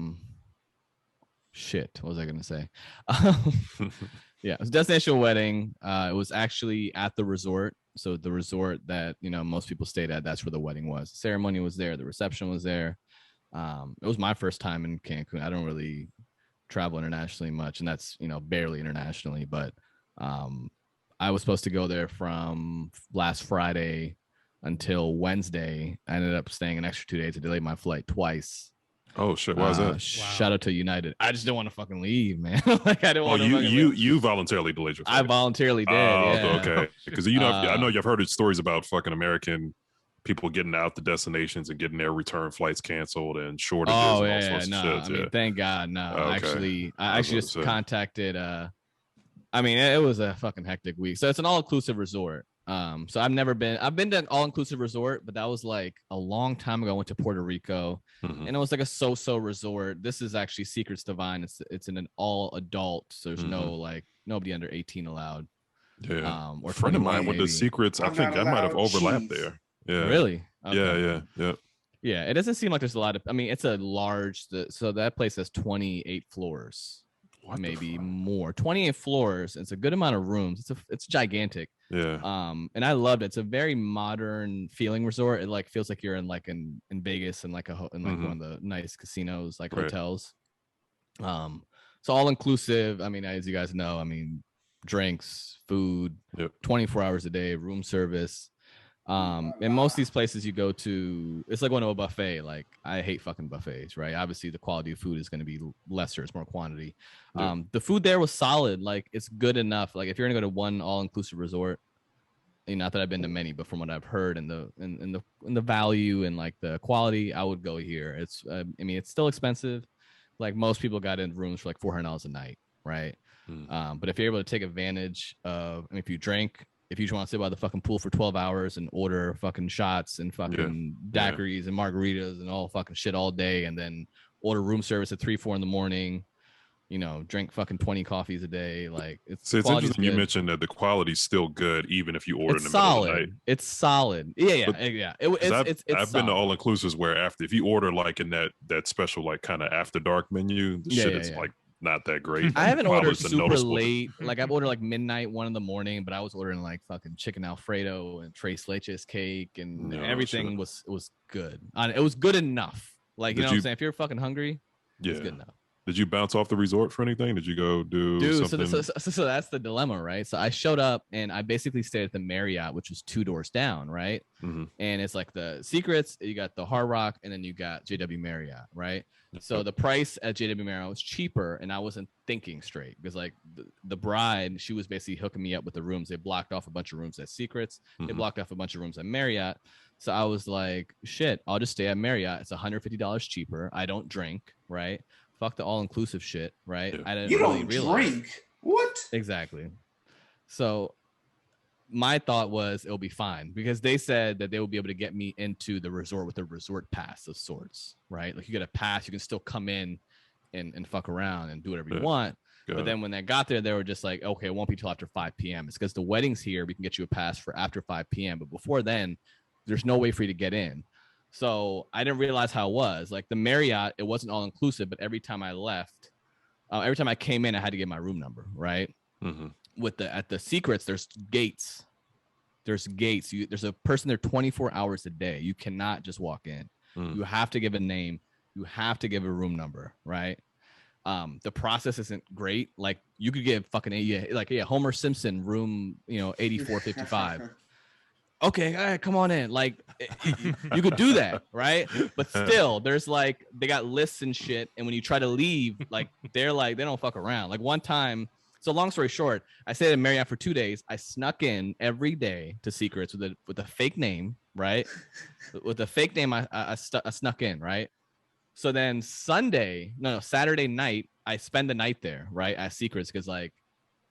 Shit, what was I gonna say? Yeah, it was a destination wedding. It was actually at the resort. So the resort that most people stayed at, that's where the wedding was. The ceremony was there, the reception was there. It was my first time in Cancun. I don't really travel internationally much, and that's barely internationally, but I was supposed to go there from last Friday until Wednesday. I ended up staying an extra 2 days to delay my flight twice. Oh shit! Why is that? Shout out to United. I just didn't want to fucking leave, man. Like I didn't want to. You voluntarily delayed your flight. I voluntarily did. Yeah. Okay. Because I know you've heard stories about fucking American people getting out the destinations and getting their return flights canceled and shortages and all sorts of shit. I mean, thank God, no. Okay. I actually just contacted. I mean, it was a fucking hectic week. So it's an all-inclusive resort. So I've been to an all-inclusive resort, but that was like a long time ago. I went to Puerto Rico, and it was like a so-so resort. This is actually Secrets Divine. It's in an all-adult, so there's no like nobody under 18 allowed. Yeah. Or a friend of mine maybe. with the Secrets. I think I might have overlapped there. Yeah. Really? Okay. Yeah. Yeah. It doesn't seem like there's a lot of. I mean, it's a large. So that place has 28 floors. Maybe more. 28 floors. It's a good amount of rooms. It's gigantic. Yeah. And I loved it. It's a very modern feeling resort. It like feels like you're in Vegas and one of the nice casinos, like hotels. So all inclusive. I mean, as you guys know, I mean, drinks, food, 24 hours a day, room service. And most of these places you go to, it's like going to a buffet. Like I hate fucking buffets, right? Obviously the quality of food is going to be lesser. It's more quantity. The food there was solid. Like it's good enough. Like if you're gonna go to one all-inclusive resort, not that I've been to many, but from what I've heard and the value and like the quality, I would go here. It's, I mean, it's still expensive. Like most people got in rooms for like $400 a night, right? But if you're able to take advantage of, I mean, if you just want to sit by the fucking pool for 12 hours and order fucking shots and fucking daiquiris and margaritas and all fucking shit all day, and then order room service at 3-4 in the morning, drink fucking 20 coffees a day. Like it's interesting you mentioned that the quality's still good even if you order in the middle of the night. It's solid. Yeah. It's I've been to all inclusives where if you order like in that special like kind of after dark menu, the shit is like not that great. I haven't While ordered it's a super noticeable- late. Like I've ordered like midnight, 1 a.m, but I was ordering like fucking chicken Alfredo and tres leches cake, and No, everything shit. was good. It was good enough. Like you Did know what I'm you- saying? If you're fucking hungry, Yeah. it's good enough. Did you bounce off the resort for anything? Did you go do Dude, something? so that's the dilemma, right? So I showed up and I basically stayed at the Marriott, which was 2 doors down, right? Mhm. And it's like the Secrets, you got the Hard Rock, and then you got JW Marriott, right? So the price at JW Marriott was cheaper, and I wasn't thinking straight because like the bride, she was basically hooking me up with the rooms. They blocked off a bunch of rooms at Secrets. They Mhm. blocked off a bunch of rooms at Marriott. So I was like, shit, I'll just stay at Marriott. It's $150 cheaper. I don't drink, right? Fuck the all-inclusive shit, right? Yeah. I didn't You really don't realize. drink. What? Exactly. So my thought was it'll be fine because they said that they will be able to get me into the resort with a resort pass of sorts, right? Like you get a pass, you can still come in and fuck around and do whatever you Yeah. want. Got But it. then when they got there, they were just like, okay, it won't be till after 5 p.m. It's because the wedding's here. We can get you a pass for after 5 p.m. But before then, there's no way for you to get in. So I didn't realize how it was. Like the Marriott, it wasn't all inclusive, but every time I left, every time I came in, I had to get my room number, right? Mhm. At the Secrets, there's gates. There's gates. There's a person there 24 hours a day. You cannot just walk in. Mm. You have to give a name. You have to give a room number, right? The process isn't great. Like you could give fucking Homer Simpson room, 8455. Okay, all right, come on in. Like you could do that, right? But still, there's like they got lists and shit. And when you try to leave, like they're like they don't fuck around. Like one time, so long story short, I stayed at Marriott for 2 days. I snuck in every day to Secrets with a fake name, right? With a fake name, I snuck in, right? So then Saturday night, I spend the night there, right, at Secrets because like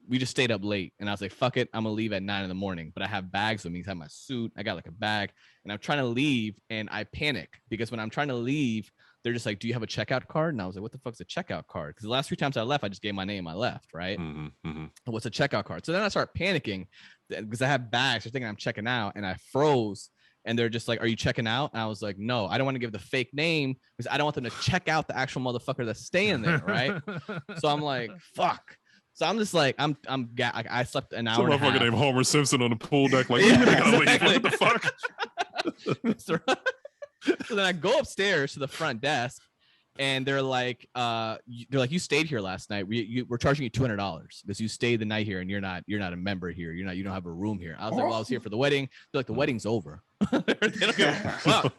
we just stayed up late, and I was like, fuck it, I'm gonna leave at 9 a.m. But I have bags with me. I have my suit, I got like a bag, and I'm trying to leave, and I panic because when I'm trying to leave, they're just like, do you have a checkout card? And I was like, what the fuck's a checkout card? Because the last 3 times I left, I just gave my name, I left, right? Mhm. Mhm. What's a checkout card? So then I start panicking because I have bags. They're thinking I'm checking out, and I froze. And they're just like, are you checking out? And I was like, no, I don't want to give the fake name because I don't want them to check out the actual motherfucker that's staying there, right? So I'm like, fuck. So I'm just like, I slept an hour Some and a half. motherfucker named Homer Simpson on the pool deck, like, Yeah, I gotta leave. exactly. What the fuck? So then I go upstairs to the front desk, and they're like, you stayed here last night. We're charging you $200 because you stayed the night here, and you're not a member here. You don't have a room here. I was like, well, I was here for the wedding. They're like, the wedding's over. They don't give a fuck.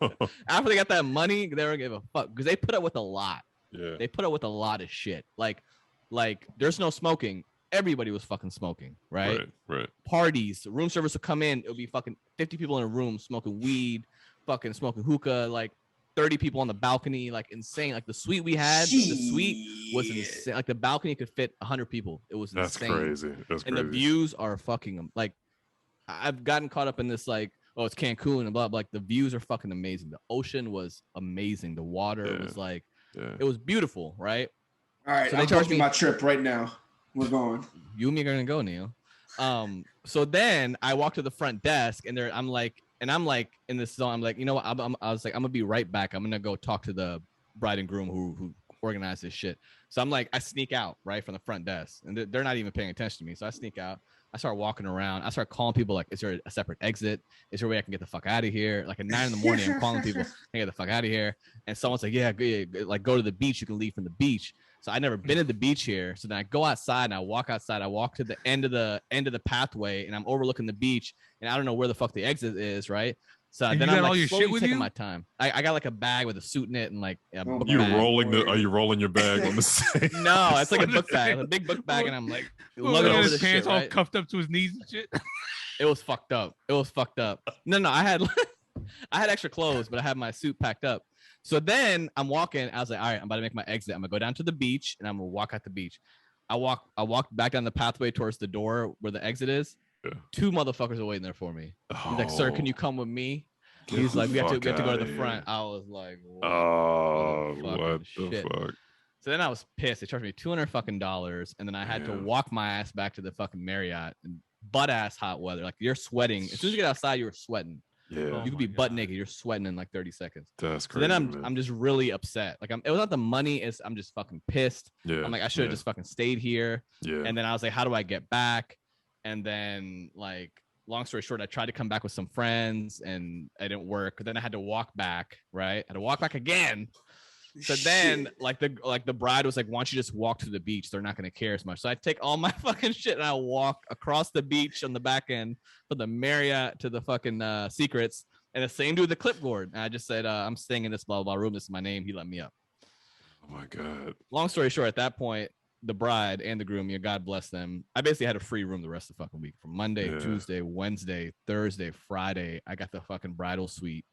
After they got that money, they don't give a fuck because they put up with a lot. Yeah. They put up with a lot of shit. Like there's no smoking. Everybody was fucking smoking, right? Right. Parties, room service would come in. It would be fucking 50 people in a room smoking weed, fucking smoking hookah, like 30 people on the balcony, like insane. Like the suite we had, the suite was insane. Like the balcony could fit 100 people. It was That's insane. crazy. That's And crazy. the views are fucking like, I've gotten caught up in this like, oh, it's Cancun and blah, blah. Like the views are fucking amazing. The ocean was amazing. The water was like, it was beautiful, right? All right, So they I'm charged booking me- my trip right now. We're going. You and me are gonna go, Neil. So then I walk to the front desk, and I'm like in this zone. I'm like, you know what? I was like, I'm gonna be right back. I'm gonna go talk to the bride and groom who organized this shit. So I'm like, I sneak out right from the front desk, and they're not even paying attention to me. So I sneak out. I start walking around. I start calling people like, is there a separate exit? Is there a way I can get the fuck out of here? Like at 9 a.m, I'm calling people, I get the fuck out of here. And someone's like, yeah, like go to the beach. You can leave from the beach. So I never been to the beach here. So then I go outside and I walk outside. I walk to the end of the pathway, and I'm overlooking the beach, and I don't know where the fuck the exit is, right? So And then you got I'm like all your shit slowly with taking you? my time. I got like a bag with a suit in it and like a book You bag. are you rolling your bag on the stage? No, it's like a book bag, a big book bag, and I'm like lugging over his this pants shit, all right? cuffed up to his knees and shit. It was fucked up. No, I had extra clothes, but I had my suit packed up. So then I'm walking. I was like, all right, I'm about to make my exit. I'm gonna go down to the beach, and I'm gonna walk out the beach. I walked back down the pathway towards the door where the exit is. Yeah. 2 motherfuckers are waiting there for me. He's like, sir, can you come with me? He's like, we have to go to the front. I was like, Oh, fucking what the shit. fuck? So then I was pissed. They charged me $200, and then I had to walk my ass back to the fucking Marriott in butt ass hot weather. Like you're sweating. As soon as you get outside, you were sweating. Yeah, You could be butt naked. You're sweating in like 30 seconds. that's So crazy. then I'm just really upset. Like it was not the money. I'm just fucking pissed. Yeah, I'm like, I should have just fucking stayed here. Yeah. And then I was like, how do I get back? And then like, long story short, I tried to come back with some friends and it didn't work. Then I had to walk back, right? I had to walk back again. So then like the bride was like, why don't you just walk to the beach? They're not going to care as much. So I take all my fucking shit and I walk across the beach on the back end from the Marriott to the fucking Secrets. And the same dude with the clipboard. And I just said, I'm staying in this blah, blah room. This is my name. He let me up. Oh my God. Long story short, at that point, the bride and the groom, God bless them. I basically had a free room the rest of the fucking week. From Monday, Tuesday, Wednesday, Thursday, Friday. I got the fucking bridal suite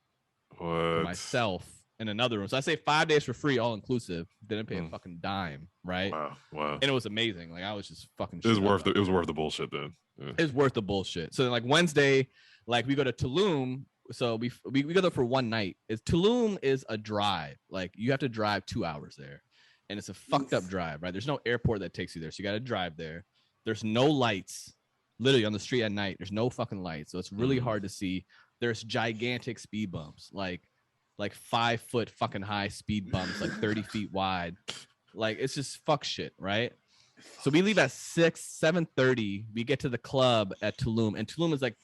for myself in another room. So I say 5 days for free, all inclusive. Didn't pay a fucking dime, right? Wow. And it was amazing. Like I was just fucking. It was worth the bullshit then. Yeah. It was worth the bullshit. So then, like Wednesday, like we go to Tulum. So we go there for one night. Tulum is a drive. Like you have to drive 2 hours there. And it's a fucked up drive, right? There's no airport that takes you there. So you got to drive there. There's no lights literally on the street at night. There's no fucking lights. So it's really hard to see. There's gigantic speed bumps, like 5 foot fucking high speed bumps, like 30 feet wide. Like it's just fuck shit, right? So we leave at 7:30. We get to the club at Tulum. And Tulum is like,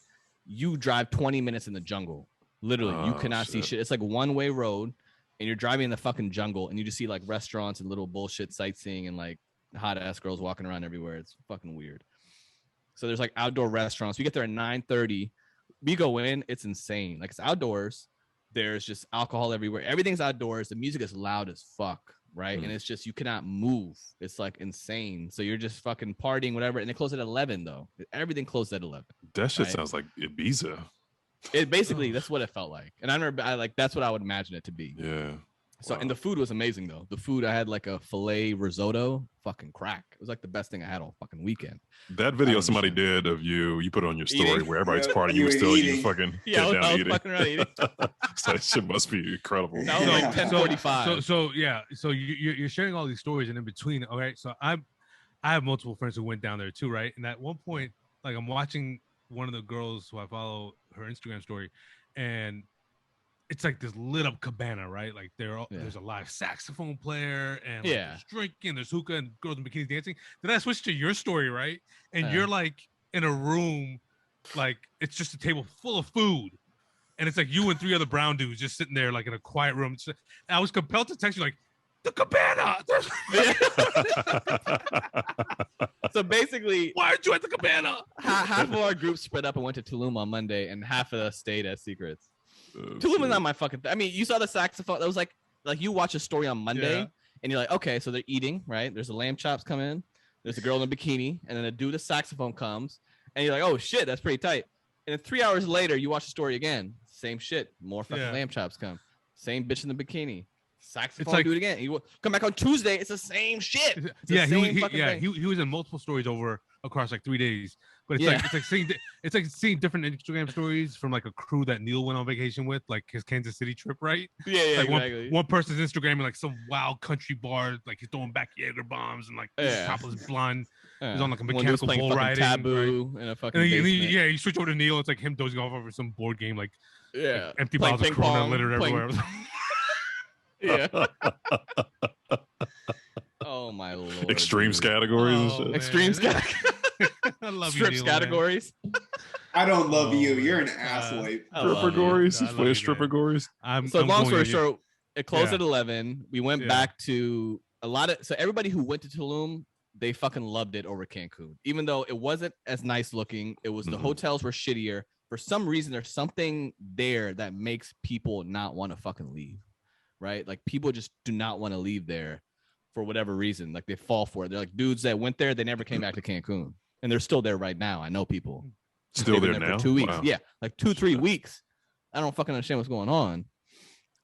you drive 20 minutes in the jungle. Literally, you cannot see shit. It's like one-way road. And you're driving in the fucking jungle and you just see like restaurants and little bullshit sightseeing and like hot ass girls walking around everywhere. It's fucking weird. So there's like outdoor restaurants. We get there at 9:30. We go in, it's insane. Like it's outdoors. There's just alcohol everywhere. Everything's outdoors. The music is loud as fuck, right? And it's just you cannot move. It's like insane. So you're just fucking partying, whatever. And they close at 11 though. Everything closed at 11. That shit sounds like Ibiza. It basically that's what it felt like, and I like that's what I would imagine it to be. Yeah. So and the food was amazing though. The food, I had like a filet risotto, fucking crack. It was like the best thing I had all fucking weekend. That video somebody did of you put it on your story where everybody's partying, you were still eating. Fucking I was fucking around eating. So that shit must be incredible. That was like 10:45. So you're sharing all these stories, and in between, okay. So I have multiple friends who went down there too, right? And at one point, like I'm watching one of the girls who I follow her Instagram story, and it's like this lit up cabana, right? Like there's a live saxophone player and like, there's drinking, there's hookah and girls in bikinis dancing. Then I switched to your story, right? And you're like in a room, like it's just a table full of food. And it's like you and 3 other brown dudes just sitting there like in a quiet room. I was compelled to text you like, the cabana. So basically, why aren't you at the cabana? Half of our group spread up and went to Tulum on Monday, and half of us stayed at Secrets. Tulum is not my fucking I mean, you saw the saxophone. That was like you watch a story on Monday, and you're like, okay, so they're eating, right? There's the lamb chops come in. There's a girl in a bikini, and then a dude with saxophone comes, and you're like, oh shit, that's pretty tight. And then 3 hours later, you watch the story again. Same shit. More fucking lamb chops come. Same bitch in the bikini. Saxophone, it's like, do it again. You come back on Tuesday. It's the same shit. He was in multiple stories across like 3 days. But it's like seeing different Instagram stories from like a crew that Neil went on vacation with, like his Kansas City trip, right? Yeah, like exactly. One person's Instagramming like some wild country bar, like he's throwing back Jaeger bombs and like topless blonde. He's on like a mechanical bull riding. Taboo right? in a fucking you switch over to Neil. It's like him dozing off over some board game, like empty bottles of Corona littered everywhere. Yeah. Oh my lord. Extremes categories and shit. Extremes categories. I love Strips you, categories. I don't love you. You're an asswipe. Stripper-gories. He's playing stripper-gories. So long story short, it closed at 11. We went back to so everybody who went to Tulum, they fucking loved it over Cancun. Even though it wasn't as nice looking, it was the hotels were shittier. For some reason, there's something there that makes people not want to fucking leave. Right? Like people just do not want to leave there for whatever reason. Like they fall for it. They're like dudes that went there, they never came back to Cancun. And they're still there right now. I know people. Still there now? For 2 weeks. Wow. Yeah. Like 2-3 weeks. I don't fucking understand what's going on.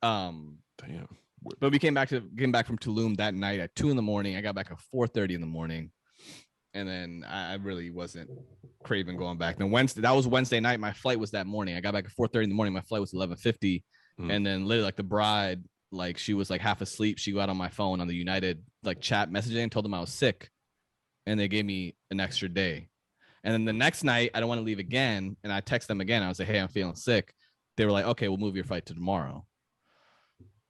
Damn. But we came back from Tulum that night at 2 a.m. I got back at 4:30 in the morning. And then I really wasn't craving going back. Then that was Wednesday night. My flight was that morning. I got back at 4:30 in the morning. My flight was 11:50. And then literally like the bride, like she was like half asleep. She got on my phone on the United like chat messaging and told them I was sick. And they gave me an extra day. And then the next night, I don't want to leave again. And I text them again. I was like, hey, I'm feeling sick. they were like, okay, we'll move your fight to tomorrow.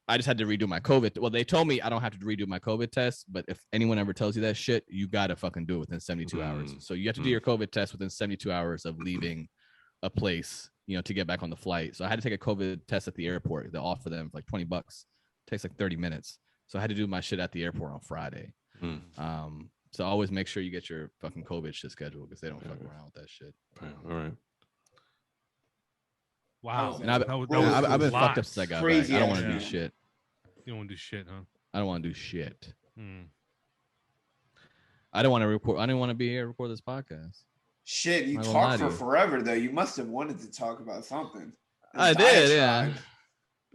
I just had to redo my COVID. Well, they told me I don't have to redo my COVID test, but if anyone ever tells you that shit, you got to fucking do it within 72 hours. So you have to do your COVID test within 72 hours of leaving a place, you know, to get back on the flight. So I had to take a COVID test at the airport. They offer them for like $20. Takes like 30 minutes. So I had to do my shit at the airport on Friday. So always make sure you get your fucking COVID shit scheduled because they don't fuck around with that shit. All right. Wow. And I've been fucked up since I got back. I don't want to do shit. You don't want to do shit, huh? I don't want to do shit. I don't want to record. I didn't want to be here to record this podcast. Shit, you talked for forever though. You must have wanted to talk about something. I did, yeah.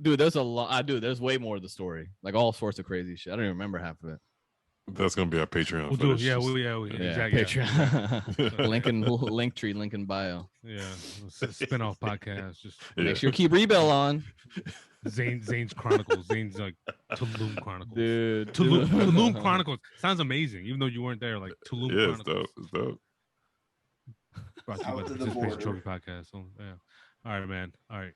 Dude, there's a lot. There's way more of the story. Like all sorts of crazy shit. I don't even remember half of it. That's gonna be our Patreon. We'll do it. Yeah, exactly. Patreon. link tree, link in bio. Yeah, spin-off podcast. Just make sure you keep Rebel on. Zain's Chronicles. Zain's like Tulum Chronicles. Dude, Tulum Chronicles sounds amazing, even though you weren't there. Like Tulum Chronicles. It's dope. Brought to you by the Participation Trophy Podcast. So, yeah. All right, man. All right.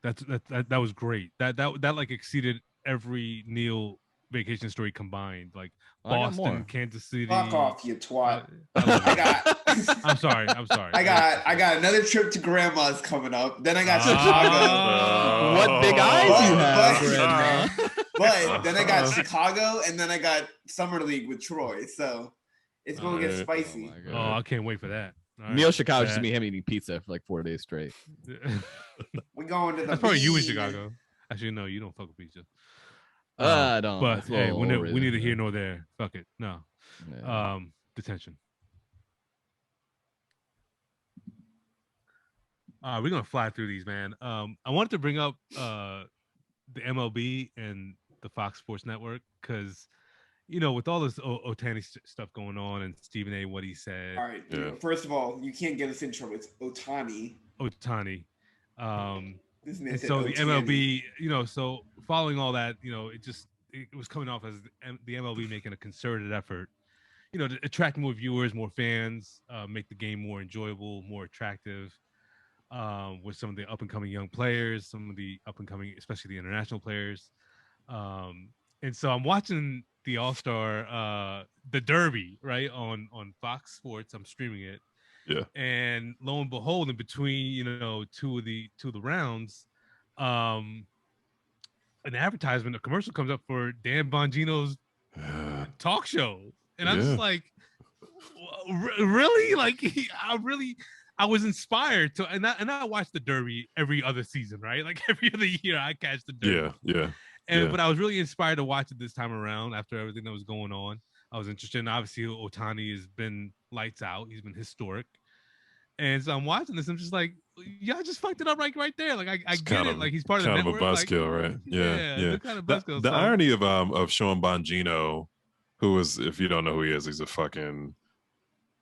That was great. That like exceeded every Neil vacation story combined. Like Boston, Kansas City. Fuck off, you twat. I'm sorry. I got another trip to grandma's coming up. Then I got Chicago. What big eyes you have, grandma. But then I got Chicago, and then I got Summer League with Troy. So it's gonna get spicy. Oh, I can't wait for that. Neil Chicago just me him eating pizza for like 4 days straight. We going to the. That's probably you in Chicago. Actually, no, you don't fuck with pizza. I don't. But hey, we neither here nor there. Fuck it. No. Yeah. Detention. We're gonna fly through these, man. I wanted to bring up the MLB and the Fox Sports Network because, you know, with all this Ohtani stuff going on and Stephen A. what he said. All right. First of all, you can't get us in trouble. It's Ohtani. And so the MLB, you know, so following all that, you know, it was coming off as the MLB making a concerted effort, you know, to attract more viewers, more fans, make the game more enjoyable, more attractive, with some of the up and coming young players, some of the up and coming, especially the international players. And so I'm watching the All-Star, the Derby, right, on Fox Sports. I'm streaming it. Yeah. And lo and behold, in between, you know, two of the rounds, an advertisement, a commercial comes up for Dan Bongino's talk show. And I'm just like, really? Like, I was inspired to, and I watch the Derby every other season, right? Like every other year I catch the Derby. Yeah. But I was really inspired to watch it this time around after everything that was going on. I was interested in, obviously, Ohtani has been lights out. He's been historic. And so I'm watching this. I'm just like, y'all just fucked it up right there. Like I get it. Like he's part of the network. Kind of a buzzkill, right? Yeah. Kind of buzzkill. The irony of showing Bongino, who is, if you don't know who he is, he's a fucking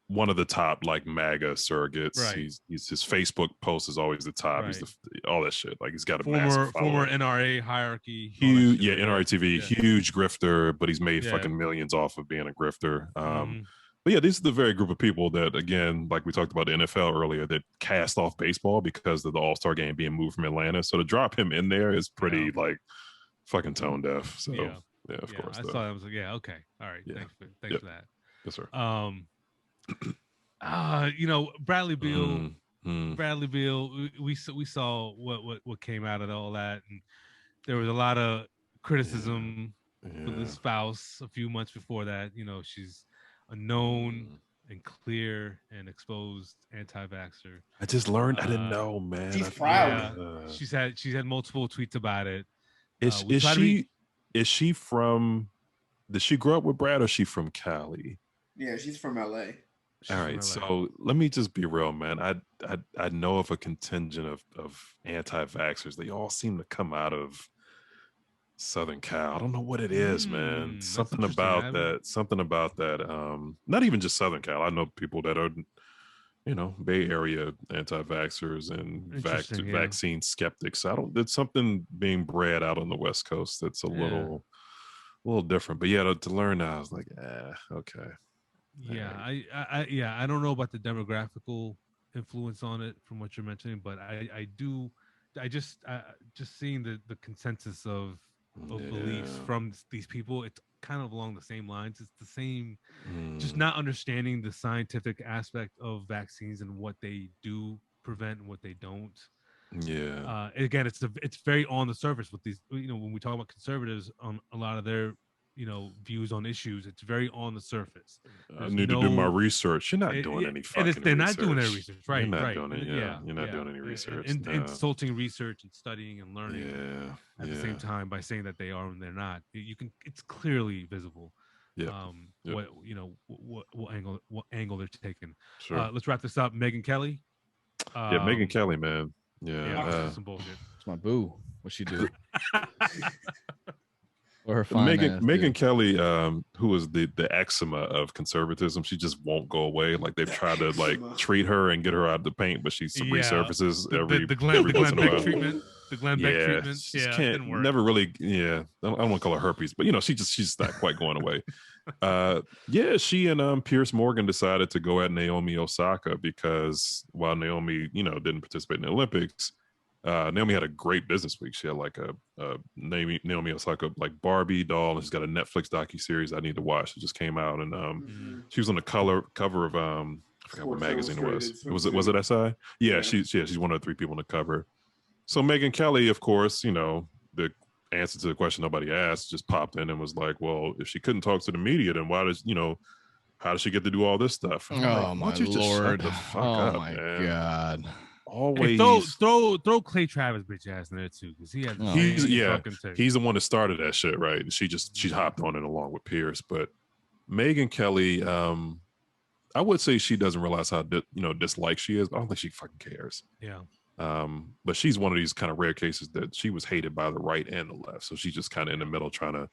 one of the top like MAGA surrogates. Right. He's his Facebook post is always the top. Right. He's all that shit. Like he's got a former following. NRA hierarchy. Huge, NRA TV, huge grifter, but he's made fucking millions off of being a grifter. But yeah, this is the very group of people that, again, like we talked about the NFL earlier, that cast off baseball because of the All-Star game being moved from Atlanta. So to drop him in there is pretty like fucking tone deaf. So yeah, of course. I saw that. I was like, yeah, okay, all right. Yeah. Thanks for that. Yes, sir. You know, Bradley Beal. Bradley Beal. We saw what came out of all that, and there was a lot of criticism for the spouse a few months before that. You know, she's a known and clear and exposed anti-vaxxer. I just learned. I didn't know, man. She's proud. She's had multiple tweets about it. Is she from? Did she grow up with Brad, or is she from Cali? Yeah, she's from LA. All right, so let me just be real, man. I know of a contingent of anti-vaxxers. They all seem to come out of Southern Cal. I don't know what it is, man. Something about that. Not even just Southern Cal. I know people that are, you know, Bay Area anti-vaxxers and vaccine skeptics. There's something being bred out on the West Coast that's a little different. But yeah, to learn that, I was like, okay. I don't know about the demographical influence on it from what you're mentioning, but just seeing the consensus of beliefs from these people, it's kind of along the same lines. It's the same, just not understanding the scientific aspect of vaccines and what they do prevent and what they don't. Yeah. Again, it's very on the surface with these. When we talk about conservatives on a lot of their views on issues, it's very on the surface. I need to do my research. You're not doing any fucking research. They're not doing any research, right? You're not right. doing it. Yeah. You're not doing any research. And insulting research and studying and learning at the same yeah. time by saying that they are and they're not. It's clearly visible. Yeah. What angle they're taking. Sure. Let's wrap this up. Megyn Kelly. Yeah, Megyn Kelly, man. Yeah. Some bullshit. It's my boo. What she do? Or her fine Megyn Kelly, who is the eczema of conservatism, she just won't go away. Like they've tried to treat her and get her out of the paint, but she resurfaces every Glenn once in a Beck while. treatment. The Glenn Beck treatment. Can't, didn't work. Never really. Yeah, I don't want to call her herpes, but she's not quite going away. She and Pierce Morgan decided to go at Naomi Osaka because while Naomi, didn't participate in the Olympics. Naomi had a great business week. She had like a Naomi Osaka like Barbie doll, and she's got a Netflix docuseries I need to watch. It just came out, and she was on the cover of I forgot what magazine it was. Was it SI? Yeah, she's one of the 3 people on the cover. So Megyn Kelly, of course, the answer to the question nobody asked, just popped in and was like, "Well, if she couldn't talk to the media, then why does how does she get to do all this stuff?" Oh my Lord! Oh my God! Always throw Clay Travis bitch ass in there too, because he had he's the one that started that shit, right? And she hopped on it along with Pierce. But Megyn Kelly, I would say she doesn't realize how disliked she is. But I don't think she fucking cares. Yeah. But she's one of these kind of rare cases that she was hated by the right and the left, so she's just kind of in the middle trying to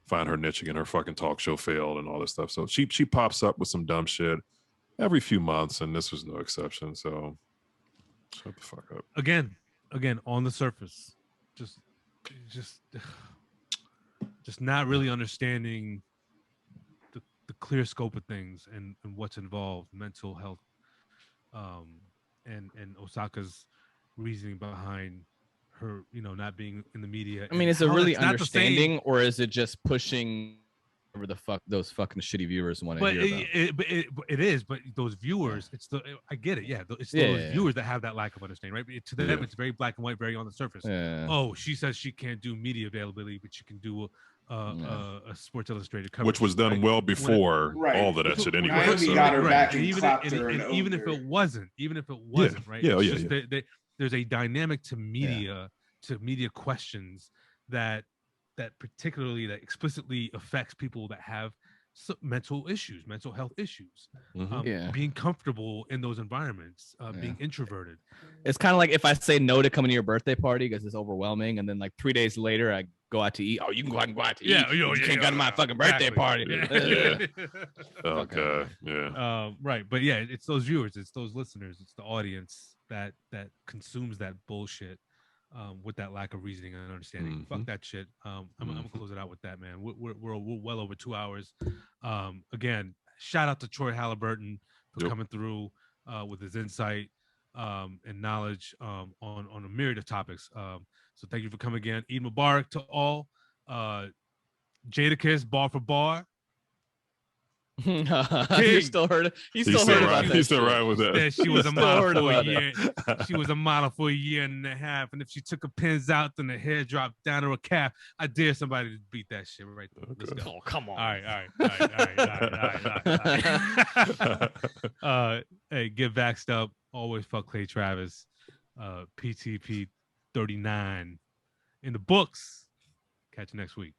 find her niche again. Her fucking talk show failed and all this stuff, so she pops up with some dumb shit every few months, and this was no exception. So. Shut the fuck up. Again, on the surface, just not really understanding the clear scope of things and what's involved, mental health, and Osaka's reasoning behind her, not being in the media. I mean, is it really understanding, or is it just pushing whatever the fuck those fucking shitty viewers want to hear about? It is, but those viewers, I get it, it's those viewers that have that lack of understanding, right? To them, it's very black and white, very on the surface. Oh, she says she can't do media availability, but she can do a Sports Illustrated cover, which was done well before all of that shit anyway. Got her back and even if it wasn't, right? There's a dynamic to media, to media questions that particularly that explicitly affects people that have mental health issues, being comfortable in those environments, being introverted. It's kind of like if I say no to coming to your birthday party because it's overwhelming, and then like 3 days later I go out to eat. Oh, you can go out to eat. You can't go to my fucking birthday party. Okay. Yeah. Right. But it's those viewers, it's those listeners, it's the audience that consumes that bullshit. With that lack of reasoning and understanding, fuck that shit. I'm gonna close it out with that, man. We're well over 2 hours. Again, shout out to Troy Haliburton for coming through with his insight and knowledge on a myriad of topics. So thank you for coming again. Eid Mubarak to all. Jadakiss, bar for bar. He still heard about that. He's still right with that. She was a model for a year. She was a model for a year and a half, and if she took her pins out, then the hair dropped down to her calf. I dare somebody to beat that shit right there. Let's go. Oh, come on. All right. Hey, get vaxxed up. Always fuck Clay Travis. PTP 39 in the books. Catch you next week.